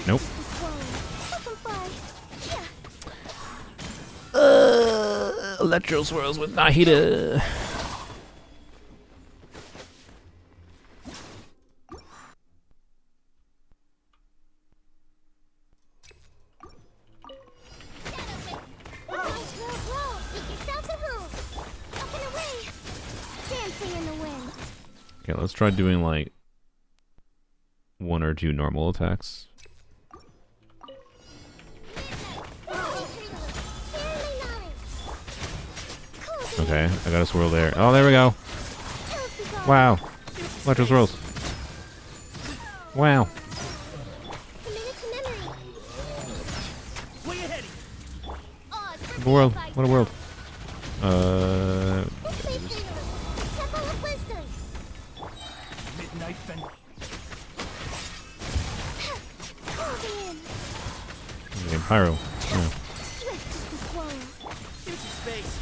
Nope. Electro swirls with Nahida. Okay, let's try doing like 1 or 2 normal attacks Okay, I got a swirl there. Oh, there we go. Wow. Electro swirls. Wow. Commit to memory. Way ahead. Oh, What a world. What a world. Temple of Wisdom. Midnight Fen. Closing in. Okay, Pyro. Yeah. Swift as the swallow. Here's some space.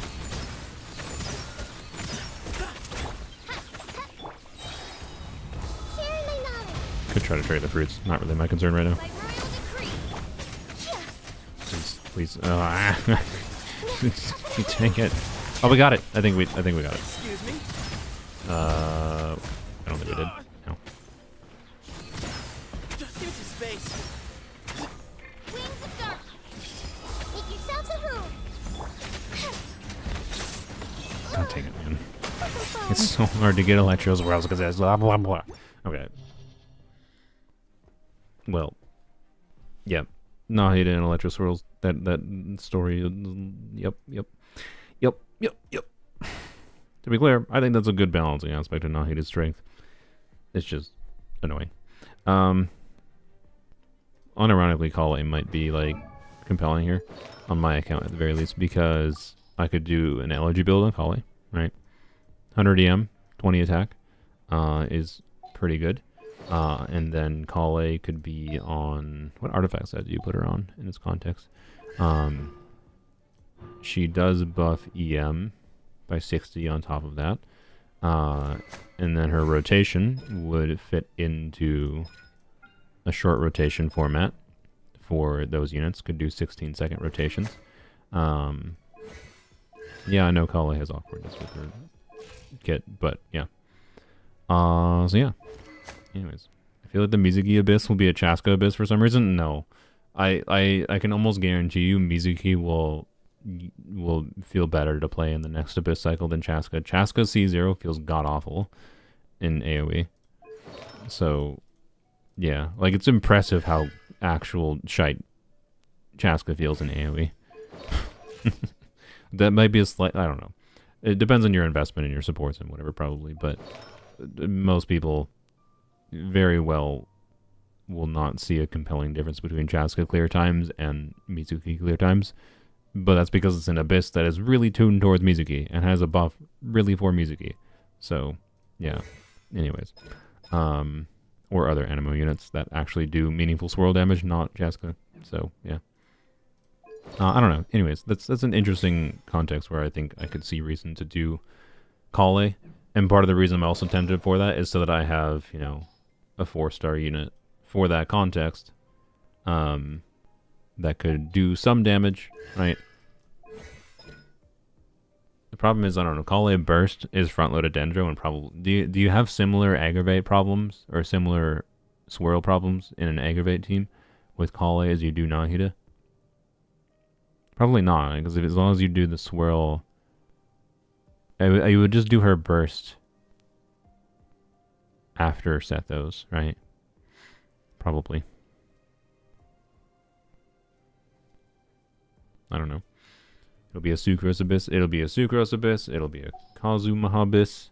Sharing my knowledge. Could try to trade the fruits. Not really my concern right now. By royal decree. Yeah. Please, please. Take it. Oh, we got it. I think we got it. Excuse me. I don't think we did. No. Here's some space. Wings of darkness. Make yourselves a home. God dang it, man. It's so hard to get Electro swirls because there's blah blah blah. Okay. Well. Yeah. No, he didn't Electro swirls. That story. Yep. To be clear, I think that's a good balancing aspect of Nahida's strength. It's just annoying. Unironically, Kale might be like compelling here on my account at the very least because I could do an elegy build on Kale, right? 100 EM, 20 attack is pretty good. And then Kale could be on... What artifact set do you put her on in this context? She does buff EM by 60 on top of that. And then her rotation would fit into a short rotation format for those units. Could do 16-second rotations. Yeah, I know Kale has awkwardness with her kit, but yeah. So yeah. Anyways, I feel like the Mizuki Abyss will be a Chasca Abyss for some reason. No. I can almost guarantee you Mizuki will feel better to play in the next Abyss cycle than Chasca. Chasca C0 feels god-awful in AoE. So, yeah. Like, it's impressive how actual shite Chasca feels in AoE. That might be a slight... I don't know. It depends on your investment and your supports and whatever, probably. But most people very well will not see a compelling difference between Chasca clear times and Mizuki clear times. But that's because it's an Abyss that is really tuned towards Mizuki and has a buff really for Mizuki. So, yeah. Anyways. Or other Anemo units that actually do meaningful swirl damage, not Chasca. So, yeah. I don't know. Anyways, that's an interesting context where I think I could see reason to do Kale. And part of the reason I'm also tempted for that is so that I have, you know, a 4-star unit for that context. That could do some damage, right? The problem is, I don't know, Kale Burst is front-loaded Dendro, and probably... Do you have similar aggravate problems, or similar swirl problems in an aggravate team with Kale as you do Nahida? Probably not, because as long as you do the swirl... I would just do her burst after Sethos, right? Probably. I don't know. It'll be a Sucrose Abyss. It'll be a Sucrose Abyss. It'll be a Kazuma Abyss.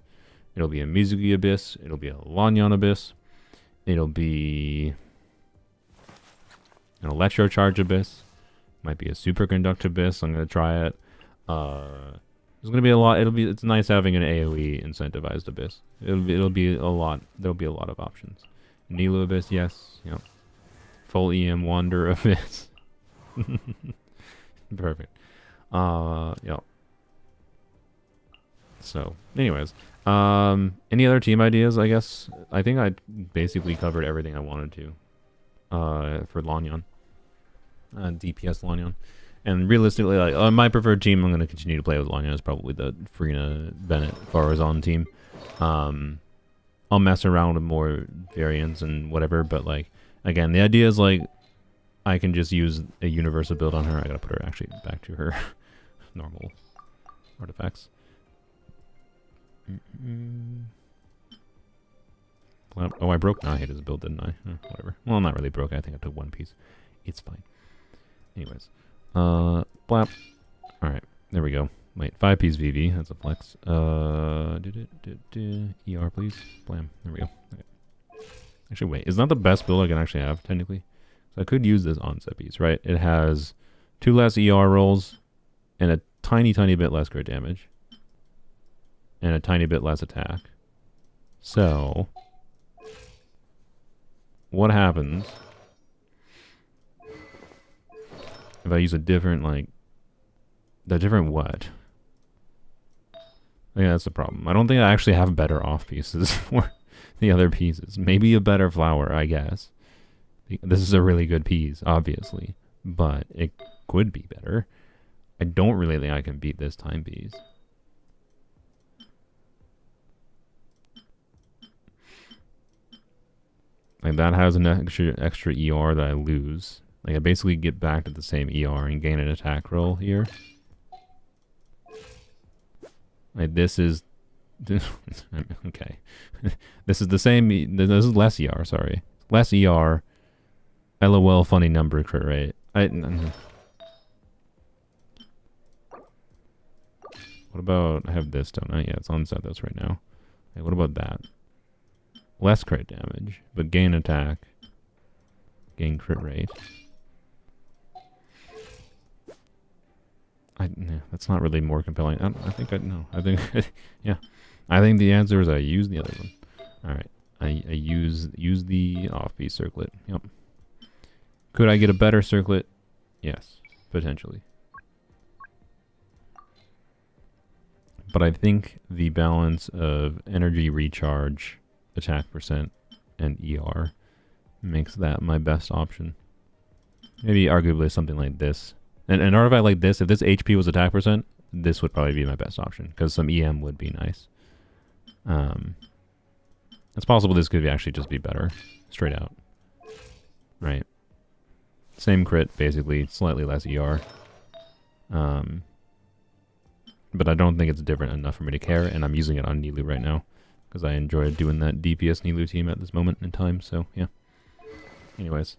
It'll be a Mizuki Abyss. It'll be a Lanyan Abyss. It'll be an Electrocharge Abyss. Might be a Superconduct Abyss. I'm gonna try it. There's gonna be a lot. It's nice having an AOE incentivized Abyss. It'll be a lot. There'll be a lot of options. Nilu Abyss, yes. You know, full EM Wander Abyss. Perfect. Yeah. So, anyways, any other team ideas? I guess I think I basically covered everything I wanted to for Lanyan, DPS Lanyan, and realistically, like my preferred team, I'm going to continue to play with Lanyan is probably the Frina Bennett Farazan team. I'll mess around with more variants and whatever, but like again, the idea is like I can just use a universal build on her. I gotta put her actually back to her normal artifacts. Oh, I broke Nahida's build, didn't I? Whatever. Well, not really broke. I think I took one piece. It's fine. Anyways. Blap. Alright, there we go. Wait, 5-piece VV. That's a flex. ER, please. Blam. There we go. Okay. Actually, wait. Is that the best build I can actually have, technically? So I could use this onset piece, right? It has 2 less ER rolls and a tiny bit less crit damage. And a tiny bit less attack. So, what happens if I use a different, like, the different what? Yeah, that's the problem. I don't think I actually have better off pieces for the other pieces. Maybe a better flower, I guess. This is a really good piece, obviously, but it could be better. I don't really think I can beat this timepiece. Like, that has an extra ER that I lose. Like, I basically get back to the same ER and gain an attack roll here. Like, this is... okay. This is the same... This is less ER, sorry. Less ER. LOL funny number crit rate. What about... I have this, don't I? Yeah, it's on set this right now. Hey, what about that? Less crit damage, but gain attack. Gain crit rate. Yeah, that's not really more compelling. I think yeah. I think the answer is I use the other one. Alright. I use the off-piece circlet. Yep. Could I get a better circlet? Yes. Potentially. But I think the balance of energy recharge, attack percent, and ER makes that my best option. Maybe arguably something like this. And an artifact like this, if this HP was attack percent, this would probably be my best option, because some EM would be nice. It's possible this could actually just be better, straight out. Right. Same crit, basically, slightly less ER. But I don't think it's different enough for me to care, and I'm using it on Nilu right now, because I enjoy doing that DPS Nilu team at this moment in time, so yeah. Anyways.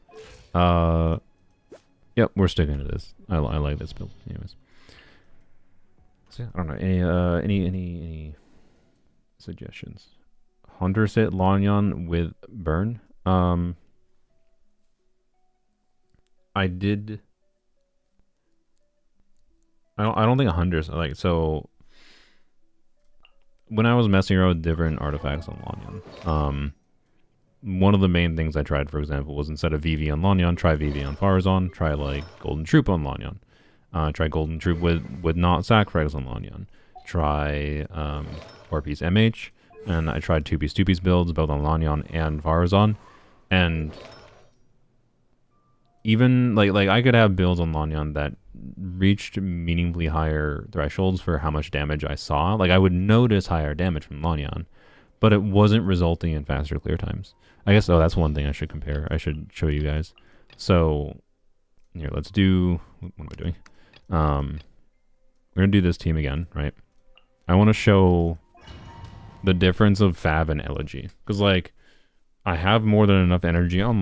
Yep, we're sticking to this. I like this build. Anyways. So yeah, I don't know. Any suggestions? Hunter set Lanyan with burn. I did. I don't think 100's like so. When I was messing around with different artifacts on Lanyan, one of the main things I tried, for example, was instead of VV on Lanyan, try VV on Farazan, try like Golden Troop on Lanyan, try Golden Troop with not sacrifice on Lanyan, try 4-piece MH, and I tried 2-piece builds both on Lanyan and Farazan, and even like I could have builds on Lanyan that reached meaningfully higher thresholds for how much damage I saw. Like I would notice higher damage from Lanyan, but it wasn't resulting in faster clear times. I guess, that's one thing I should compare. I should show you guys. So, here, let's do... What am I doing? We're going to do this team again, right? I want to show the difference of Fav and Elegy. Because, like, I have more than enough energy on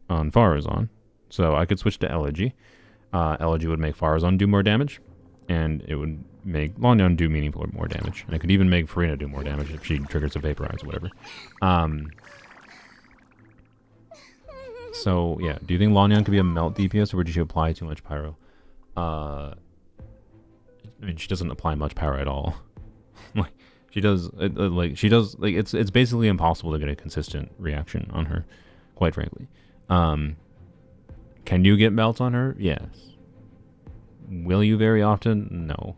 Farazan. So I could switch to Elegy. Elegy would make Farazan do more damage. And it would make Lanyan do meaningful more damage. And I could even make Farina do more damage if she triggers a Vaporize or whatever. So, yeah. Do you think Lanyan could be a melt DPS, or would you apply too much pyro? I mean, she doesn't apply much power at all. Like, she does, it's basically impossible to get a consistent reaction on her, quite frankly. Can you get melt on her? Yes. Will you very often? No.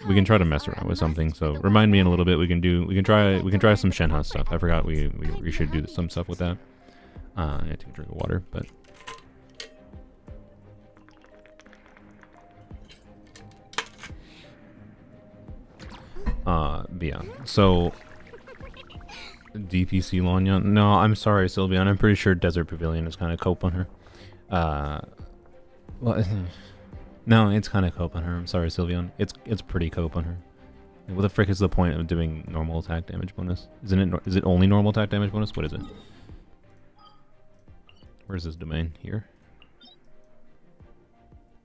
We can try to mess around with something. So remind me in a little bit. We can try some Shenhe stuff. I forgot we should do some stuff with that. I need to take a drink of water, but yeah. So DPC Lanyan. No, I'm sorry, Sylveon. I'm pretty sure Desert Pavilion is kind of cope on her. Well, no, it's kind of cope on her. I'm sorry, Sylveon. It's pretty cope on her. Like, what the frick is the point of doing normal attack damage bonus? Is it only normal attack damage bonus? What is it? Where's this domain? Here?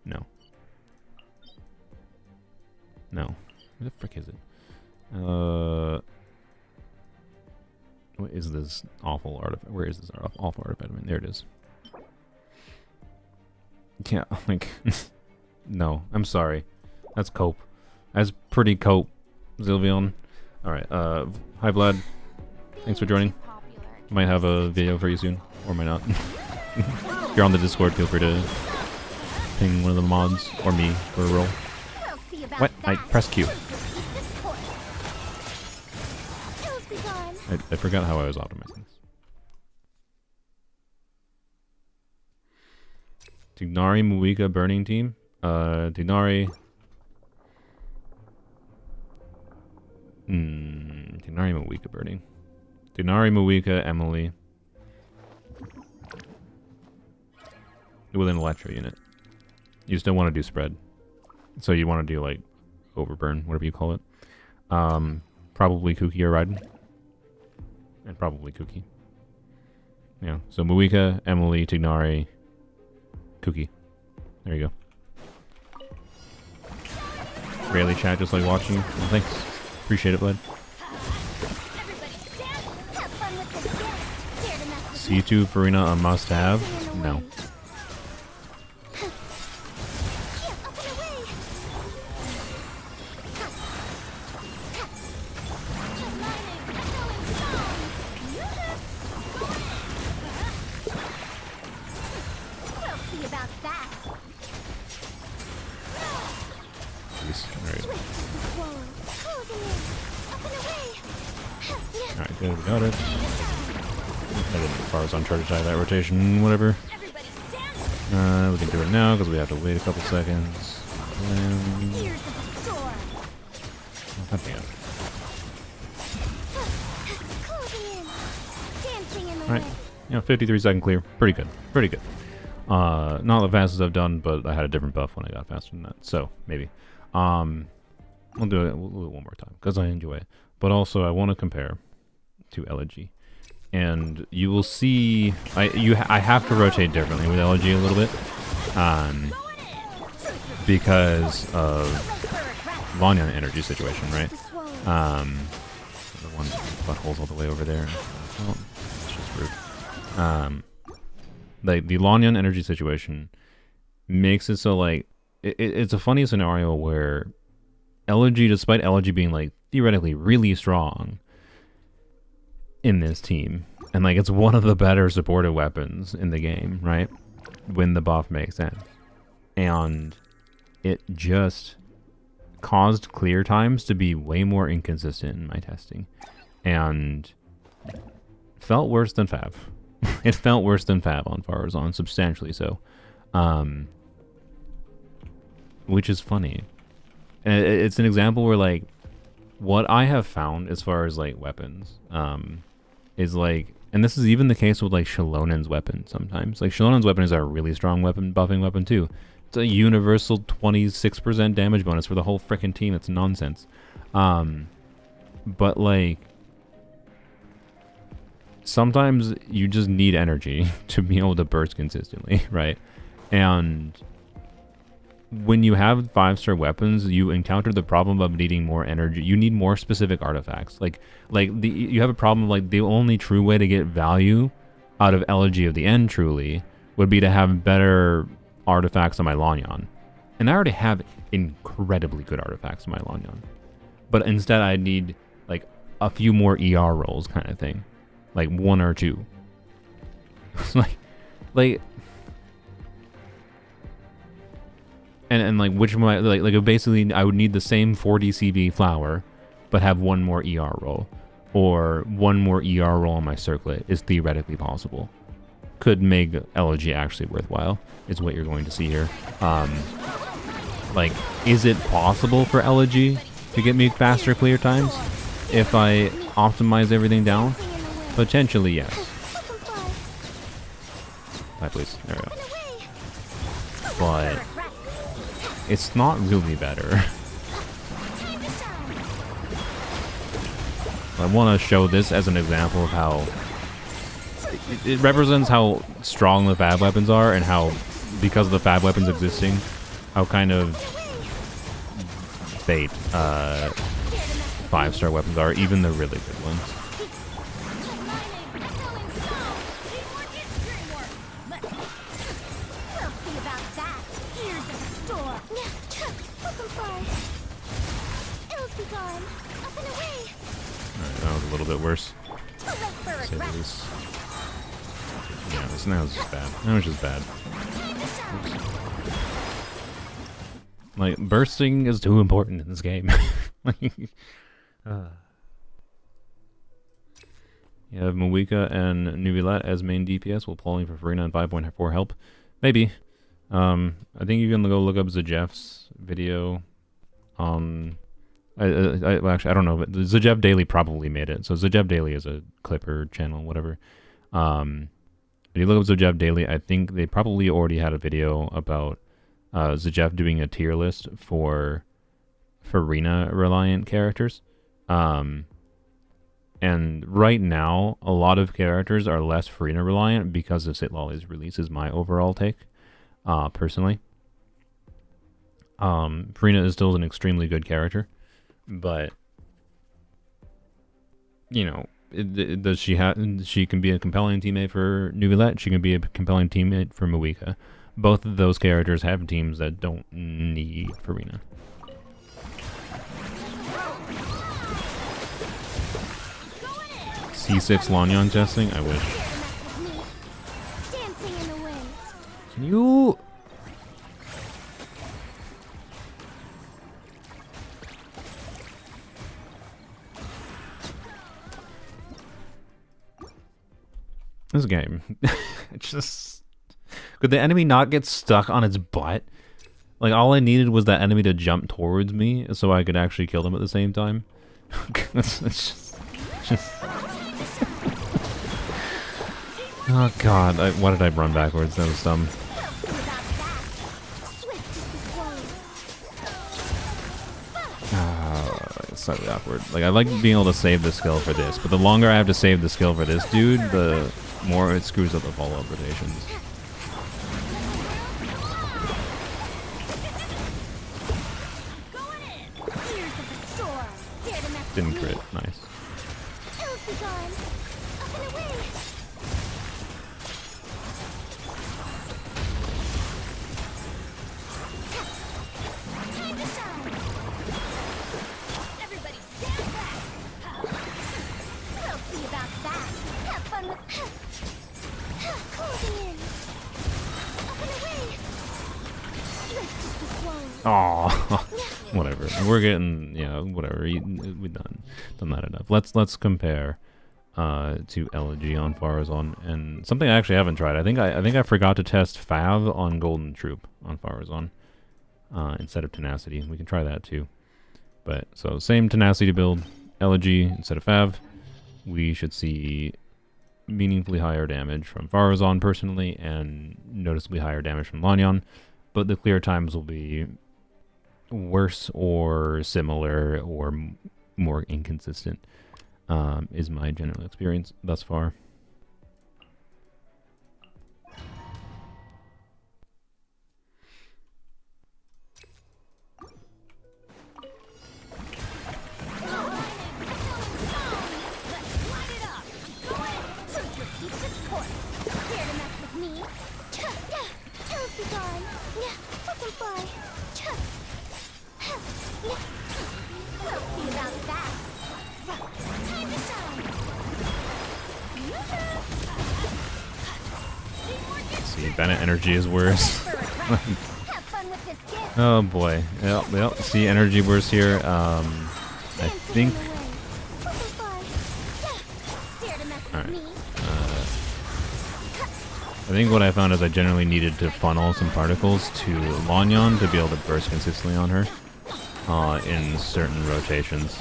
No. No. Where the frick is it? What is this awful artifact? Where is this awful artifact? There it is. Yeah, like... no, I'm sorry. That's cope. That's pretty cope, Zilvion. Alright, hi Vlad. Thanks for joining. Might have a video for you soon, or might not. If you're on the Discord, feel free to ping one of the mods, or me, for a roll. What? I pressed Q. I forgot how I was optimizing this. Tignari Muika Burning Team. Tignari... Tignari Muika Burning. Tignari Muika Emily. With an Electro unit. You still want to do spread. So you want to do like overburn, whatever you call it. Probably Kuki or Raiden. And probably Kuki. Yeah, so Muika, Emily, Tignari, Kuki. There you go. Rarely chat, just like watching. Well, thanks. Appreciate it, bud. C2 Farina a must-have? No. Alright, good, we got it. I didn't as far as on charge that rotation, whatever. We can do it now because we have to wait a couple seconds. Alright, 53 second clear. Pretty good. Pretty good. Not the fastest I've done, but I had a different buff when I got faster than that. So, maybe. We'll do it one more time because I enjoy it. But also, I want to compare to Elegy. And you will see, I have to rotate differently with Elegy a little bit, because of Lanyan energy situation, right? The one butthole's all the way over there. Oh, it's just rude. Like the Lanyan energy situation makes it so like it's a funny scenario where Elegy, despite Elegy being like theoretically really strong in this team, and like it's one of the better supported weapons in the game, right? When the buff makes sense. And it just caused clear times to be way more inconsistent in my testing. And felt worse than Fav. It felt worse than Fav on Farazan, substantially so. Which is funny. And it's an example where like what I have found as far as like weapons, is like, and this is even the case with like Shalonen's weapon sometimes. Like Shalonen's weapon is a really strong weapon, buffing weapon too. It's a universal 26% damage bonus for the whole frickin' team. It's nonsense. But like, sometimes you just need energy to be able to burst consistently, right? And when you have 5-star weapons, you encounter the problem of needing more energy. You need more specific artifacts. You have a problem of like the only true way to get value out of Elegy of the End truly would be to have better artifacts on my Lanyan. And I already have incredibly good artifacts on my Lanyan. But instead I need like a few more ER rolls kind of thing. Like 1 or 2. like And like which one like basically I would need the same 40 CV flower but have 1 more ER roll, or 1 more ER roll on my circlet is theoretically possible. Could make Elegy actually worthwhile is what you're going to see here. Like, is it possible for Elegy to get me faster clear times if I optimize everything down? Potentially, yes. Hi, please. There we go. But it's not really better. I want to show this as an example of how it represents how strong the fab weapons are, and how, because of the fab weapons existing, how kind of Fate 5-star weapons are, even the really good ones. Alright, that was a little bit worse. Say the least. Yeah, this now is just bad. That was just bad. Oops. Like, bursting is too important in this game. You have Mawika and Nubilat as main DPS while pulling for Farina and 5.4 help. Maybe. I think you can go look up Zajeff's video. Actually, I don't know, but Zajeff Daily probably made it. So Zajeff Daily is a clipper channel, whatever. If you look up Zajeff Daily, I think they probably already had a video about Zajeff doing a tier list for Farina reliant characters. And right now, a lot of characters are less Farina reliant because of Sitlali's release, is my overall take, personally. Farina is still an extremely good character, but, you know, does she can be a compelling teammate for Nubilat, she can be a compelling teammate for Mawika. Both of those characters have teams that don't need Farina. C6 Lanyan testing? I wish. Can you... This game. It's just... Could the enemy not get stuck on its butt? Like, all I needed was that enemy to jump towards me so I could actually kill them at the same time. it's just... Oh god, why did I run backwards? That was dumb. It's slightly awkward. Like, I like being able to save the skill for this, but the longer I have to save the skill for this dude, the more it screws up the follow-up rotations. Didn't crit. Nice. Oh, whatever. We're getting, yeah, whatever. We've done that enough. Let's compare to Elegy on Farazon, and something I actually haven't tried. I think I forgot to test Fav on Golden Troop on Farazon instead of Tenacity. We can try that too. But so same Tenacity build, Elegy instead of Fav. We should see meaningfully higher damage from Farazon personally, and noticeably higher damage from Lanyan. But the clear times will be worse or similar or more inconsistent, is my general experience thus far. See, Bennett energy is worse. Oh boy. Yep, see energy worse here. I think... Alright. I think what I found is I generally needed to funnel some particles to Lanyan to be able to burst consistently on her in certain rotations.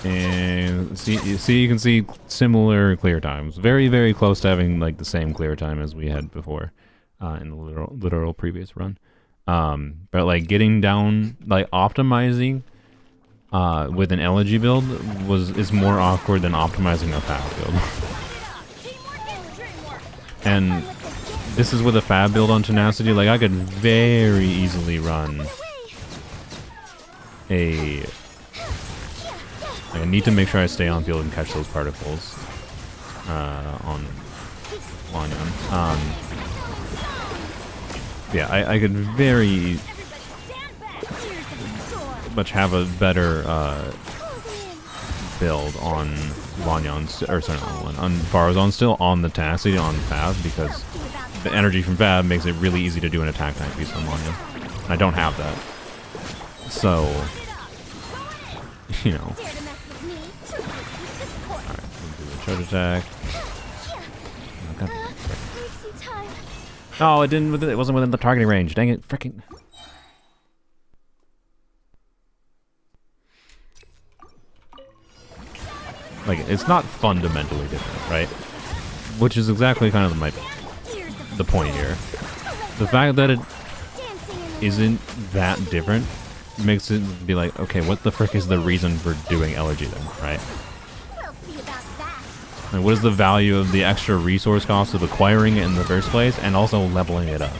And you can see similar clear times. Very, very close to having like the same clear time as we had before in the literal previous run. But like getting down, like optimizing with an Elegy build is more awkward than optimizing a Path build. And this is with a fab build on tenacity. Like, I could very easily run a... I need to make sure I stay on field and catch those particles on Lanyan. Yeah, I could very much have a better build on Lanyan, or sorry, not on Farazan, still on the tenacity on Fab, because the energy from Fab makes it really easy to do an attack time piece on Lanyan. And I don't have that. So, you know. Alright, we'll do a charge attack. Oh, it didn't. It wasn't within the targeting range. Dang it! Freaking. Like, it's not fundamentally different, right? Which is exactly kind of the point here. The fact that it isn't that different makes it be like, okay, what the frick is the reason for doing elegy then, right? Like, what is the value of the extra resource cost of acquiring it in the first place and also leveling it up?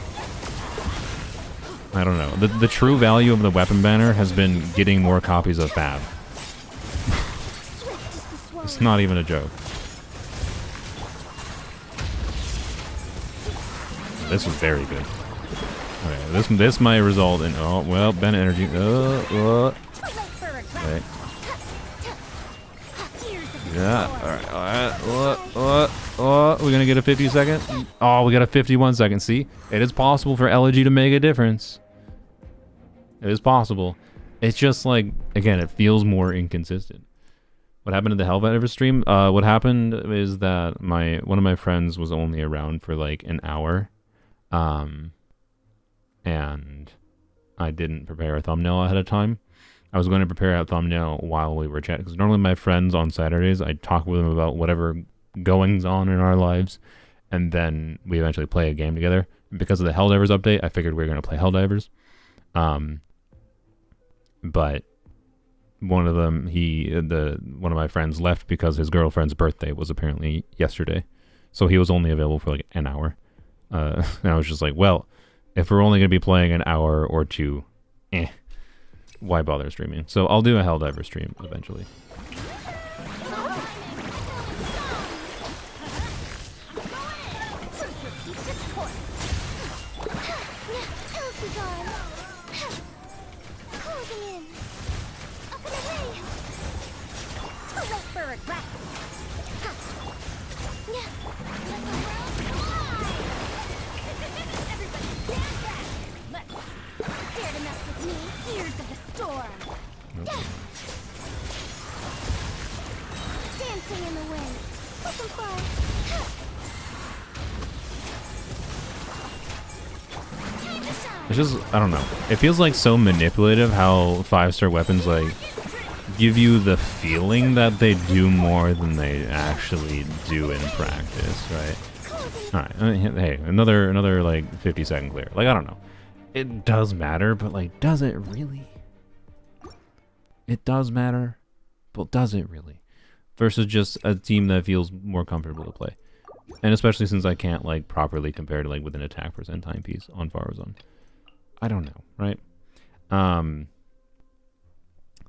I don't know. The true value of the weapon banner has been getting more copies of Fab. It's not even a joke. This was very good. Okay, this might result in, oh well, Bennett energy. Okay. Yeah. Alright. We're gonna get a 50 second. Oh, we got a 51 second. See, it is possible for elegy to make a difference. It is possible. It's just like, again, it feels more inconsistent. What happened to the Helldiver stream? What happened is that one of my friends was only around for like an hour, and I didn't prepare a thumbnail ahead of time. I was going to prepare a thumbnail while we were chatting, because normally my friends on Saturdays, I talk with them about whatever goings on in our lives, and then we eventually play a game together. And because of the Helldivers update, I figured we were going to play Helldivers. But one of them, one of my friends left because his girlfriend's birthday was apparently yesterday, so he was only available for like an hour. And I was just like, well, if we're only going to be playing an hour or two, why bother streaming? So I'll do a Helldiver stream eventually. It's just, I don't know. It feels like so manipulative how 5-star weapons like give you the feeling that they do more than they actually do in practice, right? Alright, hey, another like 50-second clear. Like, I don't know. It does matter, but like, does it really? It does matter, but does it really? Versus just a team that feels more comfortable to play. And especially since I can't like properly compare to like with an attack percent timepiece on Farazan. I don't know, right?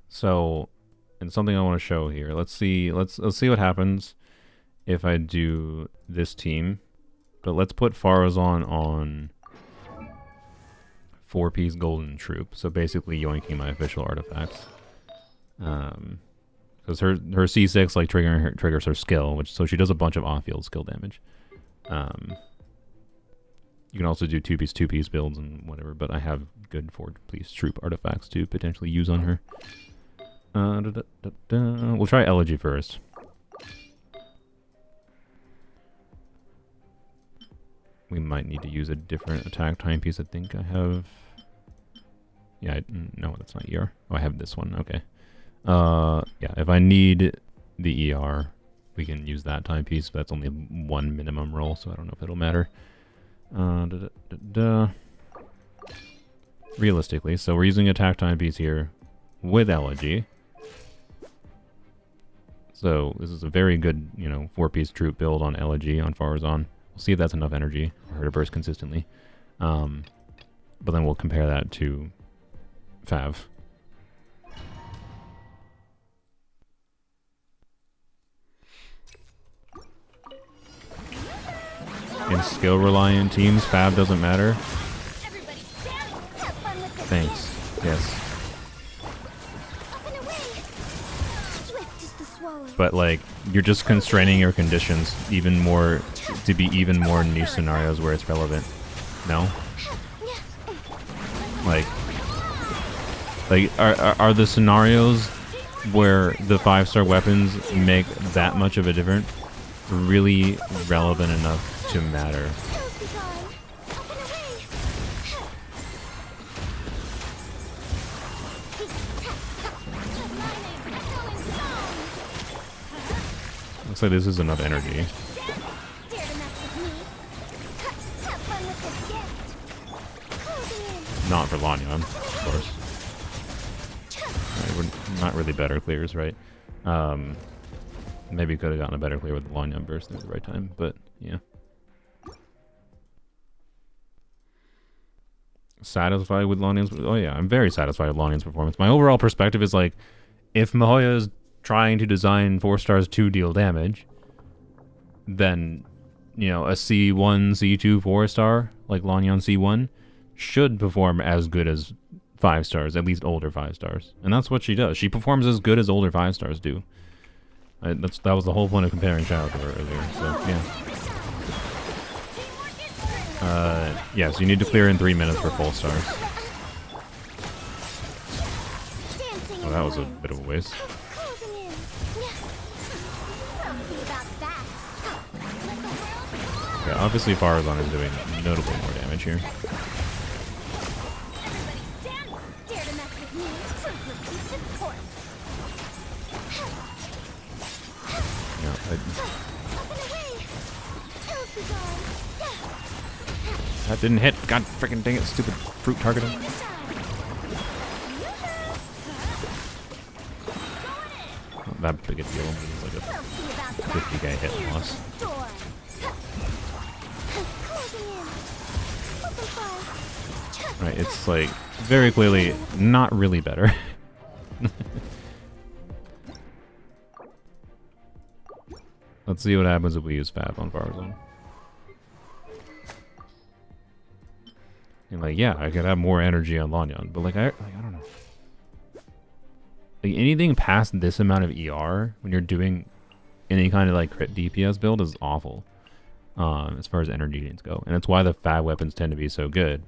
So, and something I want to show here. Let's see what happens if I do this team. But let's put Farazan on 4-piece golden troop. So basically yoinking my official artifacts. Because her C6 like triggers her skill, so she does a bunch of off-field skill damage. You can also do 2-piece builds and whatever, but I have good 4-piece troop artifacts to potentially use on her. We'll try elegy first. We might need to use a different attack timepiece. I think I have... Yeah, no, that's not ER. Oh, I have this one. Okay. Yeah, if I need the ER, we can use that timepiece, but that's only one minimum roll, so I don't know if it'll matter. Realistically, so we're using attack timepiece here with elegy. So this is a very good, 4-piece troop build on elegy on Farazan. We'll see if that's enough energy for her to burst consistently. But then we'll compare that to Fav. In skill-reliant teams, Fav doesn't matter. Thanks. Yes. But like, you're just constraining your conditions even more to be even more new scenarios where it's relevant. No? Like are the scenarios where the 5-star weapons make that much of a difference really relevant enough to matter? Looks like this is enough energy. Not for Lanyan, of course. Right, we're not really better clears, right? Maybe could have gotten a better clear with the Lanyan burst at the right time, but yeah. Satisfied with Lanyan's? Oh yeah, I'm very satisfied with Lanyan's performance. My overall perspective is like, if Mihoyo is trying to design 4 stars to deal damage, then, you know, a C1, C2, 4-star, like Lanyan C1, should perform as good as 5 stars, at least older 5 stars. And that's what she does. She performs as good as older 5 stars do. That was the whole point of comparing Xiao to her earlier, so yeah. Yes, you need to clear in 3 minutes for full stars. Oh, that was a bit of a waste. Yeah, obviously Farazan is doing notably more damage here. Yeah, that didn't hit. God freaking dang it, stupid fruit targeting. Not that big a deal. It's like a 50k hit loss. Right, it's like very clearly not really better. Let's see what happens if we use Fab on Farazan. And like, yeah, I could have more energy on Lanyan, but like I don't know. Like anything past this amount of ER when you're doing any kind of like crit DPS build is awful. As far as energy gains go. And that's why the Fab weapons tend to be so good.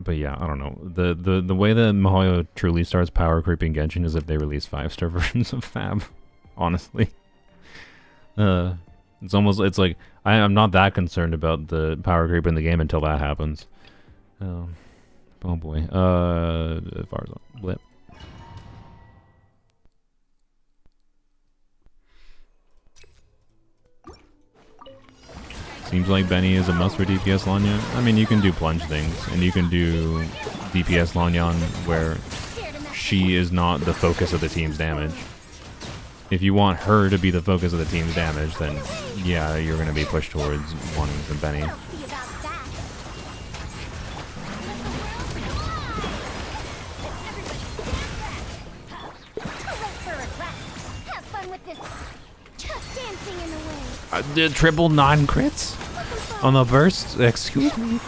But yeah, I don't know. The way that Mihoyo truly starts power creeping Genshin is if they release 5-star versions of Fab. Honestly. It's like I'm not that concerned about the power creep in the game until that happens. Oh boy. Farazan. Blip. Seems like Benny is a must for DPS Lanyan. I mean, you can do plunge things, and you can do DPS Lanyan where she is not the focus of the team's damage. If you want her to be the focus of the team's damage, then yeah, you're going to be pushed towards wanting some Benny. Did triple non-crits on the burst? Excuse me?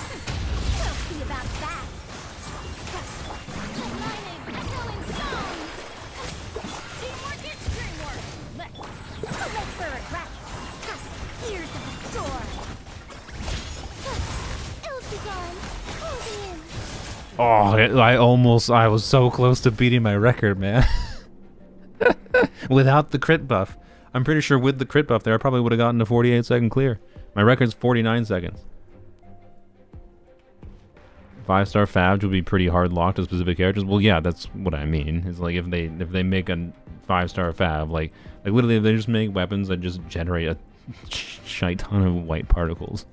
Oh, I was so close to beating my record, man. Without the crit buff. I'm pretty sure with the crit buff there, I probably would have gotten a 48-second clear. My record's 49 seconds. 5-star Fab would be pretty hard locked to specific characters. Well, yeah, that's what I mean. It's like if they make a 5-star Fab, like literally if they just make weapons that just generate a shite ton of white particles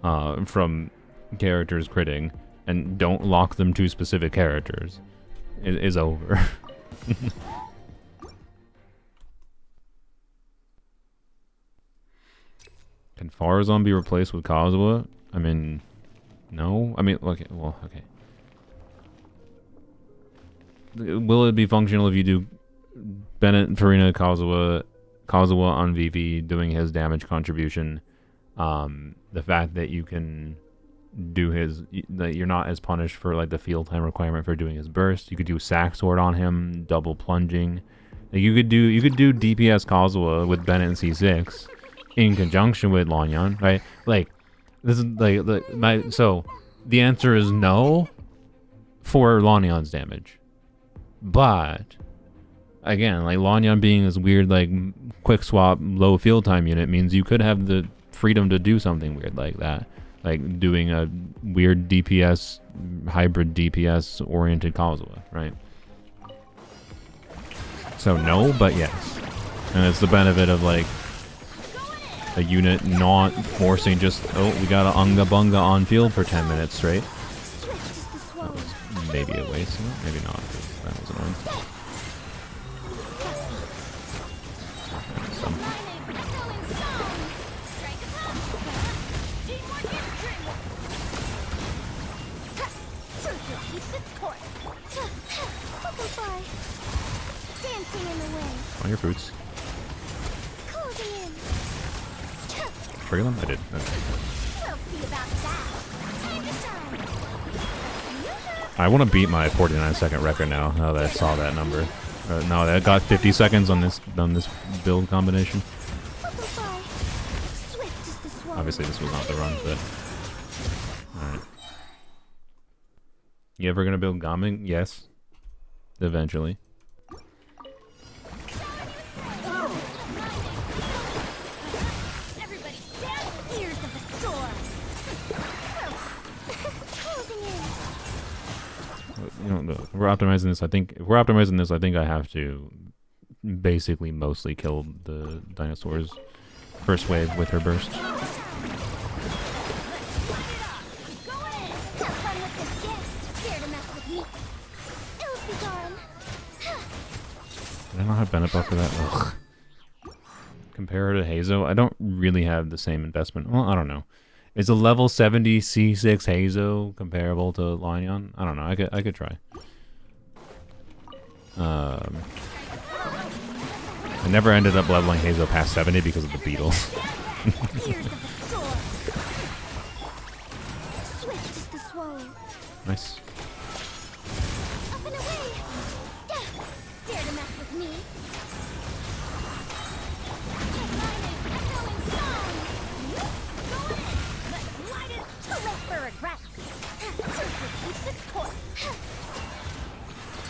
from characters critting and don't lock them to specific characters, is over. Can Farazan be replaced with Kazuha? I mean, no. I mean, okay. Well, okay. Will it be functional if you do Bennett, Farina, Kazuha on VV doing his damage contribution? The fact that you can do his, that you're not as punished for like the field time requirement for doing his burst. You could do sack sword on him, double plunging. Like you could do DPS Kazuha with Bennett and C6 in conjunction with Lanyan, right? Like this is like so the answer is no for Lanyan's damage. But again, like Lanyan being this weird like quick swap low field time unit means you could have the freedom to do something weird like that. Like doing a weird DPS, hybrid DPS oriented Kazuha, right? So no, but yes. And it's the benefit of like a unit not forcing just, oh, we got an Unga Bunga on field for 10 minutes straight. That was maybe a waste, maybe not. That was annoying. On your fruits. Trigger them? I did. Okay. I want to beat my 49-second record now that I saw that number. No, that got 50 seconds on this build combination. Obviously, this was not the run, but alright. You ever gonna build Gaming? Yes. Eventually. You know, if we're optimizing this, I think if we're optimizing this, I think I have to basically mostly kill the dinosaurs first wave with her burst. Did I not have Bennett buff for that? Ugh. Compare her to Hazo, I don't really have the same investment. Well, I don't know. Is a level 70 C6 Hazo comparable to Lanyan? I don't know. I could try. I never ended up leveling Hazo past 70 because of the beetles. Nice.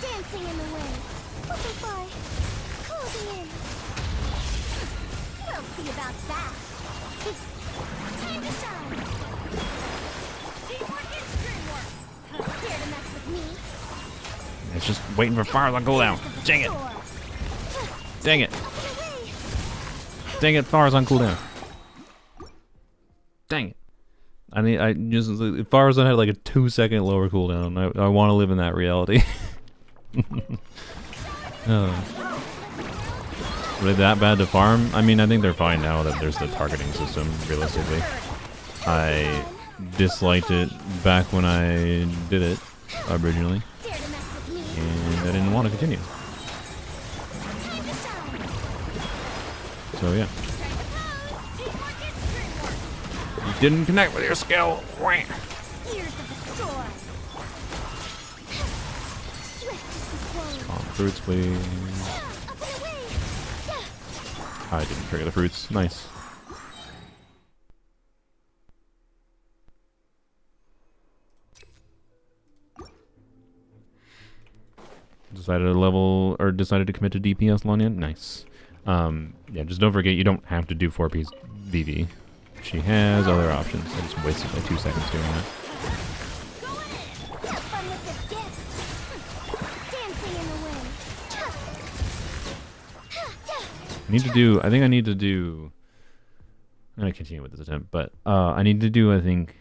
Dancing in the wind. Butterfly. Closing in. We'll see about that. Time to shine. Teamwork is dreamwork. Dare to mess with me. It's just waiting for fire on cooldown. Dang it. Dang it. Dang it, fires on cooldown. Dang it. I just, if Farazan had like a 2-second lower cooldown, I want to live in that reality. Are they that bad to farm? I mean, I think they're fine now that there's the targeting system, realistically. I disliked it back when I did it originally, and I didn't want to continue. So yeah. You didn't connect with your skill. Fruits, please. I didn't trigger the fruits. Nice. Decided to commit to DPS Lanyan. Nice. Yeah, just don't forget you don't have to do 4-piece VV. She has other options. I just wasted like 2 seconds doing that. I I'm gonna continue with this attempt, but I need to do, I think,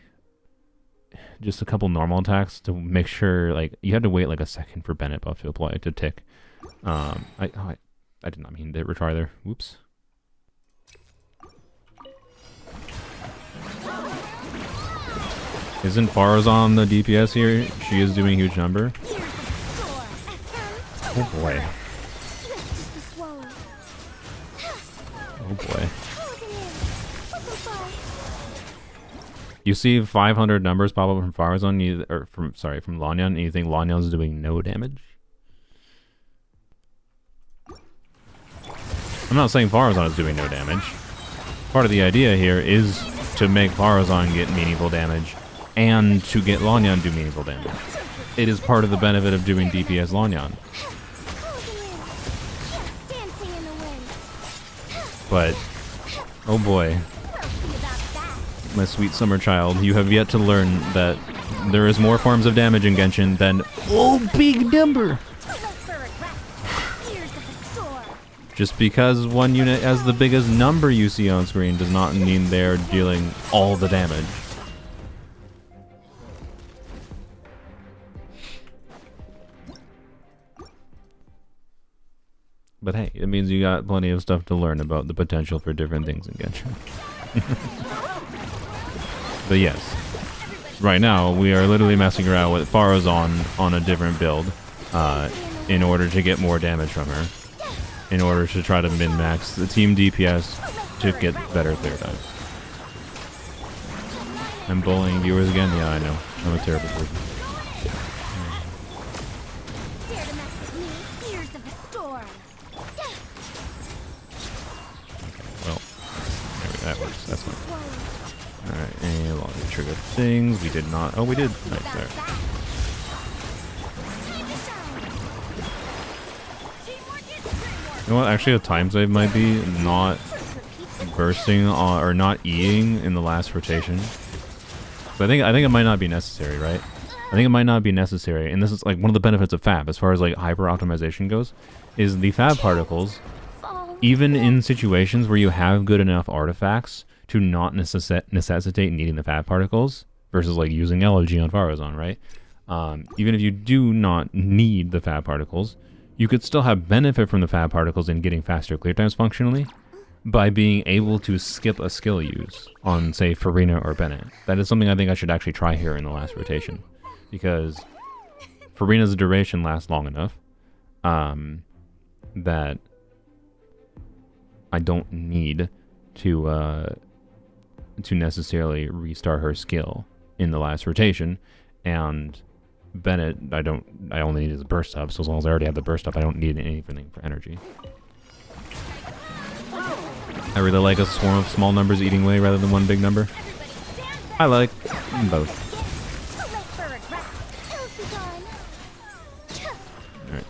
just a couple normal attacks to make sure, like, you had to wait like a second for Bennett buff to apply to tick. I did not mean to retry there. Whoops. Isn't Farazan the DPS here? She is doing huge number. Oh boy. Oh boy. You see 500 numbers pop up from Farazan, or from Lanyan, and you think Lanyan's doing no damage? I'm not saying Farazan is doing no damage. Part of the idea here is to make Farazan get meaningful damage and to get Lanyan do meaningful damage. It is part of the benefit of doing DPS Lanyan. But, oh boy, my sweet summer child, you have yet to learn that there is more forms of damage in Genshin than, oh, big number! Just because one unit has the biggest number you see on screen does not mean they're dealing all the damage. But hey, it means you got plenty of stuff to learn about the potential for different things in Genshin. But yes, right now we are literally messing around with Farazan on a different build in order to get more damage from her. In order to try to min-max the team DPS to get better clear time. I'm bullying viewers again? Yeah, I know. I'm a terrible person. Okay, well, that works. That's fine. Alright, and we'll trigger things. We did not. Oh, we did. Nice there. You know what? Actually, a time save might be not bursting on, or not Eing in the last rotation. So I think it might not be necessary, right? I think it might not be necessary, and this is like one of the benefits of Fab as far as like hyper optimization goes, is the Fab particles, even in situations where you have good enough artifacts to not necessitate needing the Fab particles, versus like using Elegy on Farazan, right? Even if you do not need the Fab particles, you could still have benefit from the Fab particles in getting faster clear times functionally by being able to skip a skill use on, say, Farina or Bennett. That is something I think I should actually try here in the last rotation, because Farina's duration lasts long enough that I don't need to necessarily restart her skill in the last rotation, and Bennett, I only need his burst up, so as long as I already have the burst up, I don't need anything for energy. I really like a swarm of small numbers eating away rather than one big number. I like both. Alright.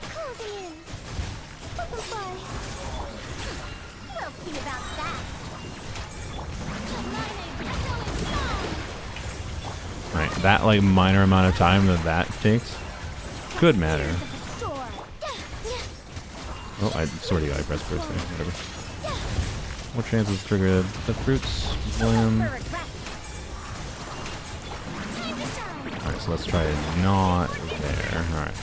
Right, that like minor amount of time that takes could matter. Oh, I swear to God, I pressed first there. Whatever. What chances to trigger the fruits? William. Alright, so let's try it not there. Alright.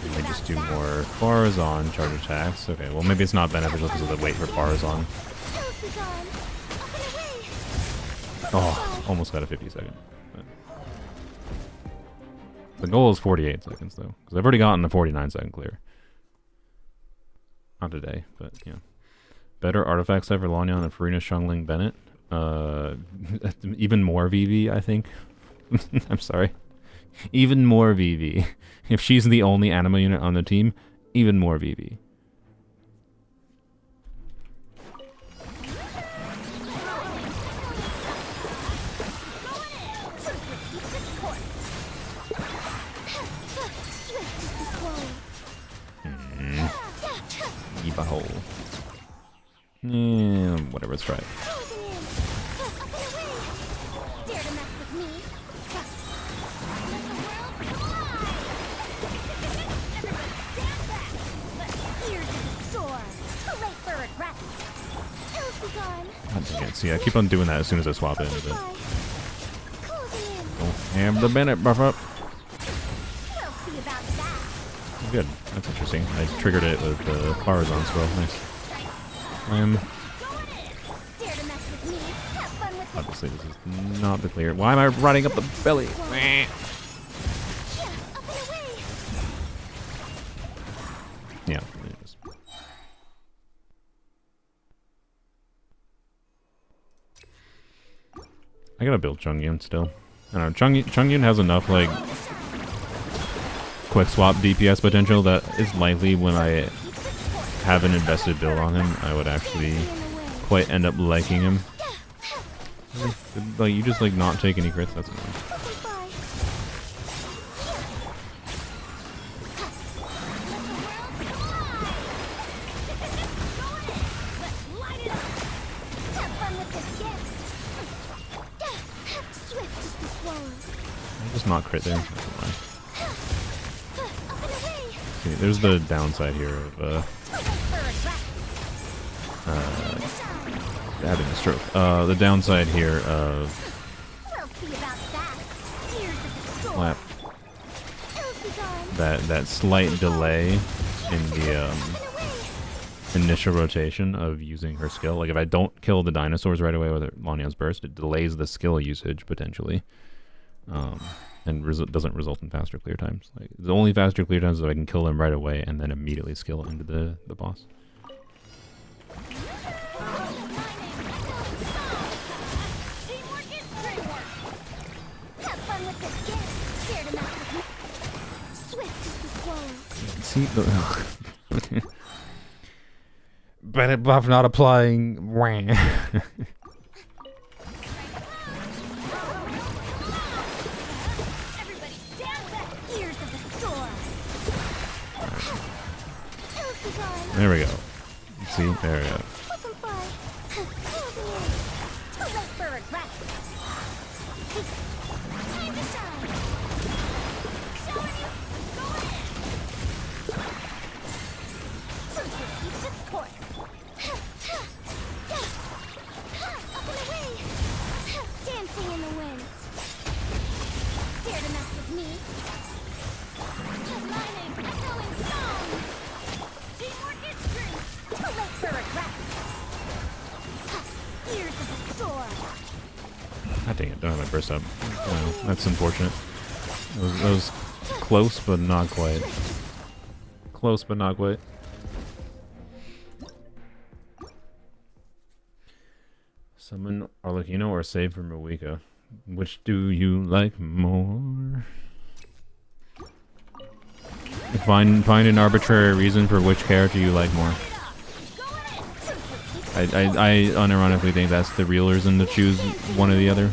Let me just do more Farazan charge attacks. Okay, well maybe it's not beneficial because of the wait for Farazan. Oh, almost got a 50-second. The goal is 48 seconds, though, because I've already gotten a 49-second clear. Not today, but, yeah. Better artifact set for Lanyan and Farina Shungling Bennett. Even more VV, I think. I'm sorry. Even more VV. If she's the only anima unit on the team, even more VV. Eva hole. Yeah, whatever, let's try it. God dang it. See, I keep on doing that as soon as I swap in. But don't have the Bennett buff up. Good. That's interesting. I triggered it with the Farazan spell. Nice. I'll just Obviously, this is not the clear. Why am I riding up the belly? Yeah, up and away. Yeah. It is. I gotta build Chongyun still. I don't know. Chongyun has enough like quick swap DPS potential that is likely when I have an invested build on him, I would actually quite end up liking him. Like you just like not take any crits. That's annoying. I just not crit there. Never mind. See, there's the downside here of having a stroke. The downside here of slap. That slight delay in the initial rotation of using her skill. Like if I don't kill the dinosaurs right away with Lanyan's burst, it delays the skill usage potentially. And doesn't result in faster clear times. Like the only faster clear times is if I can kill them right away and then immediately skill into the boss. See the Bennett buff not applying. Wah. There we go. See? There we go. Dancing in the wind. Dare to mess with me? Headlining, echoing song. Teamwork is strength. Too late for regrets. Ears of the storm. God dang it, don't have my burst up. Well, that's unfortunate. That was close, but not quite. Close, but not quite. Summon Arlecchino or save for Moika. Which do you like more? Find an arbitrary reason for which character you like more. I unironically think that's the real reason to choose one or the other.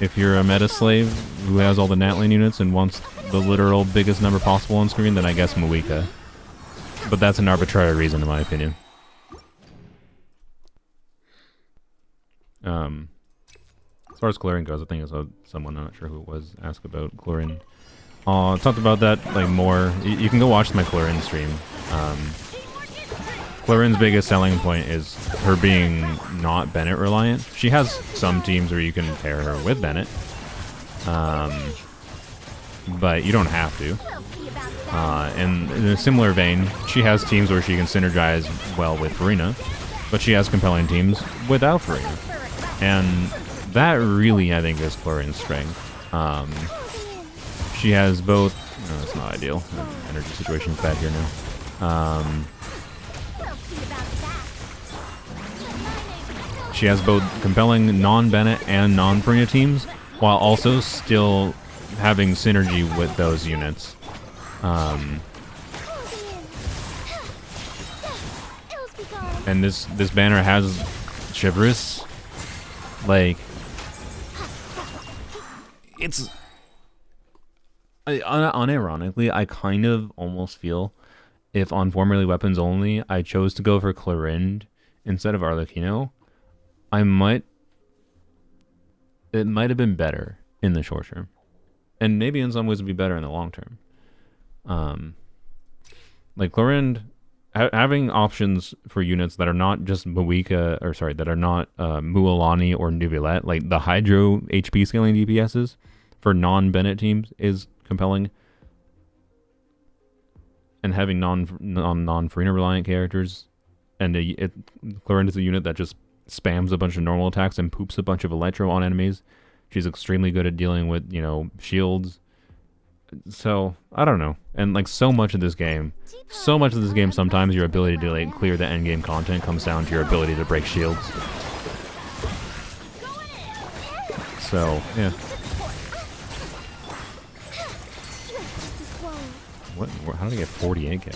If you're a meta slave who has all the Natlan units and wants the literal biggest number possible on screen, then I guess Moika. But that's an arbitrary reason in my opinion. As far as Chlorine goes, I think it was someone, I'm not sure who it was, asked about Chlorine. Talked about that like more. You can go watch my Chlorine stream. Chlorine's biggest selling point is her being not Bennett reliant. She has some teams where you can pair her with Bennett, but you don't have to. And in a similar vein, she has teams where she can synergize well with Farina, but she has compelling teams without Farina. And that really, I think, is Chlorine's strength. She has both... No, it's not ideal. The energy situation's bad here now. She has both compelling non-Bennett and non-Farina teams, while also still having synergy with those units. And this banner has Chivalrous. Like, it's... unironically, I kind of almost feel if on Formerly Weapons only I chose to go for Clorind instead of Arlecchino, it might have been better in the short term. And maybe in some ways it'd be better in the long term. Like Clorind, having options for units that are not just Moika, or sorry, that are not Mualani or Nuvilette, like the Hydro HP scaling DPSs for non-Bennett teams is compelling. And having non-Farina reliant characters, and Clorind is a unit that just spams a bunch of normal attacks and poops a bunch of electro on enemies. She's extremely good at dealing with, you know, shields. So, I don't know. And like so much of this game, sometimes your ability to like clear the end game content comes down to your ability to break shields. So, yeah. What? How did I get 48k?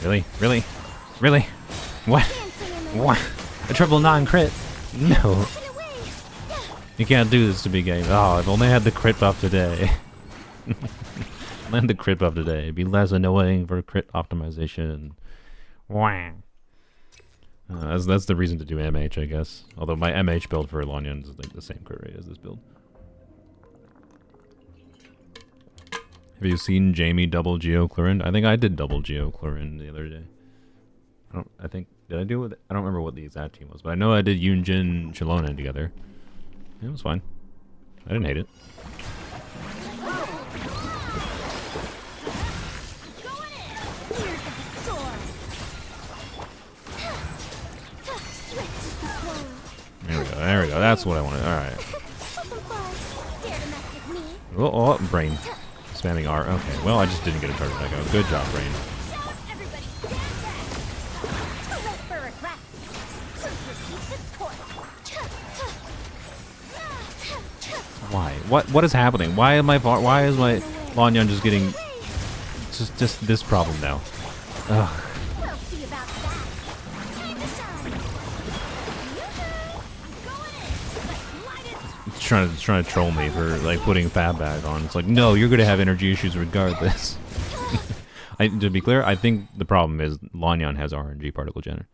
Really? Really? Really? What? What? A triple non-crit? No. You can't do this to me, game. Oh, if only I had the crit buff today. Land the crit buff today. It'd be less annoying for crit optimization. Wow. That's the reason to do MH, I guess. Although my MH build for Lanyan is like the same crit rate as this build. Have you seen Jamie double Geo Chlorine? I think I did double Geo Chlorine the other day. Did I do it? I don't remember what the exact team was, but I know I did Yunjin Chilonen together. Yeah, it was fine. I didn't hate it. There we go. That's what I wanted. Alright. Oh, brain. Spamming R. Okay, well, I just didn't get a target back out. Good job, brain. Why? What is happening? Why is my Lanyan just getting just this problem now? Ugh. Trying to troll me for like putting Fab back on. It's like, no, you're gonna have energy issues regardless. To be clear, I think the problem is Lanyan has RNG particle gener.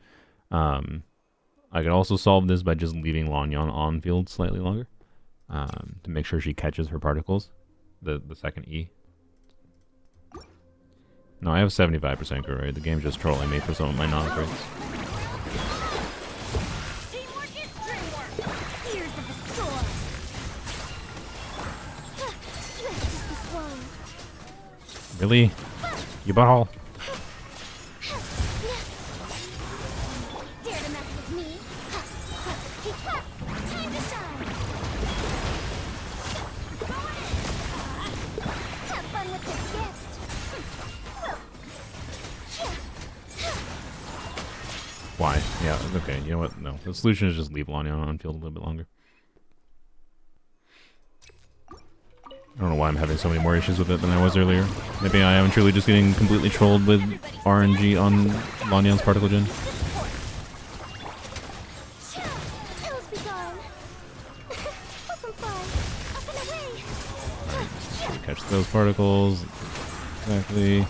I could also solve this by just leaving Lanyan on field slightly longer, to make sure she catches her particles. The second E. No, I have 75% crit rate. The game's just trolling me for some of my non-crits. Really? You butthole? Why? Yeah, okay, you know what? No. The solution is just leave Lanyan on field a little bit longer. I don't know why I'm having so many more issues with it than I was earlier. Maybe I am truly just getting completely trolled with RNG on Lanyan's particle gen. Catch those particles. Exactly.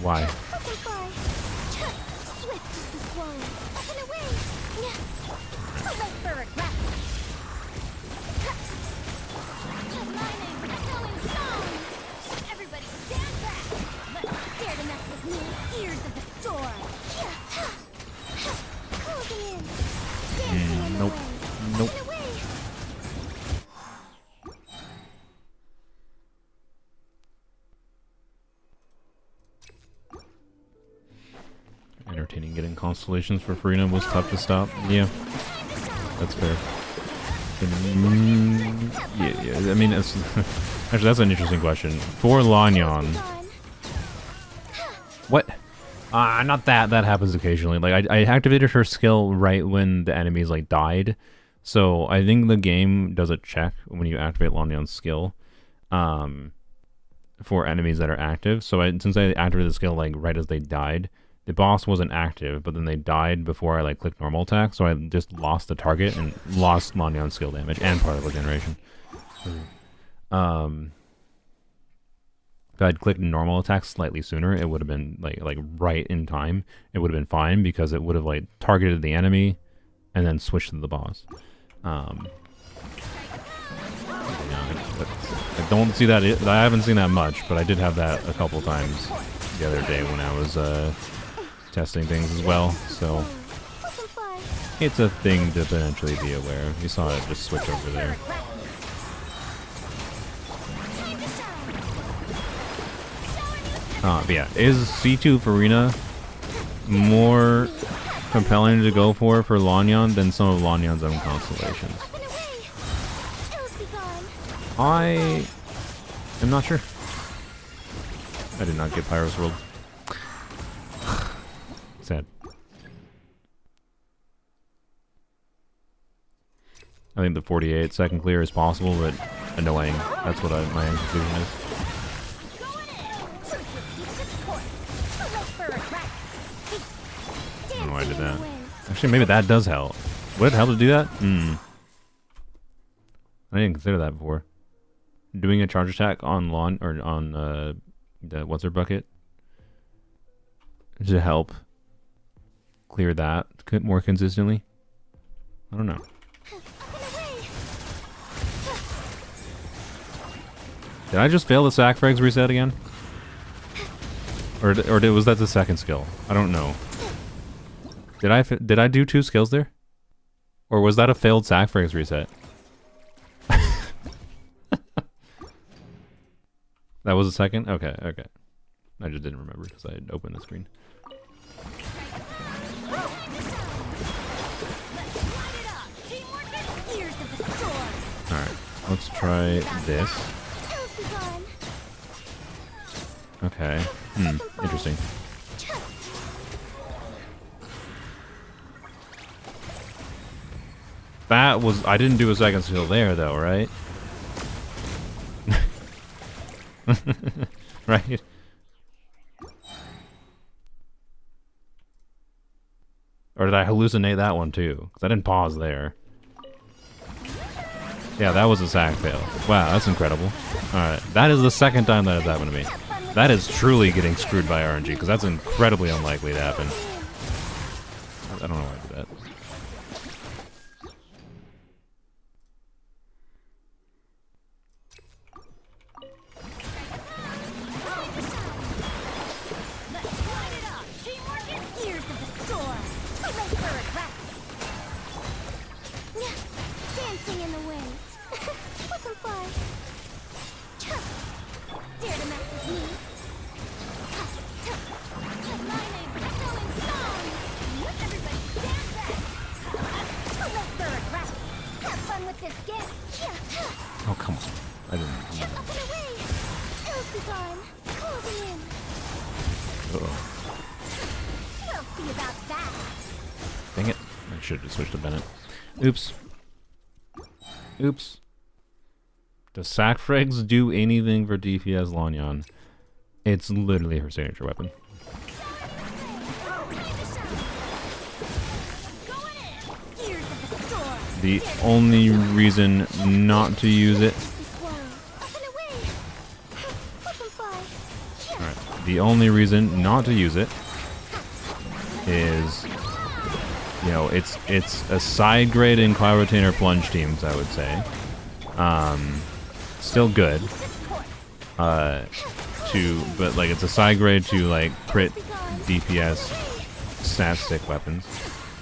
Why? Nope. Nope. Entertaining getting constellations for Farina was tough to stop. Yeah, that's fair. Yeah. I mean, actually, that's an interesting question. For Lanyan, what? Not that. That happens occasionally. Like, I activated her skill right when the enemies, like, died. So, I think the game does a check when you activate Lanyan's skill for enemies that are active. So, since I activated the skill, like, right as they died, the boss wasn't active, but then they died before I, like, clicked normal attack. So, I just lost the target and lost Lanyan's skill damage and particle generation. If I'd clicked normal attack slightly sooner, it would have been like right in time. It would have been fine because it would have like targeted the enemy and then switched to the boss. Yeah. I don't see that. I haven't seen that much, but I did have that a couple times the other day when I was testing things as well. So it's a thing to potentially be aware of. You saw it just switch over there. But yeah, is C2 Farina more compelling to go for Lanyan than some of Lanyan's own constellations? I am not sure. I did not get Pyro's World. Sad. I think the 48-second clear is possible, but annoying. That's what my conclusion is. I don't know why I did that. Actually, maybe that does help. Would it help to do that? I didn't consider that before. Doing a charge attack on lawn or on the what's her bucket to help clear that more consistently. I don't know. Did I just fail the sack frags reset again? Or was that the second skill? I don't know. Did I do 2 skills there? Or was that a failed sack frags reset? That was the second? Okay, okay. I just didn't remember because I had opened the screen. Alright, let's try this. Okay. Interesting. That was... I didn't do a second skill there, though, right? Right? Or did I hallucinate that one, too? Because I didn't pause there. Yeah, that was a sack fail. Wow, that's incredible. Alright, that is the second time that has happened to me. That is truly getting screwed by RNG, because that's incredibly unlikely to happen. I don't know why I did that. Oh, come on. I didn't. Dang it. I should have just switched to Bennett. Oops. Oops. Does sack frags do anything for DPS Lanyan? It's literally her signature weapon. The only reason not to use it... Alright. The only reason not to use it is... You know, it's a side grade in Cloud Retainer plunge teams, I would say. Still good. But like it's a side grade to like crit DPS stat stick weapons.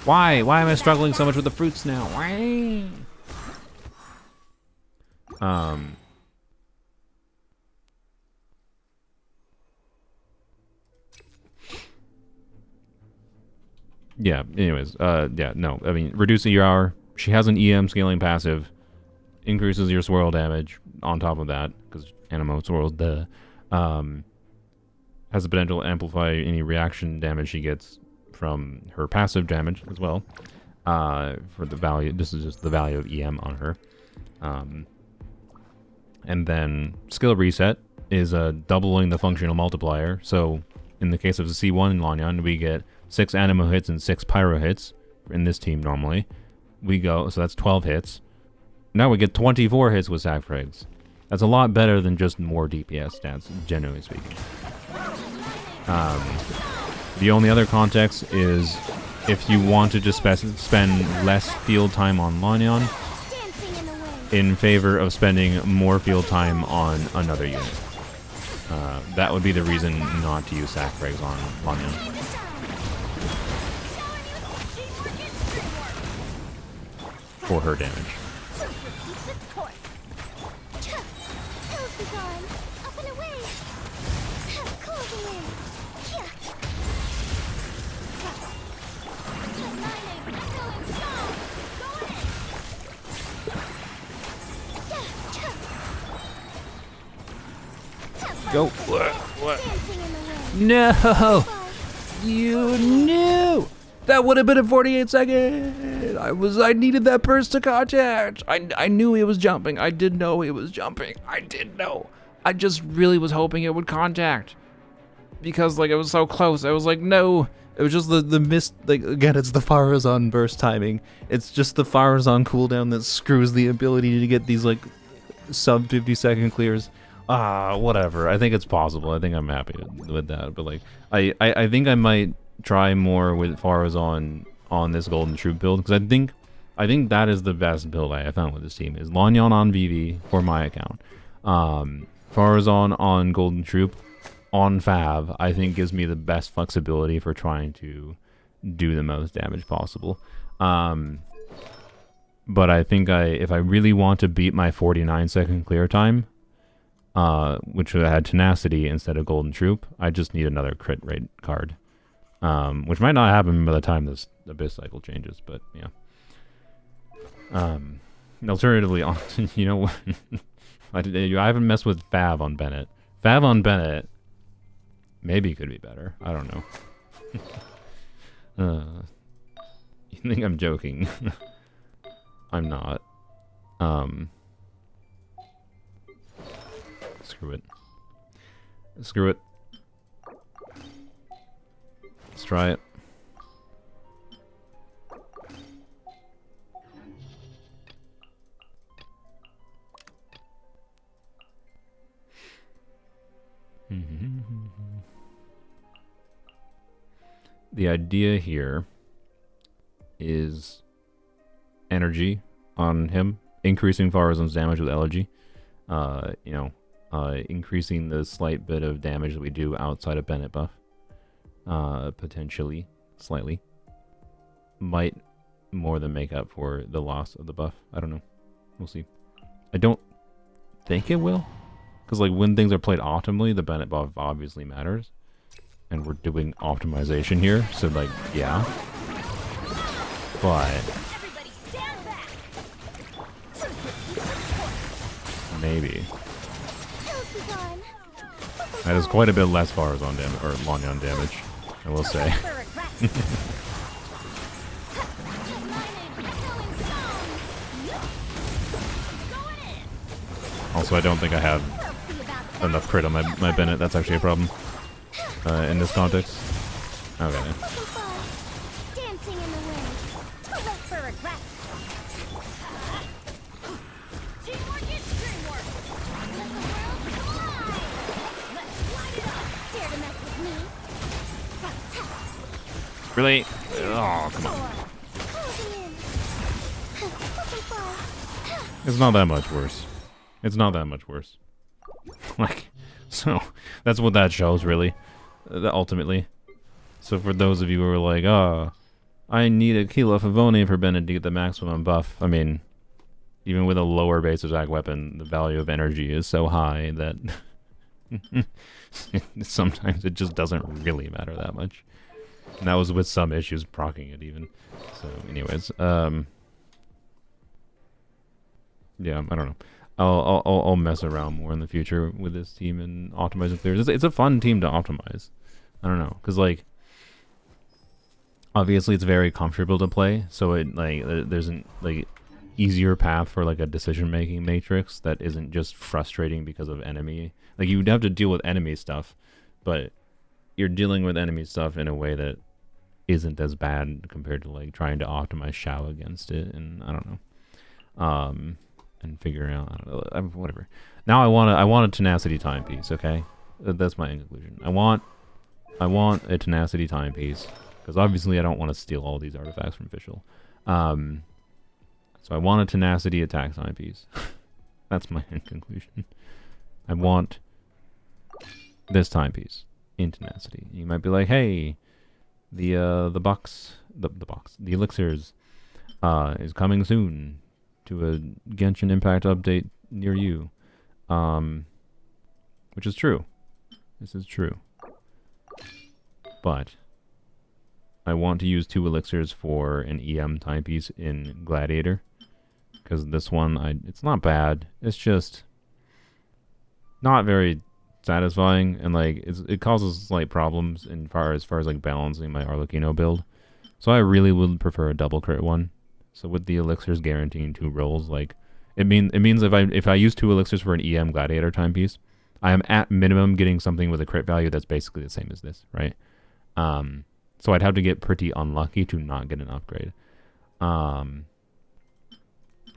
Why? Why am I struggling so much with the fruits now? Why? Yeah, anyways, yeah, no, I mean, reducing your hour, she has an EM scaling passive, increases your swirl damage on top of that, because Animo swirls, has the potential to amplify any reaction damage she gets from her passive damage as well, for the value, this is just the value of EM on her. And then skill reset is doubling the functional multiplier, so in the case of the C1 in Lanyan, we get 6 Animo hits and 6 Pyro hits in this team normally. We go, so that's 12 hits. Now we get 24 hits with sack frags. That's a lot better than just more DPS stats, generally speaking. The only other context is if you want to just spend less field time on Lanyan, in favor of spending more field time on another unit. That would be the reason not to use sack frags on Lanyan. For her damage. Go. What? No! You knew! That would have been a 48 second! I needed that burst to contact! I knew he was jumping. I did know he was jumping. I did know. I just really was hoping it would contact. Because, like, it was so close. I was like, no! It was just the mist, like, again, it's the Farazan burst timing. It's just the Farazan cooldown that screws the ability to get these, like, sub 50 second clears. Whatever. I think it's possible. I think I'm happy with that. But, like, I think I might try more with Farazan on this Golden Troop build, because I think that is the best build I have found with this team, is Lanyan on VV for my account. Farazan on Golden Troop on Fav, I think gives me the best flexibility for trying to do the most damage possible. But I think if I really want to beat my 49 second clear time, which I had Tenacity instead of Golden Troop, I just need another crit rate card. Which might not happen by the time this Abyss cycle changes, but yeah. Alternatively, you know, I haven't messed with Fav on Bennett. Fav on Bennett maybe could be better. I don't know. You think I'm joking? I'm not. Screw it. Screw it. Let's try it. The idea here is energy on him, increasing Farazan's damage with elegy. You know, increasing the slight bit of damage that we do outside of Bennett buff. Potentially, slightly. Might more than make up for the loss of the buff. I don't know. We'll see. I don't think it will. Because, like, when things are played optimally, the Bennett buff obviously matters. And we're doing optimization here, so, like, yeah. But maybe. That is quite a bit less Farazan damage, or Lanyan damage, I will say. Also, I don't think I have enough crit on my Bennett. That's actually a problem in this context. Okay. Really? Oh, come on. It's not that much worse. It's not that much worse. Like, so, that's what that shows, really. Ultimately. So for those of you who are like, oh, I need a Kilo Favoni for Bennett to get the maximum buff. I mean, even with a lower base attack weapon, the value of energy is so high that sometimes it just doesn't really matter that much. And that was with some issues proccing it even. So anyways, yeah, I don't know. I'll mess around more in the future with this team and optimizing clears. It's a fun team to optimize. I don't know, because, like, obviously it's very comfortable to play, so it, like, there's an, like, easier path for, like, a decision-making matrix that isn't just frustrating because of enemy. Like, you would have to deal with enemy stuff, but you're dealing with enemy stuff in a way that isn't as bad compared to, like, trying to optimize Xiao against it, and I don't know. And figuring out, I don't know, whatever. Now I want a tenacity timepiece, okay? That's my conclusion. I want a tenacity timepiece, because obviously I don't want to steal all these artifacts from Fischl. So I want a tenacity attack timepiece. That's my end conclusion. I want this timepiece in tenacity. You might be like, hey, the elixirs is coming soon to a Genshin Impact update near you. Which is true. This is true. But I want to use 2 elixirs for an EM timepiece in Gladiator. Because this one, it's not bad. It's just not very satisfying, and like it causes slight problems as far as like balancing my Arlecchino build. So I really would prefer a double crit one. So with the elixirs guaranteeing 2 rolls, like it means if I use 2 elixirs for an EM Gladiator timepiece, I am at minimum getting something with a crit value that's basically the same as this, right? So I'd have to get pretty unlucky to not get an upgrade.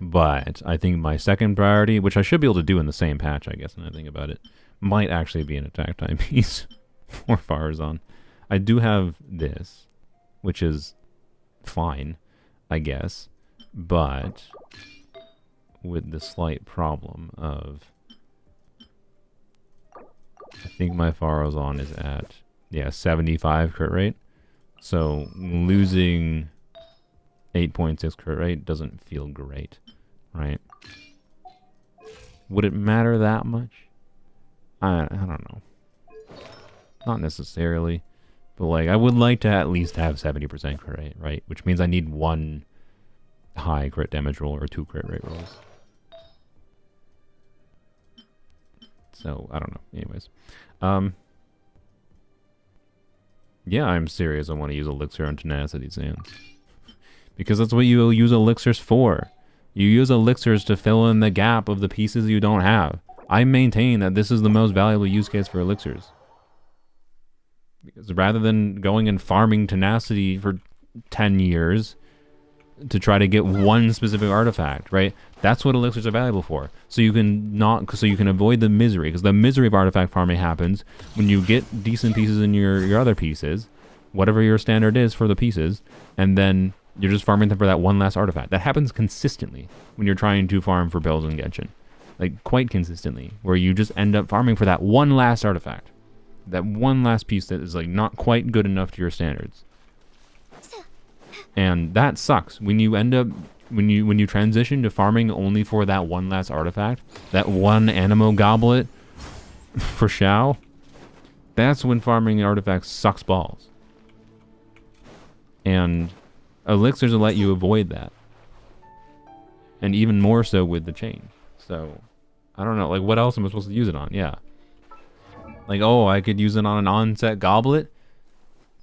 But I think my second priority, which I should be able to do in the same patch, I guess, when I think about it, might actually be an attack timepiece for Farazan. I do have this, which is fine, I guess, but with the slight problem of I think my Farazan is at 75 crit rate. So losing 8.6 crit rate doesn't feel great, right? Would it matter that much? I don't know. Not necessarily. But like I would like to at least have 70% crit rate, right? Which means I need 1 high crit damage roll or 2 crit rate rolls. So I don't know. Anyways. Yeah, I'm serious. I want to use Elixir on Tenacity Sands. Because that's what you use elixirs for. You use elixirs to fill in the gap of the pieces you don't have. I maintain that this is the most valuable use case for elixirs. Because rather than going and farming tenacity for 10 years to try to get one specific artifact, right? That's what elixirs are valuable for. So you can avoid the misery, because the misery of artifact farming happens when you get decent pieces in your other pieces, whatever your standard is for the pieces, and then you're just farming them for that one last artifact. That happens consistently when you're trying to farm for builds in Genshin. Like, quite consistently. Where you just end up farming for that one last artifact. That one last piece that is, like, not quite good enough to your standards. And that sucks. When you end up... When you transition to farming only for that one last artifact, that one Animo Goblet for Xiao, that's when farming artifacts sucks balls. And elixirs will let you avoid that. And even more so with the change. So, I don't know. Like, what else am I supposed to use it on? Yeah. Like, oh, I could use it on an onset goblet?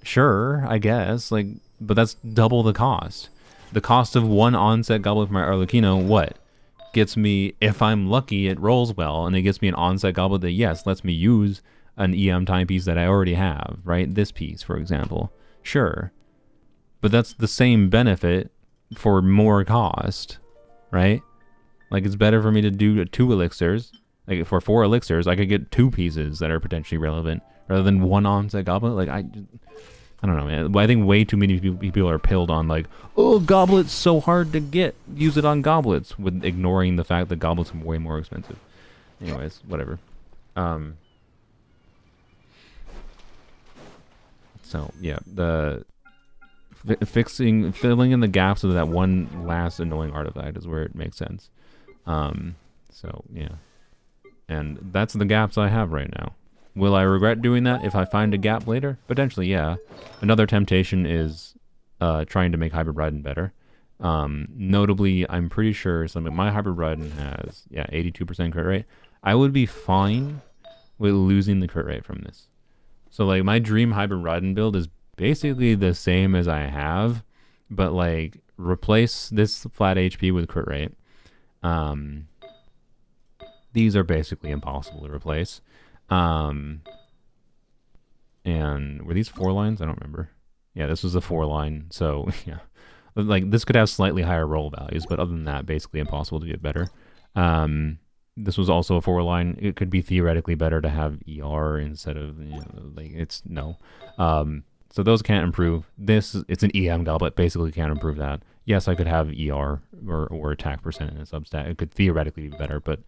Sure, I guess. Like, but that's double the cost. The cost of one onset goblet for my Arlecchino, what? Gets me, if I'm lucky, it rolls well, and it gets me an onset goblet that, yes, lets me use an EM timepiece that I already have, right? This piece, for example. Sure. But that's the same benefit for more cost, right? Like, it's better for me to do 2 elixirs. Like, for 4 elixirs, I could get 2 pieces that are potentially relevant, rather than one onset goblet. Like, I don't know, man. I think way too many people are pilled on, like, oh, goblets so hard to get. Use it on goblets, with ignoring the fact that goblets are way more expensive. Anyways, whatever. So, yeah, the... filling in the gaps of that one last annoying artifact is where it makes sense. So yeah, and that's the gaps I have right now. Will I regret doing that if I find a gap later? Potentially, yeah. Another temptation is trying to make Hybrid Raiden better. Notably, I'm pretty sure my Hybrid Raiden has 82% crit rate. I would be fine with losing the crit rate from this. So like my dream Hybrid Raiden build is basically the same as I have, but like replace this flat HP with crit rate. These are basically impossible to replace. And were these 4 lines? I don't remember. Yeah, this was a 4 line. So yeah, like this could have slightly higher roll values, but other than that, basically impossible to get better. This was also a 4 line. It could be theoretically better to have ER instead of, like it's no. So those can't improve. This, it's an EM goblet, basically can't improve that. Yes, I could have ER or attack percent in a substat. It could theoretically be better, but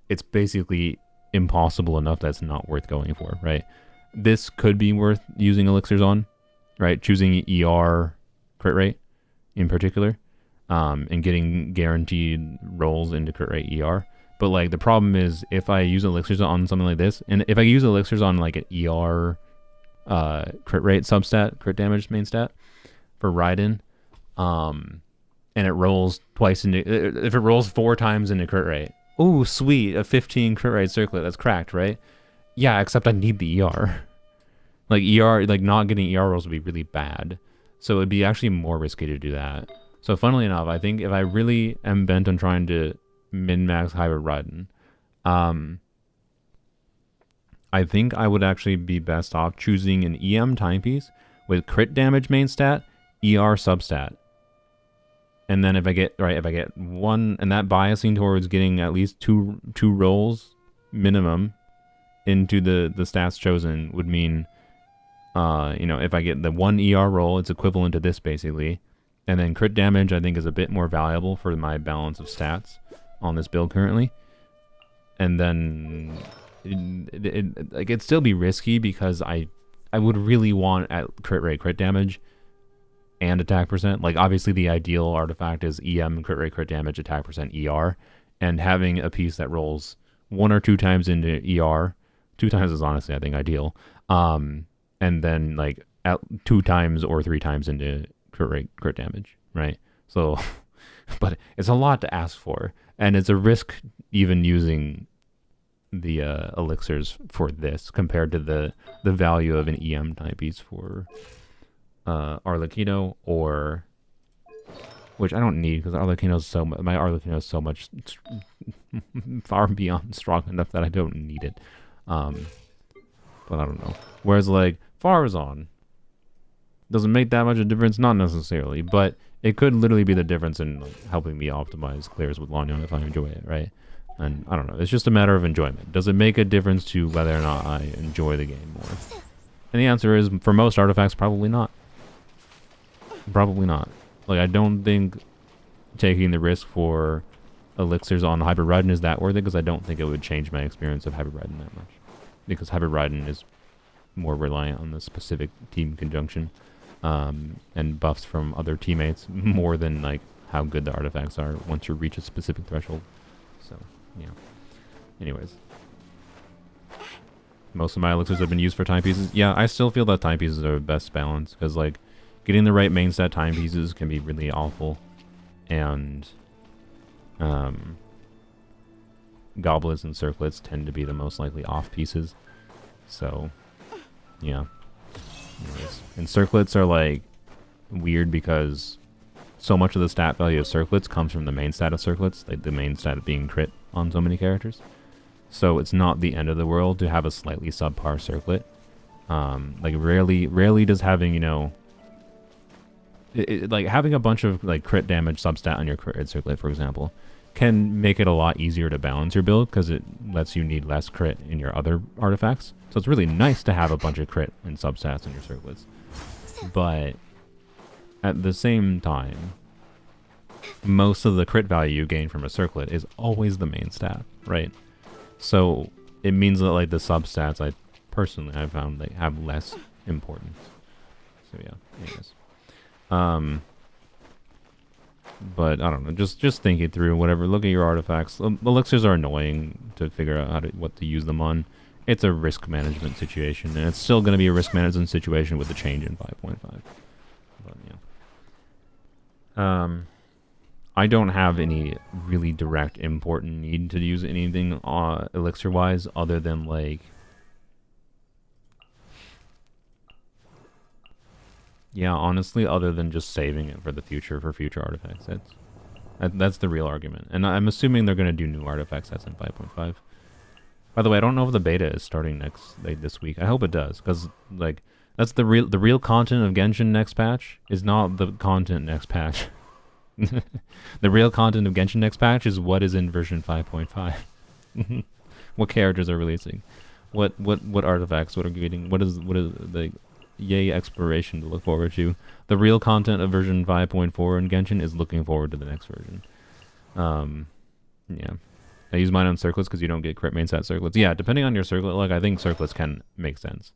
it's basically impossible enough that's not worth going for, right? This could be worth using elixirs on, right? Choosing ER crit rate in particular, and getting guaranteed rolls into crit rate ER. But like the problem is if I use elixirs on something like this, and if I use elixirs on like an ER crit rate substat, crit damage main stat for Raiden, and it rolls twice into, if it rolls 4 times into crit rate, oh sweet, a 15 crit rate circlet, that's cracked, right? Yeah, except I need the ER. Like ER, like not getting ER rolls would be really bad. So it'd be actually more risky to do that. So funnily enough, I think if I really am bent on trying to min-max hybrid Raiden, I think I would actually be best off choosing an EM timepiece with crit damage main stat, ER substat. And then if I get one, and that biasing towards getting at least two rolls minimum into the stats chosen would mean, you know, if I get the 1 ER roll, it's equivalent to this basically. And then crit damage I think is a bit more valuable for my balance of stats on this build currently. And then it'd still be risky because I would really want at crit rate crit damage and attack percent. Like obviously the ideal artifact is EM crit rate crit damage, attack percent ER, and having a piece that rolls 1 or 2 times into ER, 2 times is honestly I think ideal, and then like at 2 times or 3 times into crit rate crit damage, right? So but it's a lot to ask for, and it's a risk even using the elixirs for this compared to the value of an EM timepiece for Arlecchino, or which I don't need because Arlecchino's my Arlecchino is so much far beyond strong enough that I don't need it. But I don't know. Whereas like Farazan doesn't make that much a difference, not necessarily, but it could literally be the difference in like, helping me optimize clears with Lanyan if I enjoy it, right? And I don't know, it's just a matter of enjoyment. Does it make a difference to whether or not I enjoy the game more? And the answer is, for most artifacts, probably not. Probably not. Like, I don't think taking the risk for elixirs on Hybrid Raiden is that worth it, because I don't think it would change my experience of Hybrid Raiden that much. Because Hybrid Raiden is more reliant on the specific team conjunction, and buffs from other teammates more than, like, how good the artifacts are once you reach a specific threshold. So, yeah. Anyways. Most of my elixirs have been used for timepieces. Yeah, I still feel that timepieces are the best balance, because, like, getting the right main set timepieces can be really awful. And, goblets and circlets tend to be the most likely off pieces. So, yeah. Anyways. And circlets are, like, weird because so much of the stat value of circlets comes from the main stat of circlets, like the main stat being crit on so many characters. So it's not the end of the world to have a slightly subpar circlet. Like rarely does having, you know, like having a bunch of like crit damage substat on your crit circlet, for example, can make it a lot easier to balance your build because it lets you need less crit in your other artifacts. So it's really nice to have a bunch of crit and substats in your circlets. But at the same time, most of the crit value you gain from a circlet is always the main stat, right? So it means that like the substats I found they have less importance. So yeah, anyways. But I don't know, just think it through, whatever. Look at your artifacts. Elixirs are annoying to figure out what to use them on. It's a risk management situation, and it's still going to be a risk management situation with the change in 5.5. But yeah. I don't have any really direct important need to use anything elixir wise other than like honestly, other than just saving it for the future, for future artifact sets. That's the real argument. And I'm assuming they're going to do new artifact sets in 5.5. By the way, I don't know if the beta is starting this week. I hope it does, because like that's the real content of Genshin next patch is not the content next patch. The real content of Genshin next patch is what is in version 5.5. What characters are releasing, what artifacts, what are getting, what is the yay exploration to look forward to. The real content of version 5.4 in Genshin is looking forward to the next version. Yeah. I use mine on circlets because you don't get crit main stat circlets. Yeah, depending on your circlet, like I think circlets can make sense.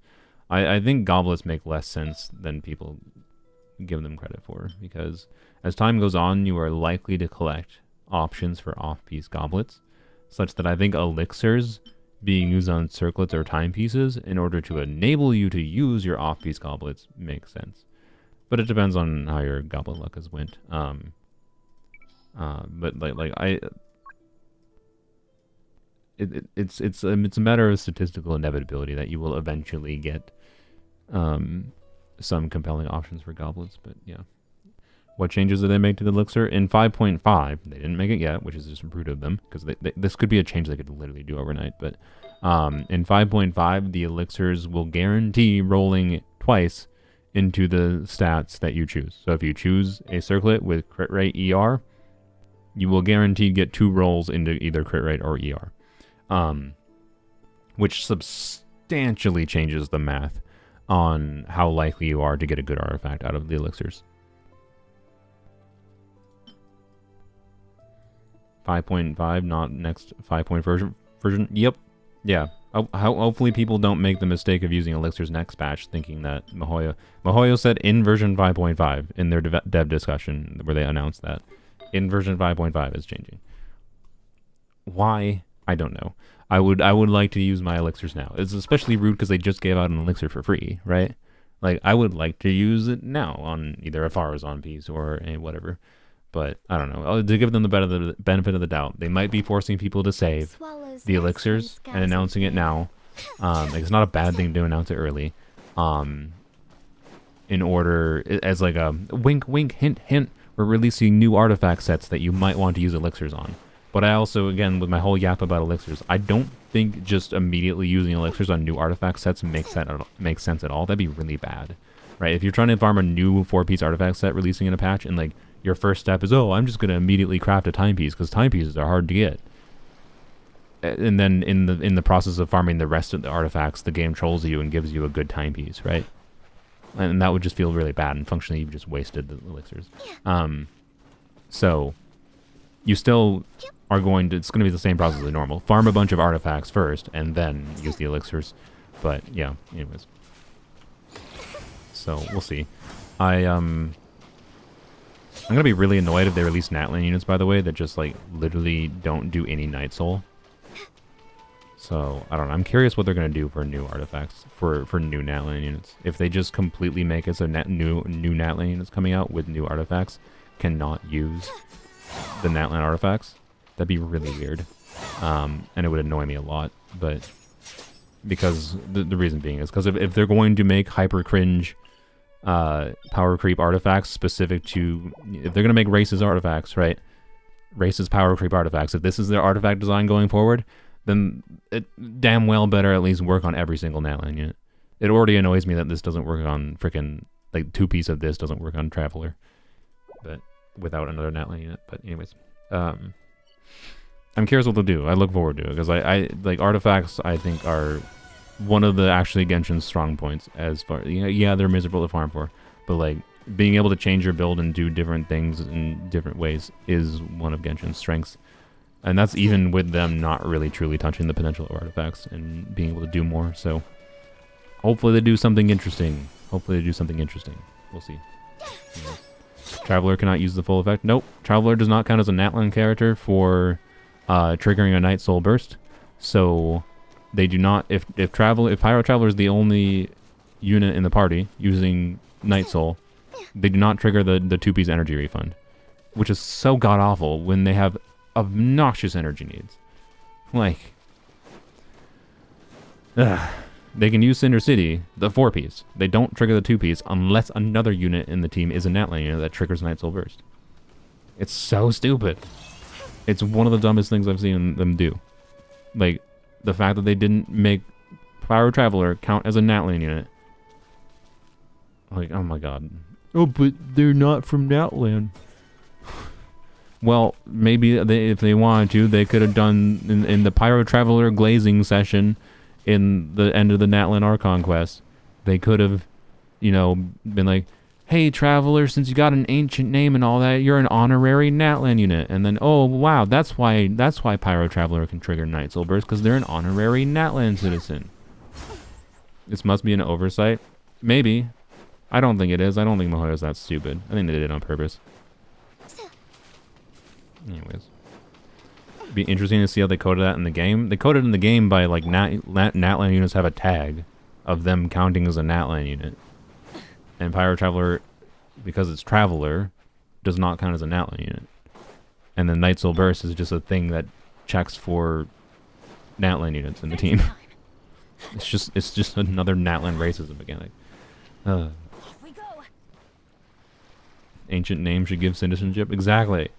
I think goblets make less sense than people give them credit for, because as time goes on, you are likely to collect options for off-piece goblets, such that I think elixirs being used on circlets or timepieces in order to enable you to use your off-piece goblets makes sense. But it depends on how your goblet luck has went. But it's a matter of statistical inevitability that you will eventually get some compelling options for goblets. But yeah, what changes did they make to the elixir in 5.5? They didn't make it yet, which is just rude of them, because this could be a change they could literally do overnight. But in 5.5, the elixirs will guarantee rolling twice into the stats that you choose. So if you choose a circlet with crit rate ER, you will guaranteed get 2 rolls into either crit rate or ER. Which substantially changes the math on how likely you are to get a good artifact out of the elixirs. 5.5, not next 5 version. Yep. Yeah. Hopefully people don't make the mistake of using elixirs next patch thinking that Mihoyo said in version 5.5 in their dev discussion where they announced that in version 5.5 is changing. Why? I don't know. I would like to use my elixirs now. It's especially rude because they just gave out an elixir for free, right? Like, I would like to use it now on either a Farazan piece or a whatever. But, I don't know. To give them the benefit of the doubt, they might be forcing people to save the elixirs and announcing it now. Like, it's not a bad thing to announce it early. In order, as like a wink, wink, hint, hint, we're releasing new artifact sets that you might want to use elixirs on. But I also, again, with my whole yap about elixirs, I don't think just immediately using elixirs on new artifact sets makes sense at all. That'd be really bad, right? If you're trying to farm a new 4-piece artifact set releasing in a patch, and like your first step is, oh, I'm just going to immediately craft a timepiece because timepieces are hard to get. And then in the process of farming the rest of the artifacts, the game trolls you and gives you a good timepiece, right? And that would just feel really bad, and functionally you've just wasted the elixirs. So you still are going to, it's going to be the same process as normal. Farm a bunch of artifacts first, and then use the elixirs. But, yeah, anyways. So, we'll see. I'm going to be really annoyed if they release Natlan units, by the way, that just, like, literally don't do any Night Soul. So, I don't know. I'm curious what they're going to do for new artifacts, for new Natlan units. If they just completely make it so new Natlan units coming out with new artifacts cannot use the Natlan artifacts, that'd be really weird. And it would annoy me a lot, but because the reason being is because if they're going to make hyper cringe power creep artifacts specific to, if they're going to make races artifacts, right? Races power creep artifacts, if this is their artifact design going forward, then it damn well better at least work on every single Natlan unit. It already annoys me that this doesn't work on freaking, like, 2-piece of this doesn't work on Traveler, but without another Natlan unit. But anyways, I'm curious what they'll do. I look forward to it because I like artifacts. I think are one of the actually Genshin's strong points. As far, yeah, they're miserable to farm for, but like being able to change your build and do different things in different ways is one of Genshin's strengths. And that's even with them not really truly touching the potential of artifacts and being able to do more. So hopefully they do something interesting. We'll see. Anyways. Traveler cannot use the full effect. Nope. Traveler does not count as a Natlan character for triggering a Night Soul burst. So they do not, if Pyro Traveler is the only unit in the party using Night Soul, they do not trigger the 2-piece energy refund, which is so god awful when they have obnoxious energy needs. Like, they can use Cinder City, the 4-piece. They don't trigger the 2-piece unless another unit in the team is a Natlan unit that triggers Night Soul burst. It's so stupid. It's one of the dumbest things I've seen them do. Like, the fact that they didn't make Pyro Traveler count as a Natlan unit. Like, oh my god. Oh, but they're not from Natlan. Well, maybe if they wanted to, they could have done in the Pyro Traveler glazing session in the end of the Natlan Archon quest. They could have, you know, been like, hey, Traveler, since you got an ancient name and all that, you're an honorary Natlan unit. And then, oh, wow, that's why Pyro Traveler can trigger Night Soul Burst, because they're an honorary Natlan citizen. This must be an oversight. Maybe. I don't think it is. I don't think Mihoyo's that stupid. I think they did it on purpose. Anyways. It'd be interesting to see how they coded that in the game. They coded in the game by, like, Natlan units have a tag of them counting as a Natlan unit. And Pyro Traveler, because it's Traveler, does not count as a Natlan unit. And then Night Soul Burst is just a thing that checks for Natlan units in the team. It's just another Natlan racism mechanic. We go. Ancient name should give citizenship. Exactly.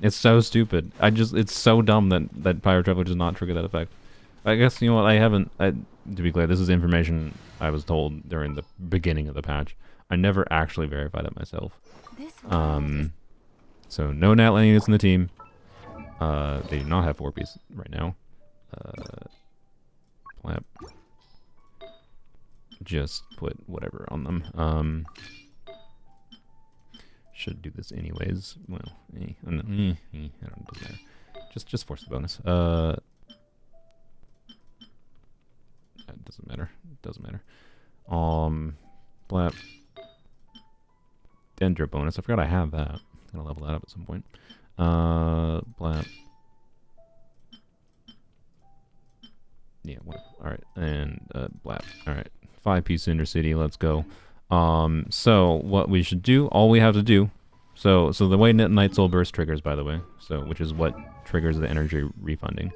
It's so stupid. It's so dumb that Pyro Traveler does not trigger that effect. I guess, you know what, to be clear, this is information I was told during the beginning of the patch. I never actually verified it myself. So no Natlan units in the team. They do not have 4-piece right now. Plap. Just put whatever on them. Should do this anyways. Well, I don't know. Doesn't matter. Just force the bonus. It doesn't matter. It doesn't matter. Blap. Dendro bonus. I forgot I have that. Gonna level that up at some point. Blap. Yeah, whatever. Alright. And blap. Alright. 5-piece Intercity, let's go. So what we should do, all we have to do, so the way Night Soul Burst triggers, by the way, which is what triggers the energy refunding,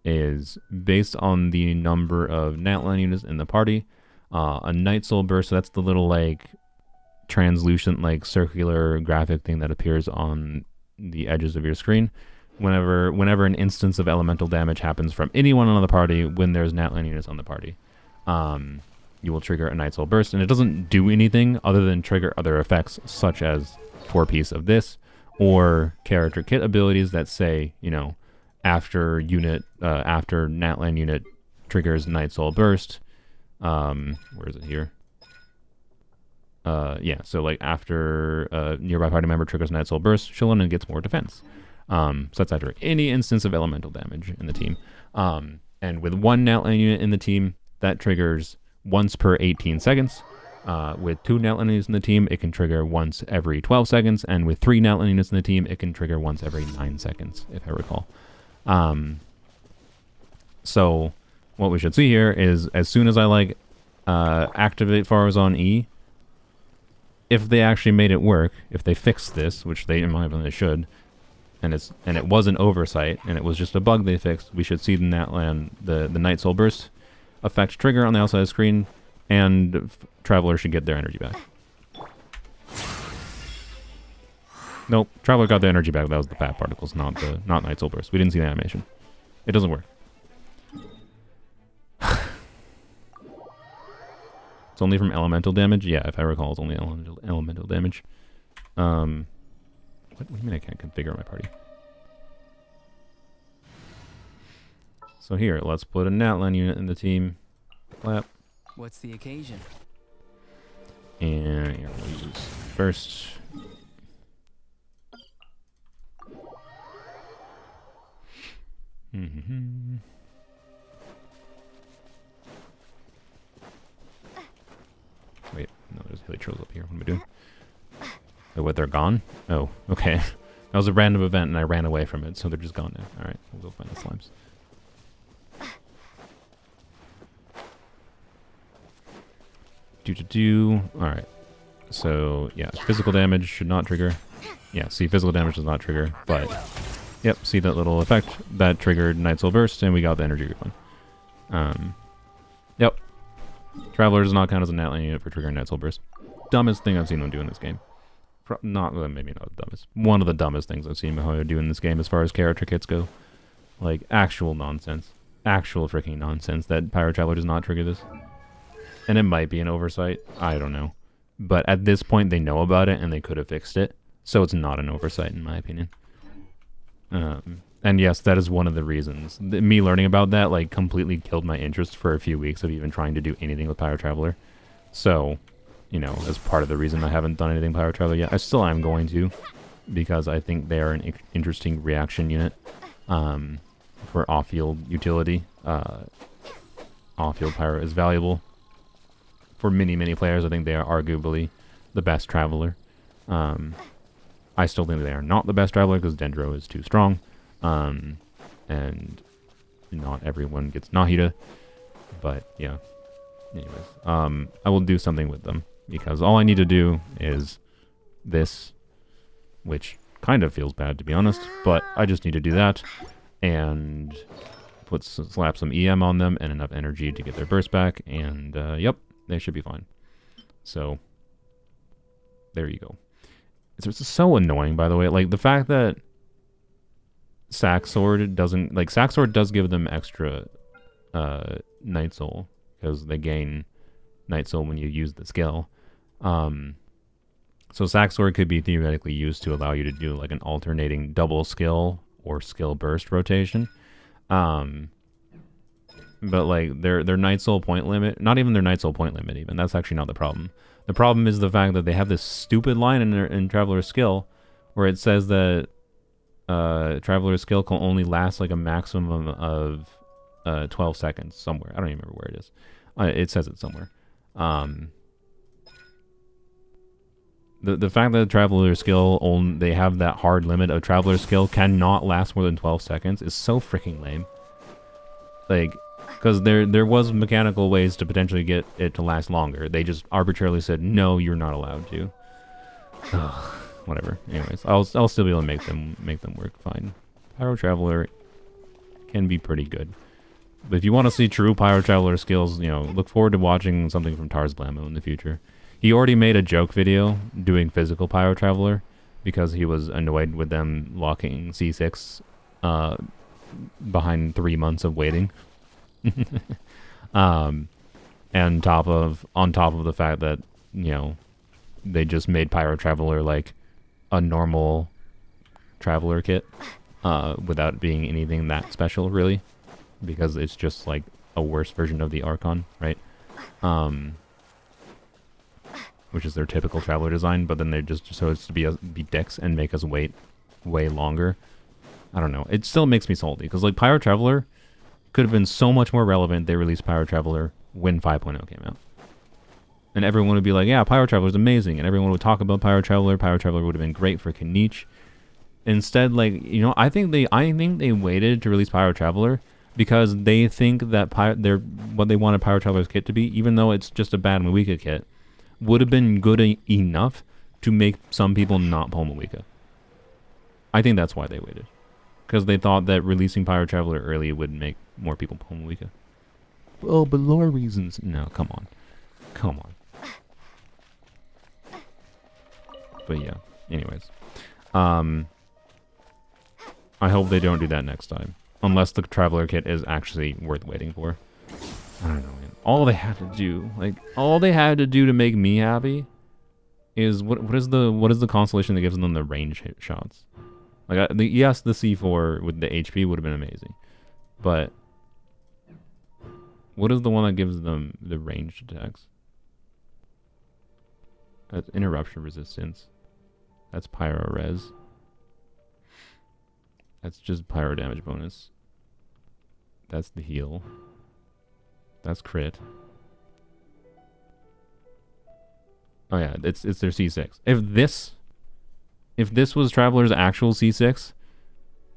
is based on the number of Natlan units in the party. A Night Soul Burst, so that's the little like translucent like circular graphic thing that appears on the edges of your screen. Whenever an instance of elemental damage happens from anyone on the party when there's Natlan units on the party, you will trigger a Night Soul Burst, and it doesn't do anything other than trigger other effects such as 4-piece of this or character kit abilities that say, you know, after Natlan unit triggers Night Soul Burst. Where is it here? Yeah, so like after a nearby party member triggers Night Soul Burst, Shenhe gets more defense. So that's after any instance of elemental damage in the team. And with one Natlan unit in the team, that triggers once per 18 seconds. With 2 Natlan units in the team, it can trigger once every 12 seconds. And with 3 Natlan units in the team, it can trigger once every 9 seconds, if I recall. So what we should see here is as soon as I activate Farazan E, if they actually made it work, if they fixed this, which they, in my opinion, they should, and it was an oversight, and it was just a bug they fixed, we should see the Night Soul Burst effect trigger on the outside of the screen, and Traveler should get their energy back. Nope, Traveler got the energy back. That was the fat particles, not Night Soul Burst. We didn't see the animation. It doesn't work. It's only from elemental damage? Yeah, if I recall, it's only elemental damage. What do you mean I can't configure my party? So here, let's put a Natlan unit in the team. Clap. What's the occasion? And here, we'll use first. Wait, no, there's Heliotros up here. What am I doing? Oh, what, they're gone? Oh, okay. That was a random event and I ran away from it, so they're just gone now. Alright, we'll go find the slimes. Alright. So, yeah, physical damage should not trigger. Yeah, see, physical damage does not trigger, but... Yep, see that little effect? That triggered Night Soul Burst, and we got the energy refund. Yep. Traveler does not count as a Natlan unit for triggering Night Soul Burst. Dumbest thing I've seen them do in this game. Maybe not the dumbest. One of the dumbest things I've seen Mihoyo do in this game as far as character kits go. Like, actual nonsense. Actual freaking nonsense that Pyro Traveler does not trigger this. And it might be an oversight. I don't know. But at this point, they know about it, and they could have fixed it. So it's not an oversight, in my opinion. And yes, that is one of the reasons. Me learning about that, like, completely killed my interest for a few weeks of even trying to do anything with Pyro Traveler. So, you know, as part of the reason I haven't done anything Pyro Traveler yet, I still am going to, because I think they are an interesting reaction unit for off-field utility. Off-field Pyro is valuable for many players. I think they are arguably the best Traveler. I still think they are not the best Traveler because Dendro is too strong, and not everyone gets Nahida. But yeah, anyways, I will do something with them because all I need to do is this, which kind of feels bad to be honest, but I just need to do that and slap some EM on them and enough energy to get their burst back, and yep, they should be fine. So there you go. It's so annoying, by the way, like the fact that Sack Sword doesn't, like, Sack Sword does give them extra Night Soul because they gain Night Soul when you use the skill. So Sack Sword could be theoretically used to allow you to do like an alternating double skill or skill burst rotation. But like their Night Soul point limit, not even their Night Soul point limit even, that's actually not the problem. The problem is the fact that they have this stupid line in Traveler's Skill where it says that Traveler's Skill can only last like a maximum of 12 seconds somewhere. I don't even remember where it is. It says it somewhere. The fact that Traveler's Skill, they have that hard limit of Traveler's Skill cannot last more than 12 seconds is so freaking lame. Like, because there was mechanical ways to potentially get it to last longer. They just arbitrarily said, no, you're not allowed to. Ugh, whatever. Anyways, I'll still be able to make them work fine. Pyro Traveler can be pretty good. But if you want to see true Pyro Traveler skills, you know, look forward to watching something from Tars Blammo in the future. He already made a joke video doing physical Pyro Traveler because he was annoyed with them locking C6 behind 3 months of waiting. And on top of the fact that, you know, they just made Pyro Traveler like a normal Traveler kit without being anything that special really, because it's just like a worse version of the Archon, right? Which is their typical Traveler design, but then they're just so it's to be dicks and make us wait way longer. I don't know. It still makes me salty because like Pyro Traveler could have been so much more relevant. They released Pyro Traveler when 5.0 came out, and everyone would be like, "Yeah, Pyro Traveler is amazing," and everyone would talk about Pyro Traveler. Pyro Traveler would have been great for Kniche. Instead, like, you know, I think they waited to release Pyro Traveler because they think that what they wanted Pyro Traveler's kit to be, even though it's just a bad Mawika kit, would have been good enough to make some people not pull Mawika. I think that's why they waited. Because they thought that releasing Pyro Traveler early would make more people pull Mawika. Oh, but lore reasons. No, come on. Come on. But yeah, anyways. I hope they don't do that next time. Unless the Traveler kit is actually worth waiting for. I don't know, man. All they have to do, like, all they had to do to make me happy is what is the constellation that gives them the range hit shots? Like, yes, the C4 with the HP would have been amazing, but what is the one that gives them the ranged attacks? That's interruption resistance. That's pyro res. That's just pyro damage bonus. That's the heal. That's crit. Oh yeah, it's their C6. If this was Traveler's actual C6,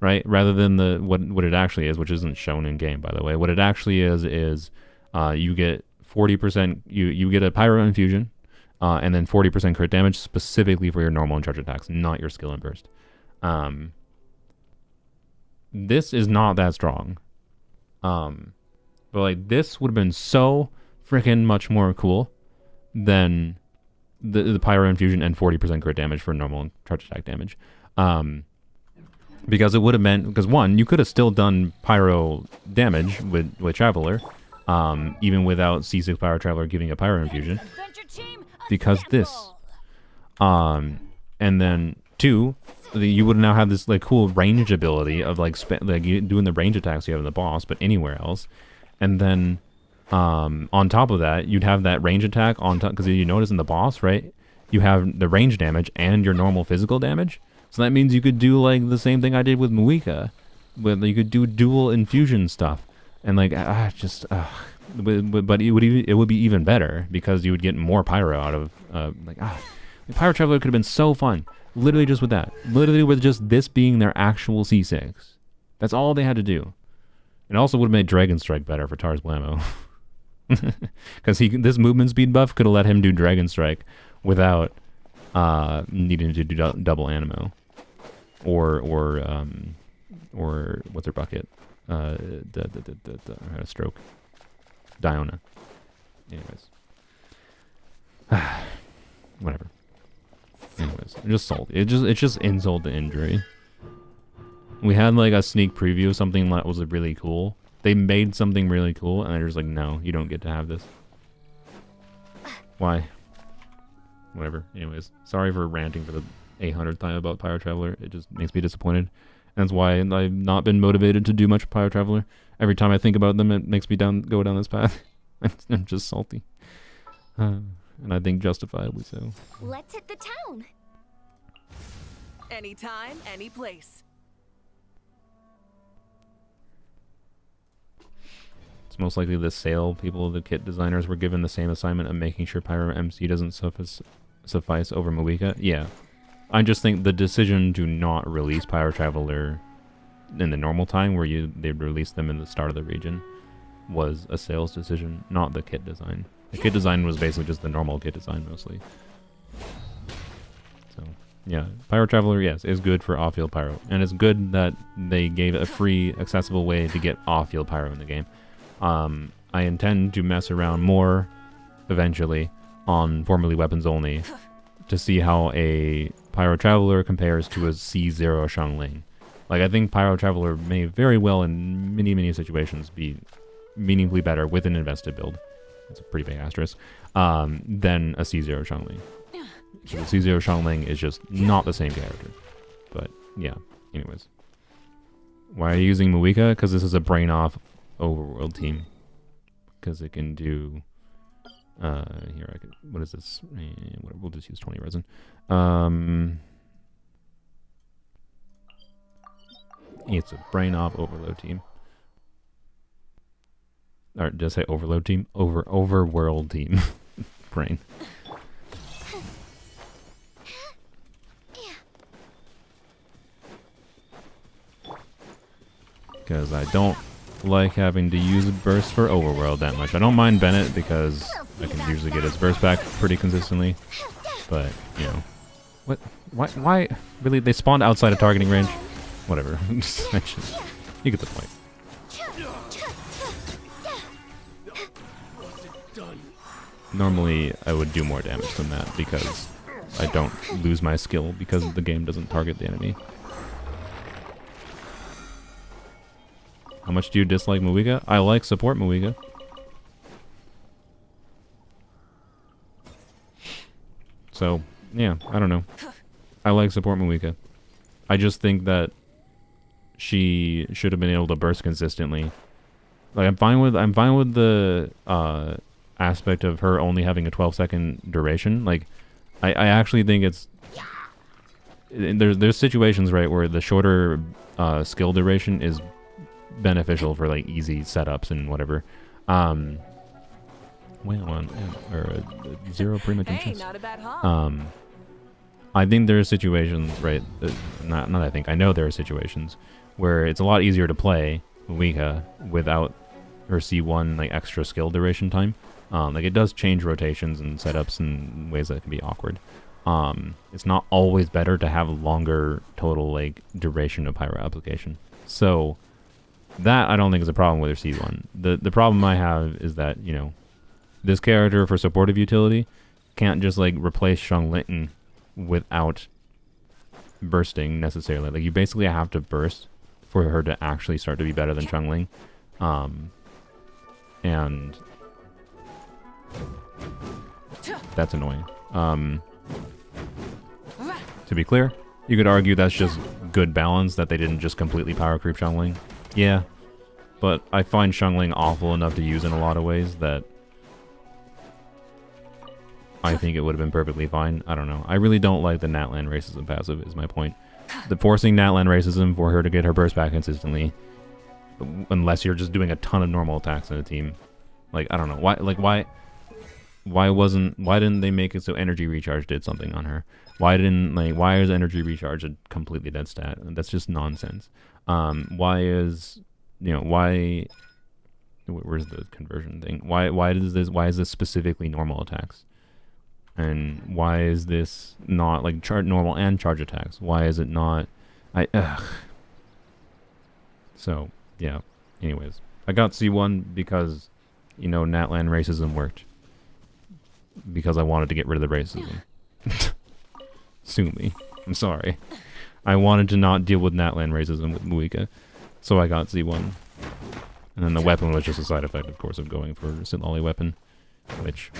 right, rather than the what it actually is, which isn't shown in game by the way, what it actually is you get 40%. You get a pyro infusion, and then 40% crit damage specifically for your normal and charge attacks, not your skill and burst. This is not that strong. But like this would have been so freaking much more cool than the pyro infusion and 40% crit damage for normal and charge attack damage. Because it would have meant, because one, you could have still done pyro damage with Traveler, even without C6 Pyro Traveler giving a pyro infusion. Because this. And then two, you would now have this like cool range ability of like doing the range attacks you have in the boss, but anywhere else. And then On top of that, you'd have that range attack on top, because you notice in the boss, right? You have the range damage and your normal physical damage. So that means you could do like the same thing I did with Muika. You could do dual infusion stuff. And like, but it would be even better because you would get more pyro out of, Pyro Traveler could have been so fun. Literally just with that. Literally with just this being their actual C6. That's all they had to do. It also would have made Dragon Strike better for Tars Blammo. Because this movement speed buff could have let him do Dragon Strike without needing to do double Animo. Or what's her bucket? I had a stroke. Diona. Anyways. Whatever. Anyways, just salty. It's just insult to injury. We had like a sneak preview of something that was really cool. They made something really cool, and they're just like, no, you don't get to have this. Why? Whatever. Anyways, sorry for ranting for the 800th time about Pyro Traveler. It just makes me disappointed. And that's why I've not been motivated to do much Pyro Traveler. Every time I think about them, it makes me go down this path. I'm just salty. And I think justifiably so. Let's hit the town. Anytime, any place. It's most likely the sale people, the kit designers, were given the same assignment of making sure Pyro MC doesn't suffice over Muika. Yeah. I just think the decision to not release Pyro Traveler in the normal time, where they'd release them in the start of the region, was a sales decision, not the kit design. The kit design was basically just the normal kit design mostly. So, yeah. Pyro Traveler, yes, is good for off-field Pyro. And it's good that they gave a free, accessible way to get off-field Pyro in the game. I intend to mess around more, eventually, on formerly weapons only, to see how a Pyro Traveler compares to a C0 Xiangling. Like, I think Pyro Traveler may very well, in many situations, be meaningfully better with an invested build. It's a pretty big asterisk. Than a C0 Xiangling. So the C0 Xiangling is just not the same character. But, yeah. Anyways. Why are you using Muika? Because this is a brain-off overworld team. Because it can do... here, I could... What is this? Whatever, we'll just use 20 resin. It's a brain-off overload team. Or did I say overload team? Overworld team. Brain. Because I don't like having to use burst for overworld that much. I don't mind Bennett because I can usually get his burst back pretty consistently. But, you know. What? Why? Really? They spawned outside of targeting range? Whatever. You get the point. Normally, I would do more damage than that because I don't lose my skill because the game doesn't target the enemy. How much do you dislike Muika? I like support Muika. So, yeah, I don't know. I like support Muika. I just think that she should have been able to burst consistently. Like, I'm fine with the aspect of her only having a 12-second duration. Like, I actually think it's... There's situations, right, where the shorter skill duration is beneficial for, like, easy setups and whatever. Wait on... Or zero premature chance. Not a bad haul. I think there are situations, right, not I think, I know there are situations where it's a lot easier to play Muika without her C1, like, extra skill duration time. Like, it does change rotations and setups in ways that can be awkward. It's not always better to have a longer total, like, duration of pyro application. So, that I don't think is a problem with her C1. The problem I have is that, you know, this character for supportive utility can't just, like, replace Xiangling without bursting necessarily. Like, you basically have to burst for her to actually start to be better than Xiangling. And that's annoying. To be clear, you could argue that's just good balance, that they didn't just completely power creep Xiangling. Yeah, but I find Xiangling awful enough to use in a lot of ways that I think it would have been perfectly fine. I don't know. I really don't like the Natlan racism passive, is my point. The forcing Natlan racism for her to get her burst back consistently, unless you're just doing a ton of normal attacks in a team. Like, I don't know. Why didn't they make it so energy recharge did something on her? Why is energy recharge a completely dead stat? That's just nonsense. Where's the conversion thing? Why is this specifically normal attacks? And why is this not like normal and charge attacks? Why is it not? So yeah. Anyways, I got C1 because Natlan racism worked. Because I wanted to get rid of the racism. Sue me. I'm sorry. I wanted to not deal with Natlan racism with Muika, so I got C1. And then the weapon was just a side effect, of course, of going for Sitlali weapon, which,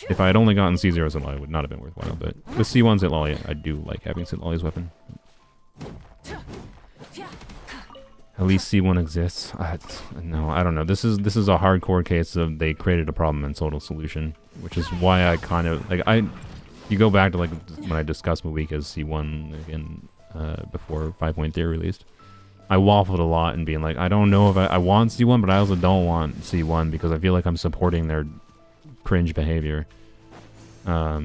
if I had only gotten C0 Sitlali, it would not have been worthwhile. But with C1 Sitlali, I do like having Sitlali's weapon. At least C1 exists. No, I don't know. This is a hardcore case of they created a problem and sold a solution, which is why I kind of you go back to like when I discussed Muika's C1 again before 5.3 released. I waffled a lot and being like, I don't know if I want C1, but I also don't want C1 because I feel like I'm supporting their cringe behavior. But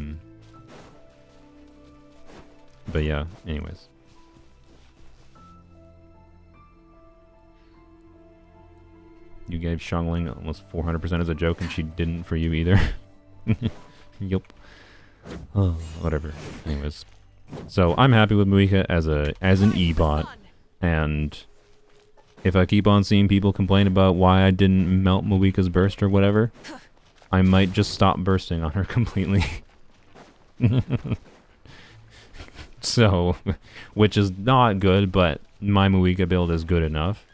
yeah, anyways. You gave Xiangling almost 400% as a joke, and she didn't for you either. Yup. Oh, whatever. Anyways, so I'm happy with Muika as an E-bot, and if I keep on seeing people complain about why I didn't melt Muika's burst or whatever, I might just stop bursting on her completely. So, which is not good, but my Muika build is good enough.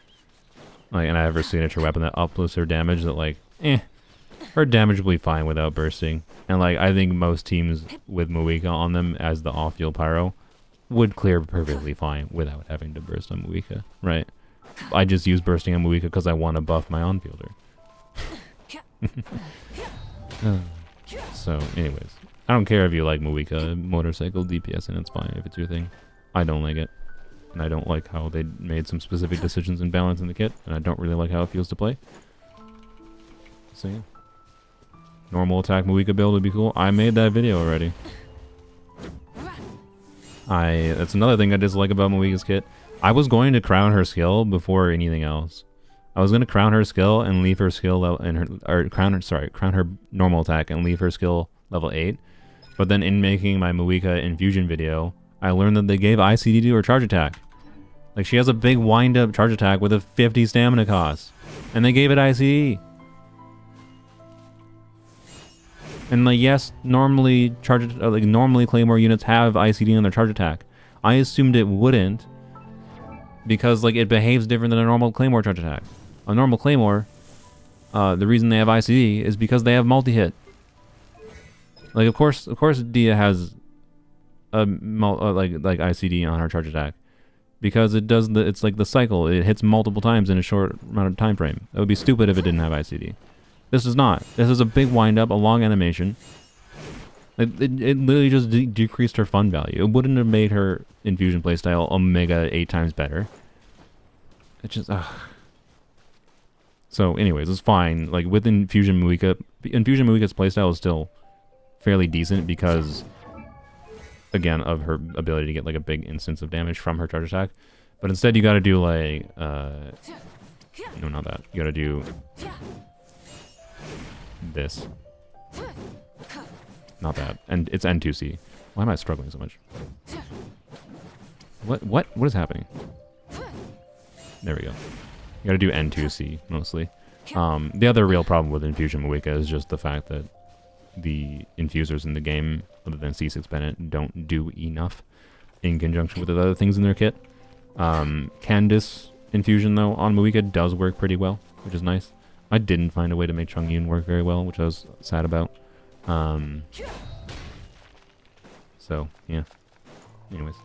Like, and I have her signature weapon that uplifts her damage that, like, her damage will be fine without bursting. And, like, I think most teams with Muika on them as the off-field pyro would clear perfectly fine without having to burst on Muika, right? I just use bursting on Muika because I want to buff my on-fielder. So, anyways. I don't care if you like Muika motorcycle DPS, and it's fine if it's your thing. I don't like it. And I don't like how they made some specific decisions and balance in the kit, and I don't really like how it feels to play. So yeah. Normal attack Muika build would be cool. I made that video already. That's another thing I dislike about Muika's kit. I was going to crown her skill before anything else. I was going to crown her skill and leave her skill level, crown her normal attack and leave her skill level 8. But then in making my Muika infusion video, I learned that they gave ICD to her charge attack. Like, she has a big wind-up charge attack with a 50 stamina cost. And they gave it ICD. And, like, yes, normally Claymore units have ICD on their charge attack. I assumed it wouldn't, because, like, it behaves different than a normal Claymore charge attack. A normal Claymore, the reason they have ICD is because they have multi-hit. Like, of course Dia has like ICD on her charge attack, because it does it's like the cycle. It hits multiple times in a short amount of time frame. It would be stupid if it didn't have ICD. This is not. This is a big wind up, a long animation. It literally just decreased her fun value. It wouldn't have made her infusion playstyle omega 8 times better. It just So anyways, it's fine. Like with Infusion Muika's playstyle is still fairly decent because, again, of her ability to get like a big instance of damage from her charge attack. But instead you gotta do like, no, not that. You gotta do this. Not that. And it's N2C. Why am I struggling so much? What is happening? There we go. You gotta do N2C, mostly. The other real problem with Infusion Muika is just the fact that the infusers in the game, other than C6 Bennett, don't do enough in conjunction with the other things in their kit. Candice infusion, though, on Muika does work pretty well, which is nice. I didn't find a way to make Chung Yun work very well, which I was sad about. So, yeah. Anyways.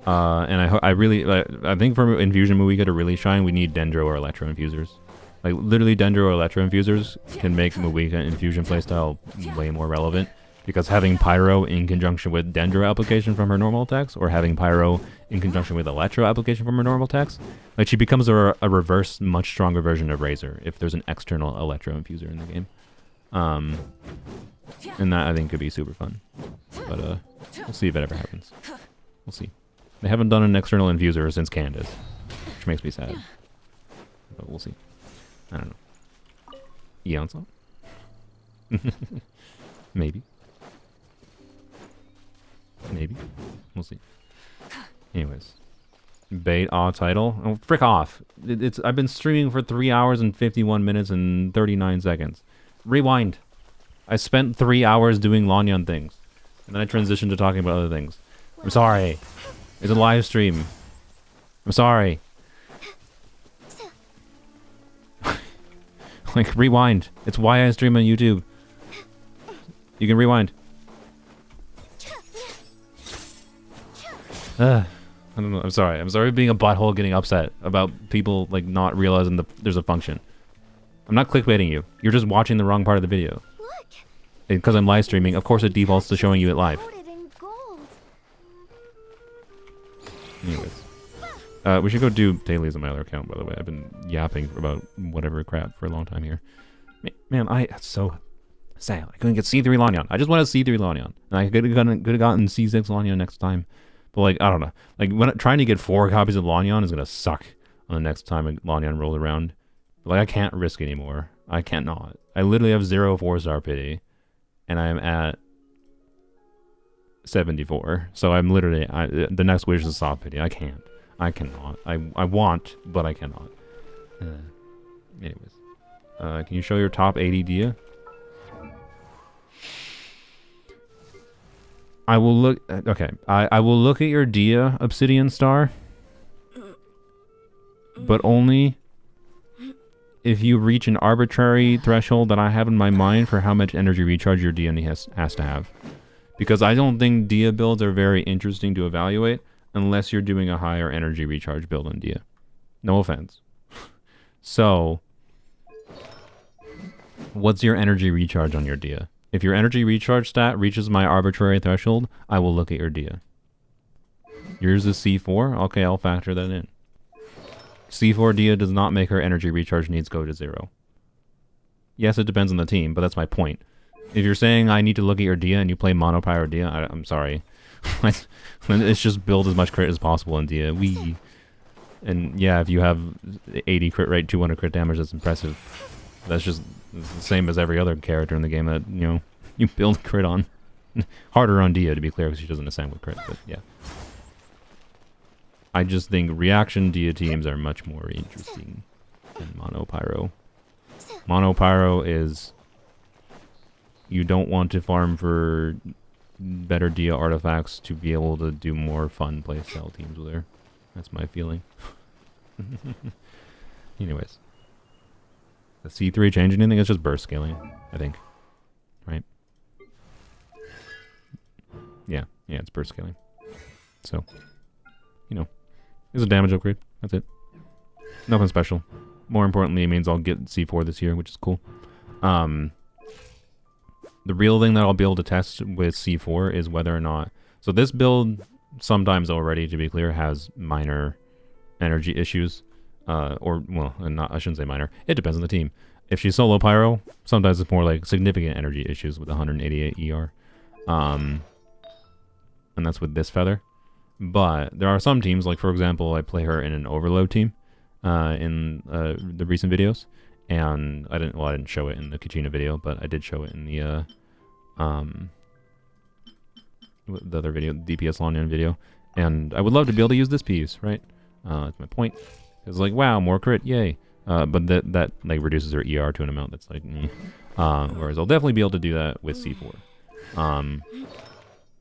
And I really, I think for Infusion Muika to really shine, we need Dendro or Electro Infusers. Like, literally Dendro or Electro Infusers can make Muika Infusion playstyle way more relevant. Because having Pyro in conjunction with Dendro application from her normal attacks, or having Pyro in conjunction with Electro application from her normal attacks, like, she becomes a reverse, much stronger version of Razor if there's an external Electro Infuser in the game. And that, I think, could be super fun. But, we'll see if it ever happens. We'll see. They haven't done an external Infuser since Candace, which makes me sad. But we'll see. I don't know. Eon Song? Maybe. Maybe. We'll see. Anyways. Bait title. Oh, frick off. I've been streaming for 3 hours and 51 minutes and 39 seconds. Rewind. I spent 3 hours doing Lanyan things. And then I transitioned to talking about other things. I'm sorry. It's a live stream. I'm sorry. Like, rewind. It's why I stream on YouTube. You can rewind. I don't know. I'm sorry. I'm sorry for being a butthole getting upset about people, like, not realizing there's a function. I'm not clickbaiting you. You're just watching the wrong part of the video. Look. Because I'm live streaming, of course it defaults to showing you it live. Coated in gold. Anyways. We should go do dailies on my other account, by the way. I've been yapping about whatever crap for a long time here. Man, that's so sad. I couldn't get C3 Lanyan. I just wanted C3 Lanyan. And I could have gotten C6 Lanyan next time. But, like, I don't know. Like, trying to get 4 copies of Lanyan is going to suck on the next time Lanyan rolls around. But, like, I can't risk anymore. I can't not. I literally have 0 4-star pity. And I'm at 74. So I'm literally... the next wish is soft pity. I can't. I cannot. I want, but I cannot. Anyways. Can you show your top 80 Dia? I will look... Okay. I will look at your Dia Obsidian Star. But only if you reach an arbitrary threshold that I have in my mind for how much energy recharge your Dia has to have. Because I don't think Dia builds are very interesting to evaluate unless you're doing a higher energy recharge build on Dia. No offense. So, what's your energy recharge on your Dia? If your energy recharge stat reaches my arbitrary threshold, I will look at your Dia. Yours is C4? Okay, I'll factor that in. C4 Dia does not make her energy recharge needs go to 0. Yes, it depends on the team, but that's my point. If you're saying I need to look at your Dia and you play Mono Pyro Dia, I'm sorry. It's just build as much crit as possible in Dia. And yeah, if you have 80 crit rate, 200 crit damage, that's impressive. That's just the same as every other character in the game that, you know, you build crit on. Harder on Dia, to be clear, because she doesn't ascend with crit, but yeah. I just think reaction Dia teams are much more interesting than Mono Pyro. Mono Pyro is... You don't want to farm for better Dia artifacts to be able to do more fun playstyle teams with her. That's my feeling. Anyways. The C3 change anything? It's just burst scaling, I think. Right? Yeah, it's burst scaling. So, you know. It's a damage upgrade. That's it. Nothing special. More importantly, it means I'll get C4 this year, which is cool. The real thing that I'll be able to test with C4 is whether or not... So this build, sometimes already, to be clear, has minor energy issues. Or, well, not, I shouldn't say minor. It depends on the team. If she's solo Pyro, sometimes it's more like significant energy issues with 188 ER. And that's with this feather. But there are some teams, like for example, I play her in an overload team in the recent videos. And I didn't show it in the Kachina video, but I did show it in the other video, the DPS Lanyan video. And I would love to be able to use this piece, right? That's my point. It's like, wow, more crit, yay. But that like reduces her ER to an amount that's like, whereas I'll definitely be able to do that with C4.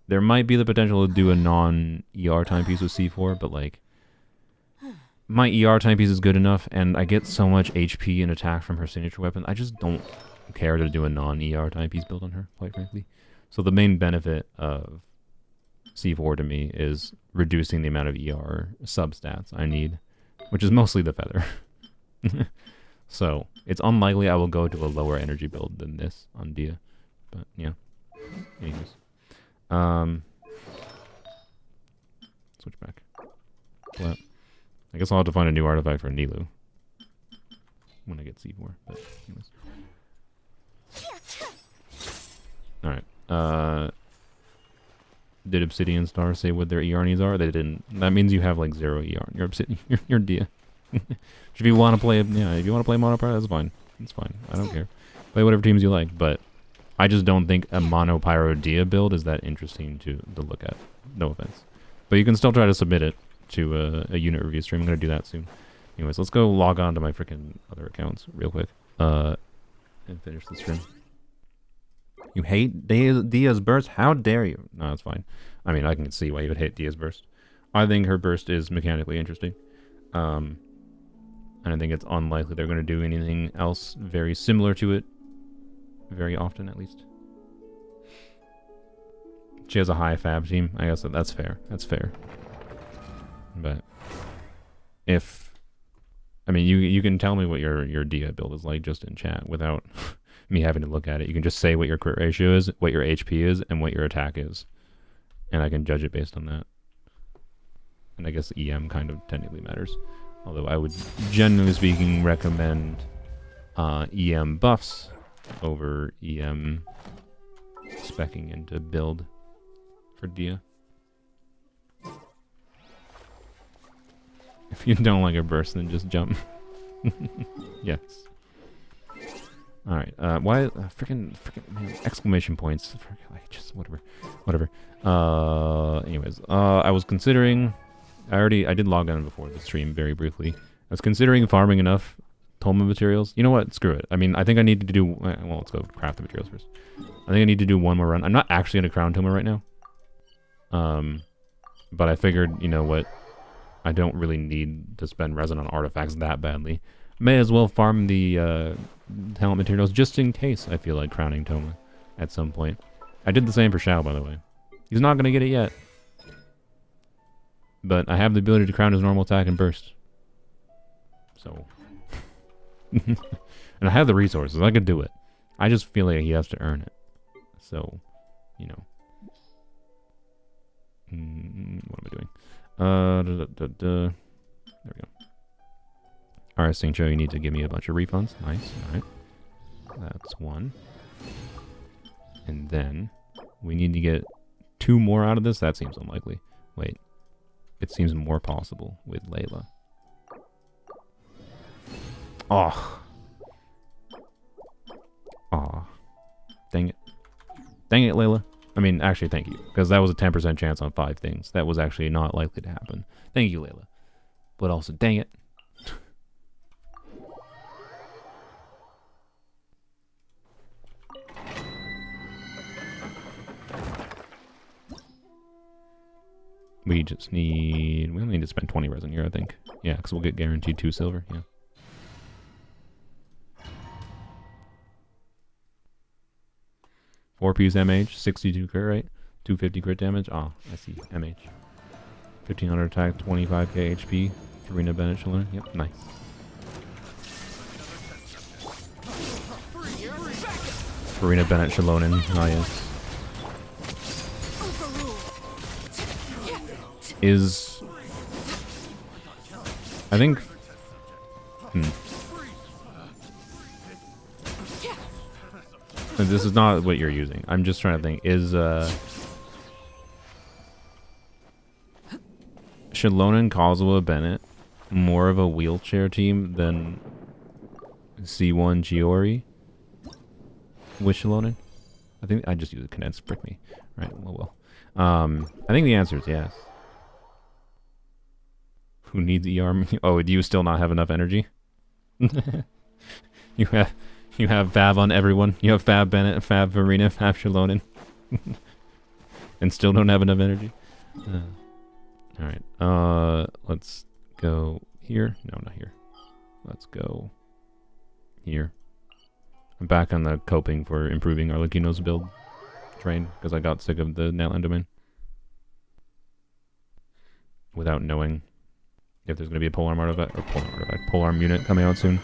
There might be the potential to do a non-ER timepiece with C4, but like, my ER timepiece is good enough, and I get so much HP and attack from her signature weapon, I just don't care to do a non-ER timepiece build on her, quite frankly. So the main benefit of C4 to me is reducing the amount of ER substats I need, which is mostly the feather. So it's unlikely I will go to a lower energy build than this on Dia. But yeah. Anyways. Switch back. Well, I guess I'll have to find a new artifact for Nilu when I get C4. But anyways. Alright. Did Obsidian Star say what their ER needs are? They didn't. That means you have like 0 ER in your Obsidian, your Dia. If you want to play, if you want to play mono pyro, that's fine. It's fine. I don't care. Play whatever teams you like, but I just don't think a mono pyro Dia build is that interesting to look at. No offense, but you can still try to submit it to a unit review stream. I'm gonna do that soon. Anyways, let's go log on to my freaking other accounts real quick. And finish the stream. You hate Dia's burst? How dare you? No, that's fine. I mean, I can see why you would hate Dia's burst. I think her burst is mechanically interesting. And I think it's unlikely they're going to do anything else very similar to it. Very often, at least. She has a high fab team. I guess that's fair. That's fair. But if... I mean, you can tell me what your Dia build is like just in chat without me having to look at it. You can just say what your crit ratio is, what your HP is, and what your attack is. And I can judge it based on that. And I guess EM kind of technically matters. Although I would, generally speaking, recommend EM buffs over EM speccing into build for Dia. If you don't like a burst, then just jump. Yes. Alright, why, freaking, man, exclamation points. Like, just, whatever. Anyways, I was considering, I did log on before the stream very briefly. I was considering farming enough Toma materials. You know what, screw it. I mean, I think I need to do, well, let's go craft the materials first. I think I need to do one more run. I'm not actually in a crown Toma right now. But I figured, you know what, I don't really need to spend resin on artifacts that badly. May as well farm the talent materials just in case I feel like crowning Toma at some point. I did the same for Xiao, by the way. He's not going to get it yet. But I have the ability to crown his normal attack and burst. So. And I have the resources. I could do it. I just feel like he has to earn it. So, you know. What am I doing? There we go. Alright, Xiao, you need to give me a bunch of refunds. Nice, alright. That's one. And then, we need to get 2 more out of this? That seems unlikely. Wait. It seems more possible with Layla. Oh. Aw. Dang it. Dang it, Layla. I mean, actually, thank you. Because that was a 10% chance on 5 things. That was actually not likely to happen. Thank you, Layla. But also, dang it. We just need... We only need to spend 20 resin here, I think. Yeah, because we'll get guaranteed 2 silver, yeah. Four-piece MH, 62 crit rate, 250 crit damage. Ah, I see. MH. 1500 attack, 25k HP. Farina Bennett Shalom. Yep, nice. Farina Bennett Shalonin. Oh, yes. Is... I think... This is not what you're using. I'm just trying to think. Is Shalonin Kazuha Bennett more of a wheelchair team than C1 Giori with Shalonin? I think I just use a condensed. Frick me. Right. Well. I think the answer is yes. Who needs ER? Oh, do you still not have enough energy? You have Fab on everyone. You have Fab Bennett, Fab Farina, Fab Shalonin. And still don't have enough energy. Alright. Let's go here. No, not here. Let's go here. I'm back on the coping for improving Arlecchino's build train because I got sick of the Netland domain. without knowing if there's going to be a polearm artifact, or polearm unit coming out soon.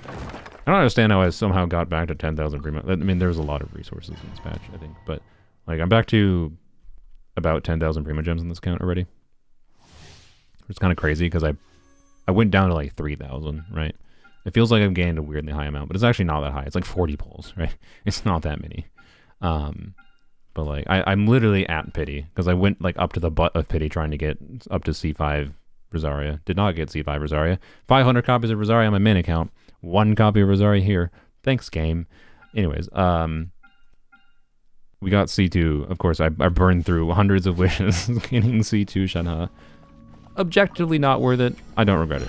I don't understand how I somehow got back to 10,000 primo. I mean, there's a lot of resources in this patch, I think, but like I'm back to about 10,000 primo gems in this count already. It's kind of crazy because I went down to like 3,000, right? It feels like I've gained a weirdly high amount, but it's actually not that high. It's like 40 pulls, right? It's not that many. But like I'm literally at pity because I went like up to the butt of pity trying to get up to C5 Rosaria. Did not get C5 Rosaria. 500 copies of Rosaria on my main account. 1 copy of Rosaria here. Thanks, game. Anyways, we got C2. Of course, I burned through hundreds of wishes getting C2 Shenhe. Objectively not worth it. I don't regret it.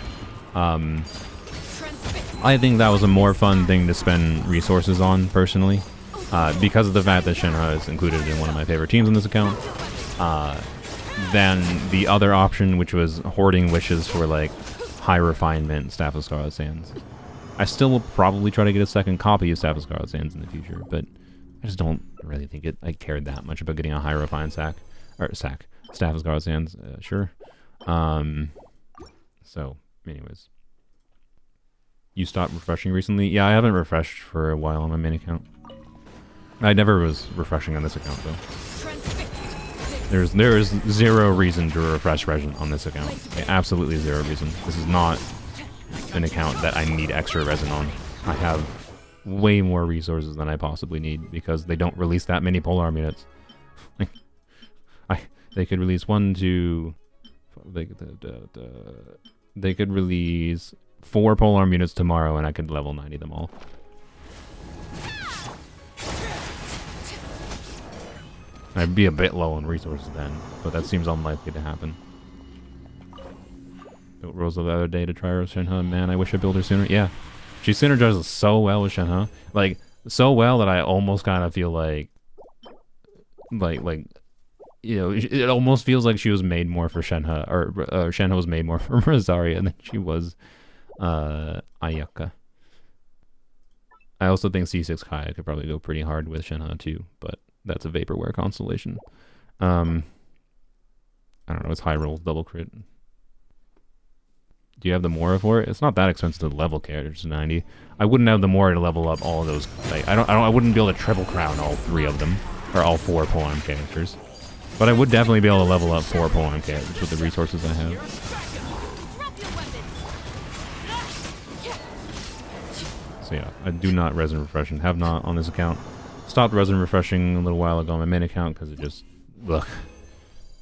I think that was a more fun thing to spend resources on, personally. Because of the fact that Shenhe is included in one of my favorite teams on this account. Than the other option, which was hoarding wishes for, like, high refinement Staff of Scarlet Sands. I still will probably try to get a second copy of Staff of Scarlet Sands in the future, but I just don't really think I cared that much about getting a high refined Staff of Scarlet Sands. Sure. So, anyways. You stopped refreshing recently? Yeah, I haven't refreshed for a while on my main account. I never was refreshing on this account, though. There is zero reason to refresh resin on this account. Like, absolutely zero reason. This is not an account that I need extra resin on. I have way more resources than I possibly need because they don't release that many polearm units. They could release 1, 2... They could release 4 polearm units tomorrow and I could level 90 them all. I'd be a bit low on resources then, but that seems unlikely to happen. Built Rosa the other day to try her with Shenhe. Man, I wish I built her sooner. Yeah, she synergizes so well with Shenhe. Like, so well that I almost kind of feel like, you know, it almost feels like she was made more for Shenhe, or Shenhe was made more for Rosaria than she was Ayaka. I also think C6 Kaya could probably go pretty hard with Shenhe too, but that's a Vaporware constellation. I don't know, it's high rolls, double crit. Do you have the Mora for it? It's not that expensive to level characters to 90. I wouldn't have the Mora to level up all of those. Like, I wouldn't be able to triple crown all 3 of them, or all 4 polearm characters. But I would definitely be able to level up 4 polearm characters with the resources I have. So yeah, I do not resin refresh and have not on this account. Stopped resin refreshing a little while ago on my main account because it just, ugh.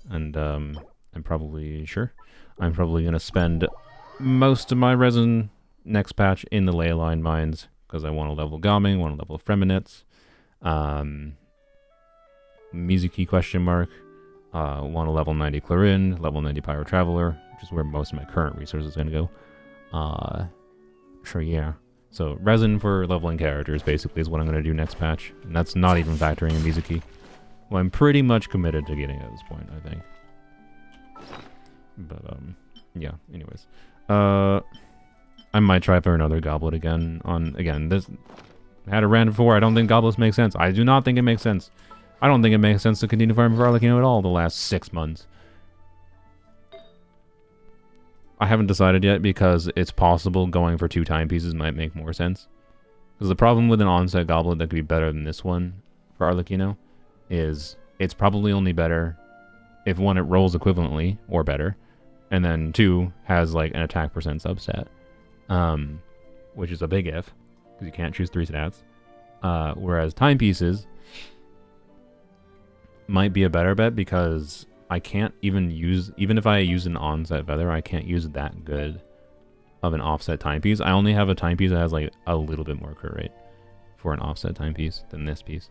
And I'm probably going to spend most of my resin next patch in the ley line mines because I want to level Gaming, want to level Fremenets, Mizuki question mark, want to level 90 Clarin, level 90 Pyro Traveler, which is where most of my current resources are going to go. Sure, yeah. So resin for leveling characters basically is what I'm going to do next patch, and that's not even factoring in Mizuki. Well, I'm pretty much committed to getting at this point, I think. But yeah. Anyways, I might try for another goblet again. This I had a random 4. I don't think goblets make sense. I do not think it makes sense. I don't think it makes sense to continue farming for Arlecchino at all the last 6 months. I haven't decided yet because it's possible going for 2 timepieces might make more sense. Because the problem with an onset goblet that could be better than this one for Arlecchino is it's probably only better if 1, it rolls equivalently or better, and then 2 has like an attack percent substat, which is a big if because you can't choose 3 stats. Whereas timepieces might be a better bet because I can't even if I use an onset feather, I can't use that good of an offset timepiece. I only have a timepiece that has like a little bit more crit rate for an offset timepiece than this piece.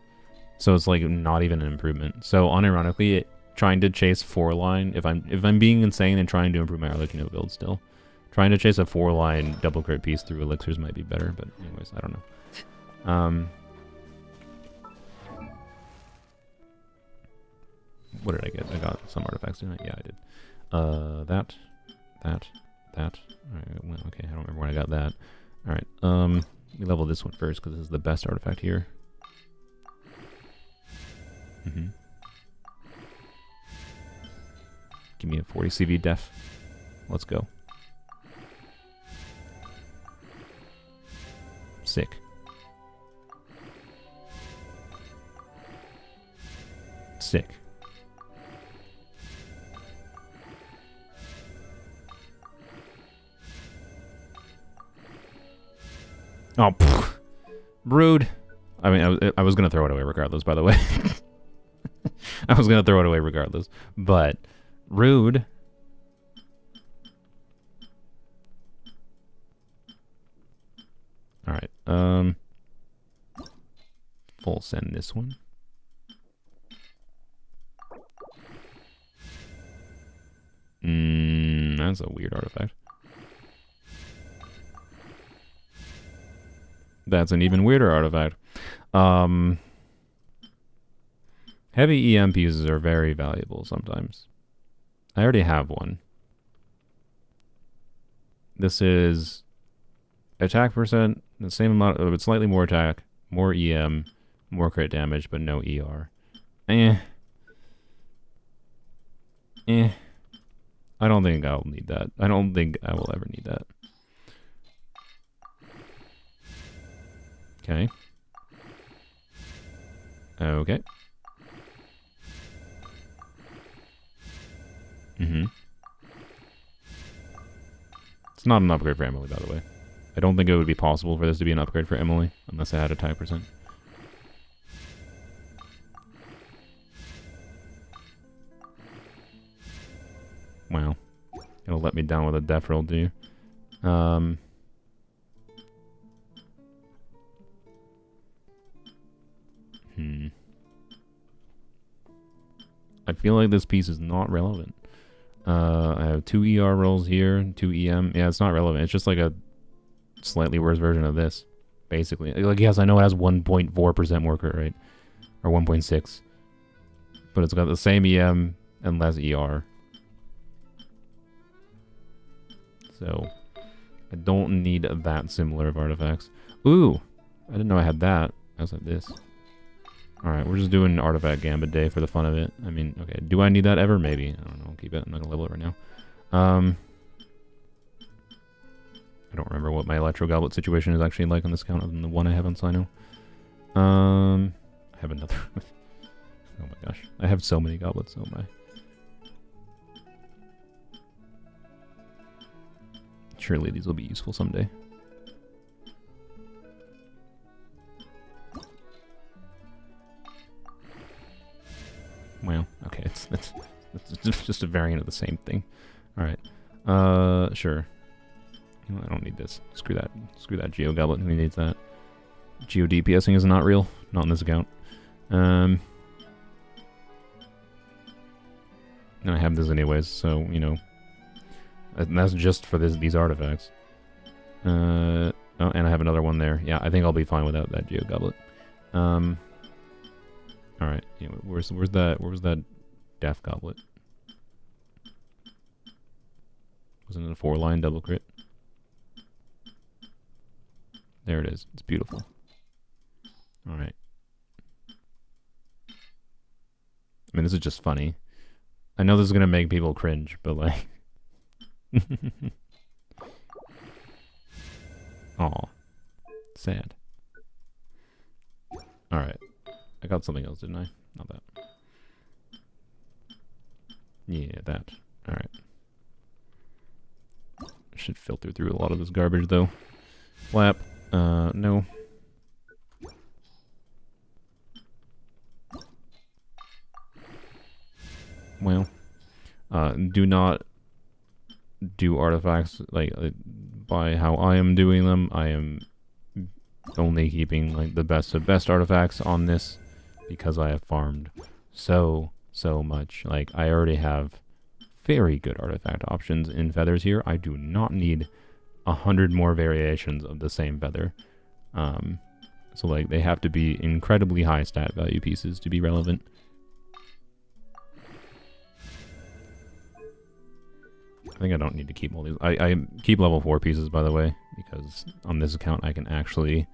So it's like not even an improvement. So unironically, trying to chase 4-line, if I'm being insane and trying to improve my Arlecchino build still, trying to chase a 4-line double crit piece through elixirs might be better, but anyways, I don't know. What did I get? I got some artifacts, didn't I? Yeah, I did. That. Alright, well, okay, I don't remember when I got that. Alright, we level this one first because this is the best artifact here. Give Give me a 40 CV def. Let's go. Sick. Sick. Oh, pfft. Rude. I mean, I was going to throw it away regardless, by the way. I was going to throw it away regardless. But, rude. Alright, full send this one. That's a weird artifact. That's an even weirder artifact. Heavy EM pieces are very valuable sometimes. I already have one. This is attack percent, the same amount, but slightly more attack, more EM, more crit damage, but no ER. I don't think I'll need that. I don't think I will ever need that. Okay. Okay. It's not an upgrade for Emily, by the way. I don't think it would be possible for this to be an upgrade for Emily, unless I had attack percent. Wow. It'll let me down with a def roll, do you? I feel like this piece is not relevant. I have 2 ER rolls here, 2 EM. Yeah, it's not relevant. It's just like a slightly worse version of this, basically. Like, yes, I know it has 1.4% more crit rate, or 1.6, but it's got the same EM and less ER. So, I don't need that similar of artifacts. Ooh, I didn't know I had that. I was like this. Alright, we're just doing Artifact Gambit Day for the fun of it. I mean, okay, do I need that ever? Maybe. I don't know, keep it. I'm not gonna level it right now. I don't remember what my Electro Goblet situation is actually like on this account, other than the one I have on Sino. I have another. Oh my gosh. I have so many goblets, oh my. Surely these will be useful someday. Well, okay, it's just a variant of the same thing. Alright. Sure. You know, I don't need this. Screw that. Screw that Geo Goblet. Who needs that? Geo DPSing is not real. Not in this account. And I have this anyways, so, you know. And that's just for these artifacts. Oh, and I have another one there. Yeah, I think I'll be fine without that Geo Goblet. Alright, anyway, where's that Death Goblet? Wasn't it a 4-line double crit? There it is. It's beautiful. Alright. I mean, this is just funny. I know this is gonna make people cringe, but like... Aw. Sad. Alright. I got something else, didn't I? Not that. Yeah, that. Alright. Should filter through a lot of this garbage, though. Flap. No. Well. Do not do artifacts, like, by how I am doing them. I am only keeping, like, the best of best artifacts on this, because I have farmed so much. Like, I already have very good artifact options in feathers here. I do not need 100 more variations of the same feather. So, like, they have to be incredibly high stat value pieces to be relevant. I think I don't need to keep all these. I keep level 4 pieces, by the way, because on this account I can actually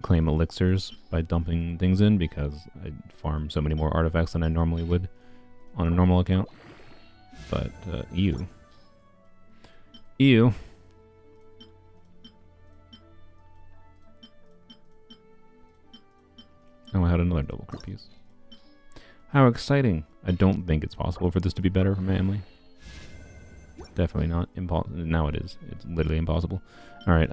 claim elixirs by dumping things in, because I farm so many more artifacts than I normally would on a normal account. But, ew. Ew. Oh, I had another double crit piece. How exciting. I don't think it's possible for this to be better for my Emily. Definitely not. Now it is. It's literally impossible. Alright,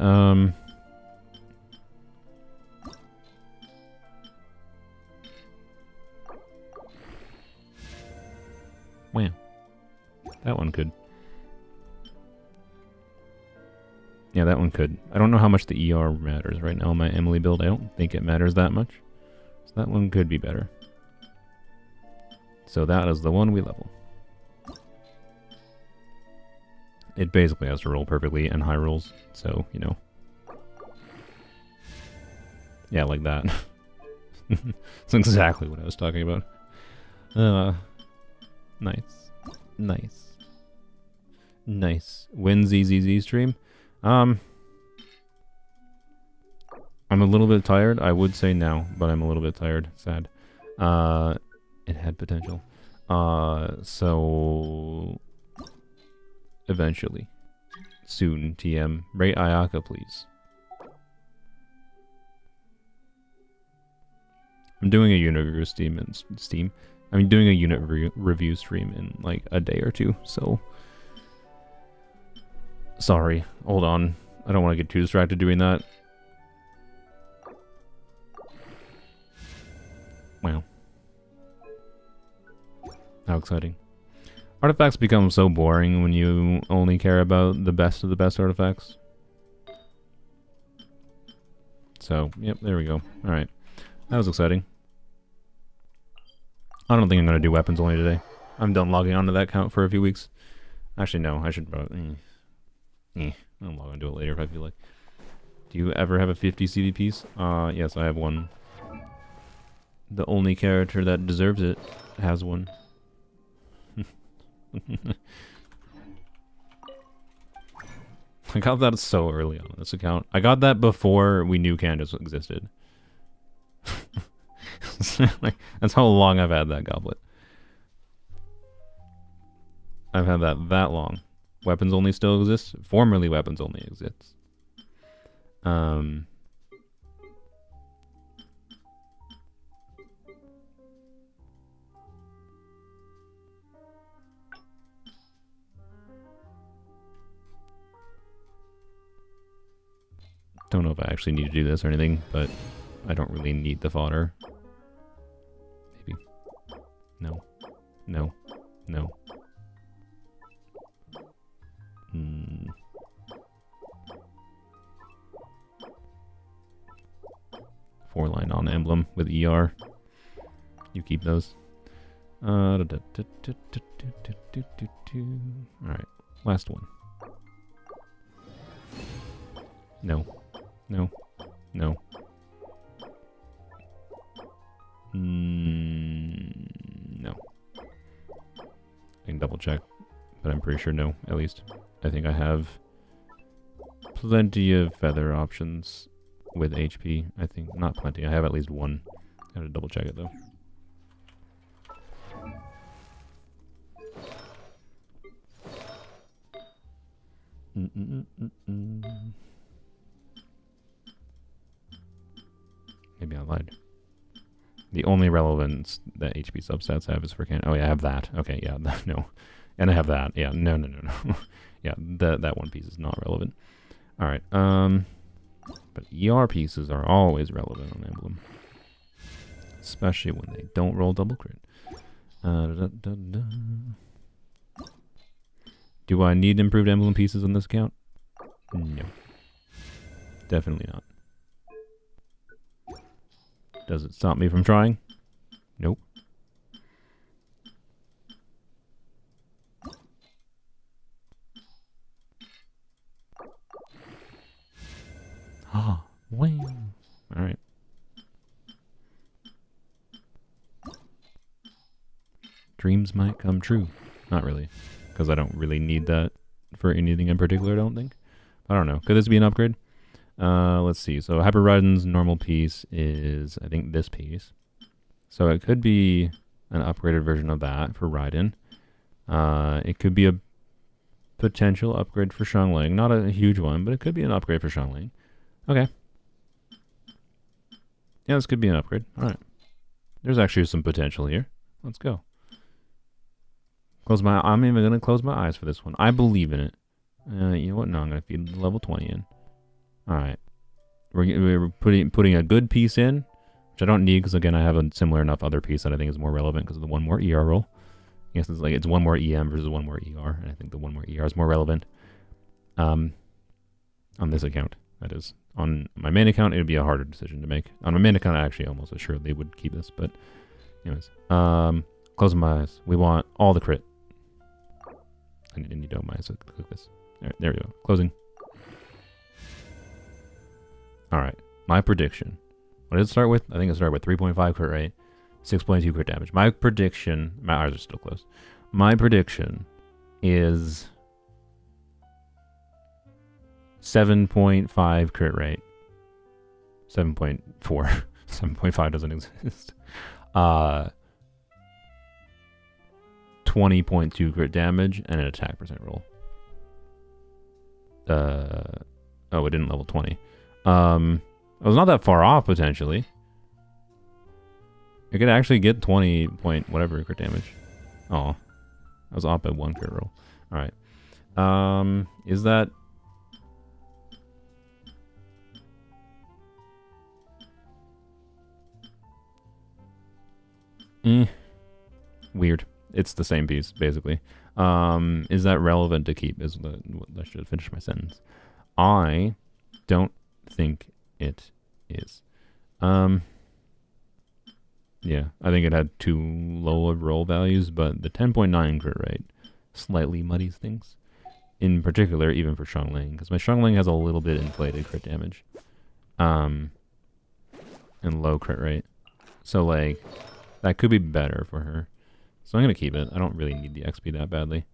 Wham. That one could. Yeah, that one could. I don't know how much the ER matters right now in my Emily build. I don't think it matters that much. So that one could be better. So that is the one we level. It basically has to roll perfectly and high rolls. So, you know. Yeah, like that. That's exactly what I was talking about. Nice. Nice. Nice. Win ZZZ stream. I'm a little bit tired. I would say now, but I'm a little bit tired. Sad. It had potential. So eventually. Soon, TM. Rate Ayaka, please. I'm doing a unit review stream I'm doing a unit review stream in like a day or two, so sorry. Hold on. I don't want to get too distracted doing that. Wow. How exciting. Artifacts become so boring when you only care about the best of the best artifacts. So, yep, there we go. Alright. That was exciting. I don't think I'm going to do weapons only today. I'm done logging onto that account for a few weeks. Actually, no. I should probably... I'll log on to it later if I feel like. Do you ever have a 50 CV piece? Yes, I have one. The only character that deserves it has one. I got that so early on this account. I got that before we knew Candace existed. Like, that's how long I've had that goblet. I've had that long. Weapons only still exists. Formerly weapons only exists. Don't know if I actually need to do this or anything, but I don't really need the fodder. Maybe. No. No. No. Hmm. 4-line on emblem with ER. You keep those. Alright, last one. No. No. No. No. I can double check, but I'm pretty sure no, at least. I think I have plenty of feather options with HP. I think, not plenty, I have at least one. I have to double check it though. Maybe I lied. The only relevance that HP substats have is for can. Oh yeah, I have that. Okay, yeah, no, and I have that. Yeah, no. Yeah, that one piece is not relevant. All right. But ER pieces are always relevant on emblem, especially when they don't roll double crit. Do I need improved emblem pieces on this account? No, definitely not. Does it stop me from trying? Nope. Ah, wing. All right. Dreams might come true. Not really, because I don't really need that for anything in particular, I don't think. I don't know. Could this be an upgrade? Let's see. So Hyper Raiden's normal piece is, I think, this piece. So it could be an upgraded version of that for Raiden. It could be a potential upgrade for Xiangling. Not a huge one, but it could be an upgrade for Xiangling. Okay. Yeah, this could be an upgrade. Alright. There's actually some potential here. Let's go. I'm even going to close my eyes for this one. I believe in it. You know what? No, I'm going to feed level 20 in. Alright. We're putting a good piece in, which I don't need because, again, I have a similar enough other piece that I think is more relevant because of the one more ER roll. I guess it's one more EM versus one more ER, and I think the one more ER is more relevant. On this account, that is. On my main account, it would be a harder decision to make. On my main account, I actually almost assuredly would keep this, but anyways. Closing my eyes. We want all the crit. I need to open my eyes to click this. Alright, there we go. Closing. Alright, my prediction. What did it start with? I think it started with 3.5 crit rate, 6.2 crit damage. My prediction, my eyes are still closed. My prediction is 7.5 crit rate. 7.4. 7.5 doesn't exist. 20.2 crit damage and an attack percent roll. Oh, it didn't level 20. I was not that far off, potentially. I could actually get 20 point whatever crit damage. Oh, I was off by 1 crit roll. Alright. Is that... Weird. It's the same piece, basically. Is that relevant to keep? I should finish my sentence. I don't think it is. Yeah, I think it had too low of roll values, but the 10.9 crit rate slightly muddies things. In particular, even for Xiangling, because my Xiangling has a little bit inflated crit damage. And low crit rate. So, like, that could be better for her. So I'm going to keep it. I don't really need the XP that badly.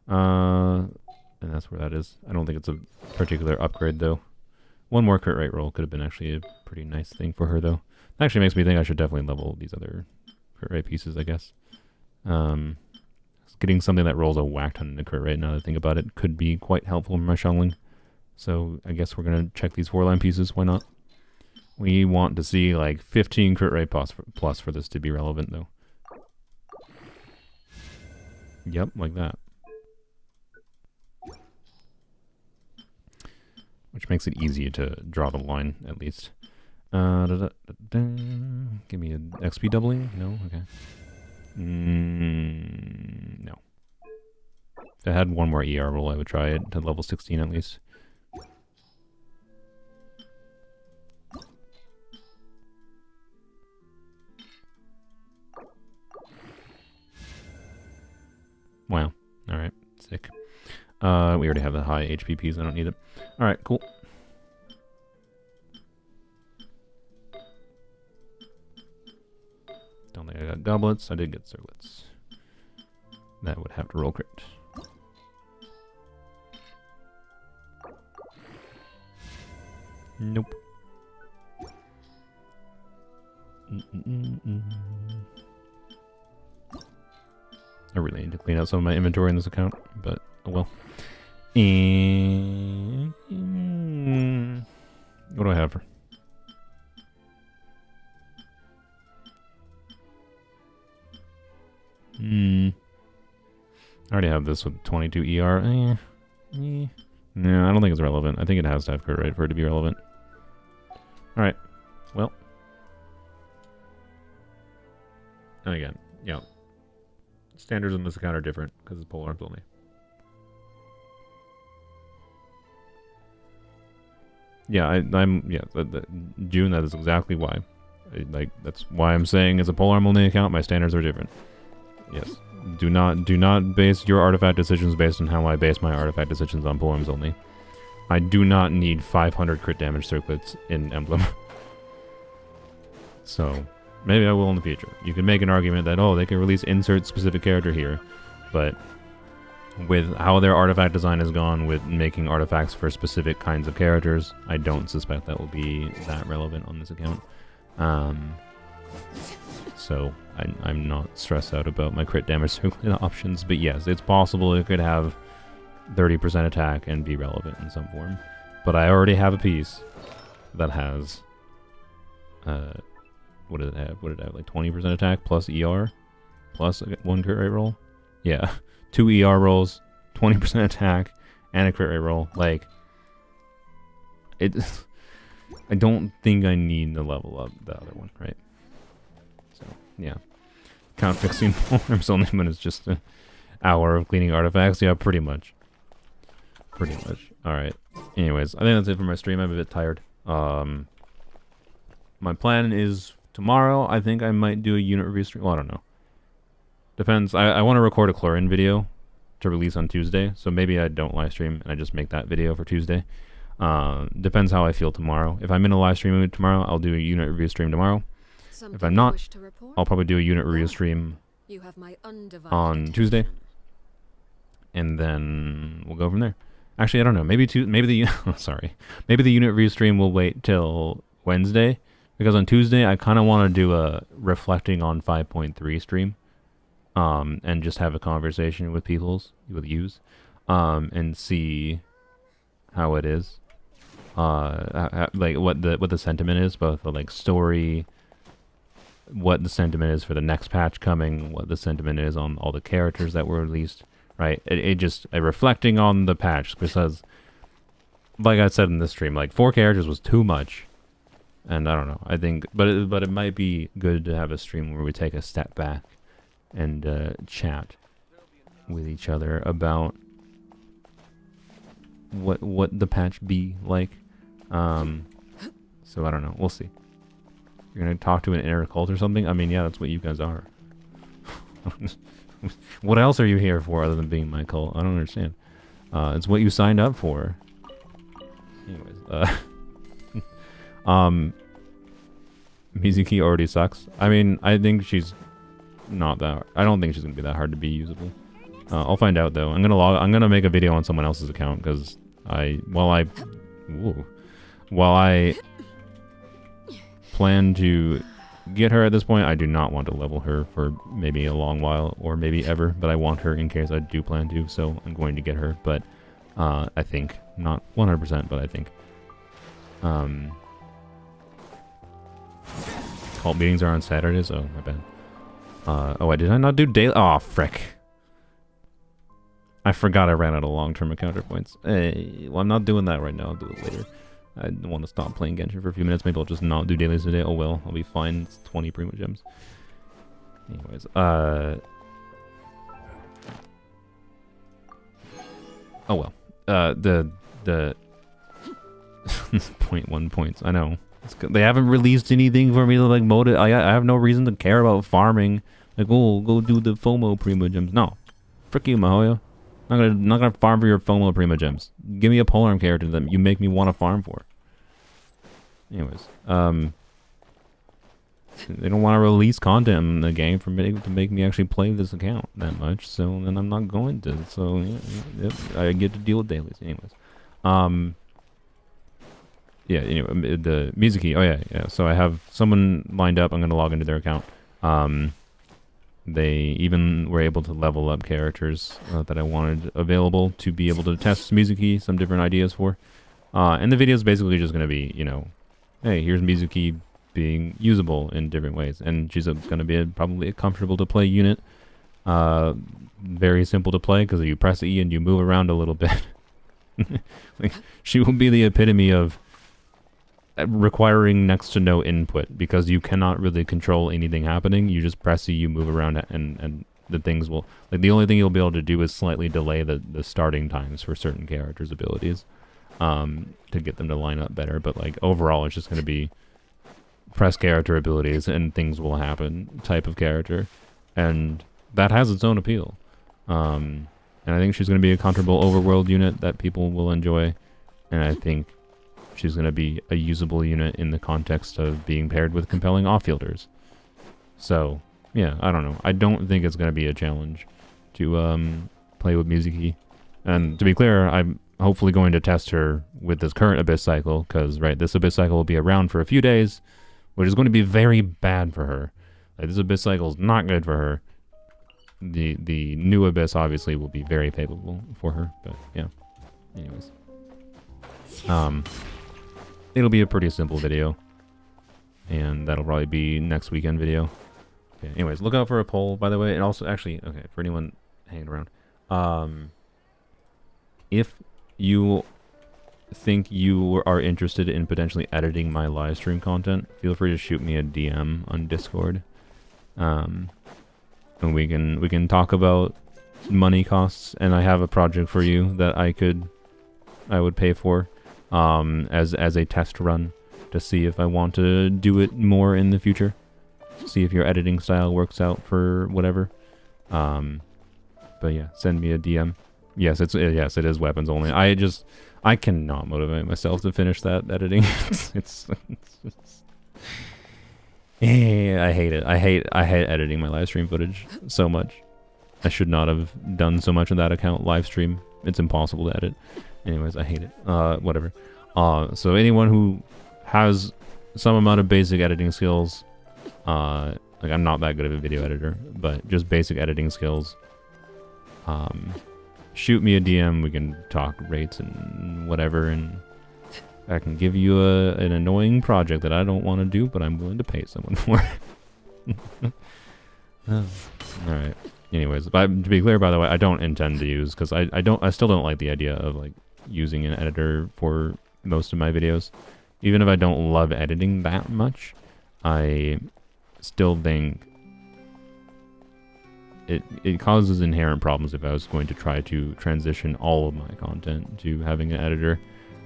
And that's where that is. I don't think it's a particular upgrade, though. One more crit rate roll could have been actually a pretty nice thing for her, though. That actually makes me think I should definitely level these other crit rate pieces, I guess. Getting something that rolls a whack ton in the crit rate, now that I think about it, could be quite helpful for my Xiangling. So I guess we're going to check these 4-line pieces. Why not? We want to see like 15 crit rate plus for this to be relevant, though. Yep, like that. Which makes it easier to draw the line, at least. Give me an XP doubling? No? Okay. No. If I had one more ER roll, I would try it to level 16 at least. Wow. Alright. Sick. We already have the high HP piece. I don't need it. Alright, cool. Don't think I got goblets. I did get circlets. That would have to roll crit. Nope. I really need to clean out some of my inventory in this account, but oh well. And what do I have for? I already have this with 22 ER. No, I don't think it's relevant. I think it has to have crit rate for it to be relevant. Alright. Well. And again, yeah. Standards in this account are different because it's polearms only. Yeah, June, that is exactly why. That's why I'm saying it's a polearm only account. My standards are different. Yes. Do not base your artifact decisions based on how I base my artifact decisions on polearms only. I do not need 500 crit damage circlets in Emblem. So, maybe I will in the future. You can make an argument that, oh, they can release insert specific character here, but with how their artifact design has gone with making artifacts for specific kinds of characters, I don't suspect that will be that relevant on this account. So I'm not stressed out about my crit damage circling options. But yes, it's possible it could have 30% attack and be relevant in some form. But I already have a piece that has what did it have? What did it have? Like 20% attack plus ER plus 1 crit rate roll? Yeah. 2 ER rolls, 20% attack, and a crit rate roll. Like, it. I don't think I need to level up the other one, right? So, yeah. Count fixing forms only when it's just an hour of cleaning artifacts. Yeah, pretty much. Pretty much. Alright. Anyways, I think that's it for my stream. I'm a bit tired. My plan is tomorrow, I think I might do a unit review stream. Well, I don't know. Depends. I want to record a chlorine video to release on Tuesday, so maybe I don't live stream and I just make that video for Tuesday. Depends how I feel tomorrow. If I'm in a live stream mood tomorrow, I'll do a unit review stream tomorrow. If I'm not, I'll probably do a unit review stream on Tuesday, and then we'll go from there. Actually, I don't know. Maybe the maybe the unit review stream will wait till Wednesday, because on Tuesday I kind of want to do a reflecting on 5.3 stream, and just have a conversation with yous, and see how it is, like what the sentiment is, both the like story, what the sentiment is for the next patch coming, what the sentiment is on all the characters that were released, right? It just reflecting on the patch, because like I said in this stream, like 4 characters was too much, and I don't know. I think, but it might be good to have a stream where we take a step back and chat with each other about what the patch be like. So I don't know. We'll see. You're gonna talk to an inner cult or something? I mean, yeah, that's what you guys are. What else are you here for other than being my cult? I don't understand. It's what you signed up for. Anyways, Mizuki already sucks. I mean, I think she's not that. I don't think she's gonna be that hard to be usable. I'll find out though. I'm gonna make a video on someone else's account, because while I plan to get her at this point, I do not want to level her for maybe a long while, or maybe ever, but I want her in case I do plan to, so I'm going to get her. But I think, not 100%, but I think. Cult meetings are on Saturdays? Oh, my bad. Oh, did I not do daily? Oh, frick. I forgot I ran out of long-term encounter points. Hey, well, I'm not doing that right now. I'll do it later. I want to stop playing Genshin for a few minutes. Maybe I'll just not do dailies today. Oh well, I'll be fine. It's 20 Primo Gems. Anyways, oh well. The 0.1 points. I know. They haven't released anything for me to like motivate. I have no reason to care about farming. Like, oh, go do the FOMO Primo Gems. No, frick you, Mahoya. Not gonna farm for your FOMO Primo Gems. Give me a polearm character that you make me want to farm for. Anyways, they don't want to release content in the game to make me actually play this account that much. So then I'm not going to. So yeah, I get to deal with dailies. Anyways, yeah. Anyway, the Mizuki. Oh yeah. So I have someone lined up. I'm gonna log into their account. They even were able to level up characters that I wanted available to be able to test Mizuki, some different ideas for. And the video is basically just going to be, hey, here's Mizuki being usable in different ways. And she's going to be probably a comfortable to play unit. Very simple to play, because you press E and you move around a little bit. Like, she will be the epitome of requiring next to no input, because you cannot really control anything happening. You just press E, you move around, and the things will, like, the only thing you'll be able to do is slightly delay the starting times for certain characters' abilities, to get them to line up better. But like overall, it's just going to be press character abilities and things will happen type of character, and that has its own appeal. And I think she's going to be a comfortable overworld unit that people will enjoy, and I think she's going to be a usable unit in the context of being paired with compelling off-fielders. So, yeah, I don't know. I don't think it's going to be a challenge to play with Mizuki. And to be clear, I'm hopefully going to test her with this current Abyss cycle, because, right, this Abyss cycle will be around for a few days. which is going to be very bad for her. Like, this Abyss cycle is not good for her. The new Abyss obviously will be very favorable for her, but yeah. Anyways. It'll be a pretty simple video. And that'll probably be next weekend video. Okay, anyways, look out for a poll, by the way. And also, actually, okay, for anyone hanging around. If you think you are interested in potentially editing my live stream content, feel free to shoot me a DM on Discord. And we can talk about money costs, and I have a project for you that I would pay for as a test run to see if I want to do it more in the future. See if your editing style works out for whatever. But yeah, send me a DM. Yes, it is weapons only. I cannot motivate myself to finish that editing. it's I hate it. I hate editing my live stream footage so much. I should not have done so much on that account live stream. It's impossible to edit. Anyways, I hate it. Whatever. So anyone who has some amount of basic editing skills, like I'm not that good of a video editor, but just basic editing skills, shoot me a DM. We can talk rates and whatever, and I can give you an annoying project that I don't want to do, but I'm willing to pay someone for. Alright. Anyways, but to be clear, by the way, I don't intend to use, because I still don't like the idea of like using an editor for most of my videos. Even if I don't love editing that much, I still think it causes inherent problems if I was going to try to transition all of my content to having an editor.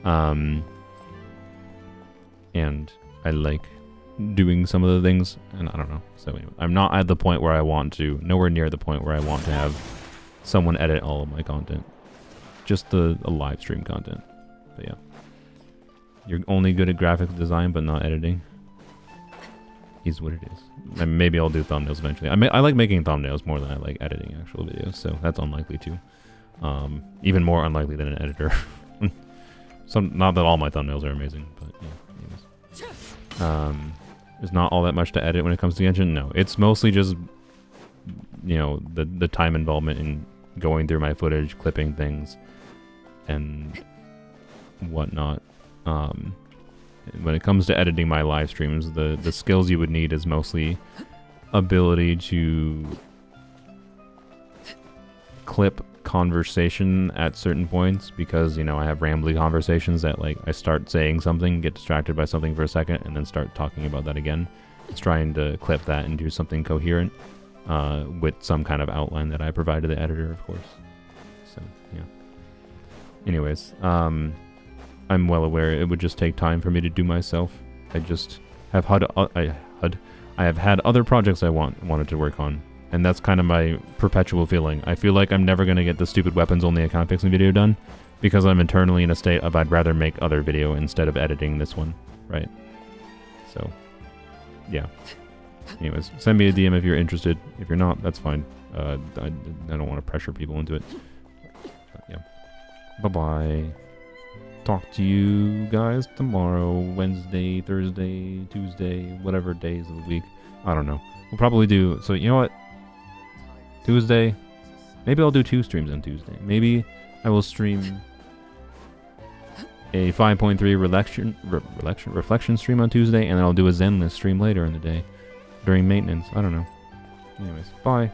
And I like doing some of the things, and I don't know. So anyway, I'm not at the point where I want to, nowhere near the point where I want to have someone edit all of my content. Just the live stream content. But yeah. You're only good at graphic design, but not editing. Is what it is. And maybe I'll do thumbnails eventually. I like making thumbnails more than I like editing actual videos, so that's unlikely too. Even more unlikely than an editor. Not that all my thumbnails are amazing, but yeah. Anyways. There's not all that much to edit when it comes to Genshin. No, it's mostly just, you know, the time involvement in going through my footage, clipping things, and whatnot. When it comes to editing my live streams, the skills you would need is mostly ability to clip conversation at certain points, because, you know, I have rambly conversations that, like, I start saying something, get distracted by something for a second, and then start talking about that again. It's trying to clip that and do something coherent with some kind of outline that I provide to the editor, of course. So, yeah. Anyways, I'm well aware it would just take time for me to do myself. I just have I have had other projects I wanted to work on, and that's kind of my perpetual feeling. I feel like I'm never gonna get the stupid weapons only account fixing video done, because I'm internally in a state of I'd rather make other video instead of editing this one, right? So, yeah. Anyways, send me a DM if you're interested. If you're not, that's fine. I don't want to pressure people into it. But, yeah. Bye-bye. Talk to you guys tomorrow, Wednesday, Thursday, Tuesday, whatever days of the week. I don't know. We'll probably do... So, you know what? Tuesday. Maybe I'll do 2 streams on Tuesday. Maybe I will stream a 5.3 reflection stream on Tuesday, and then I'll do a Zen list stream later in the day during maintenance. I don't know. Anyways, bye.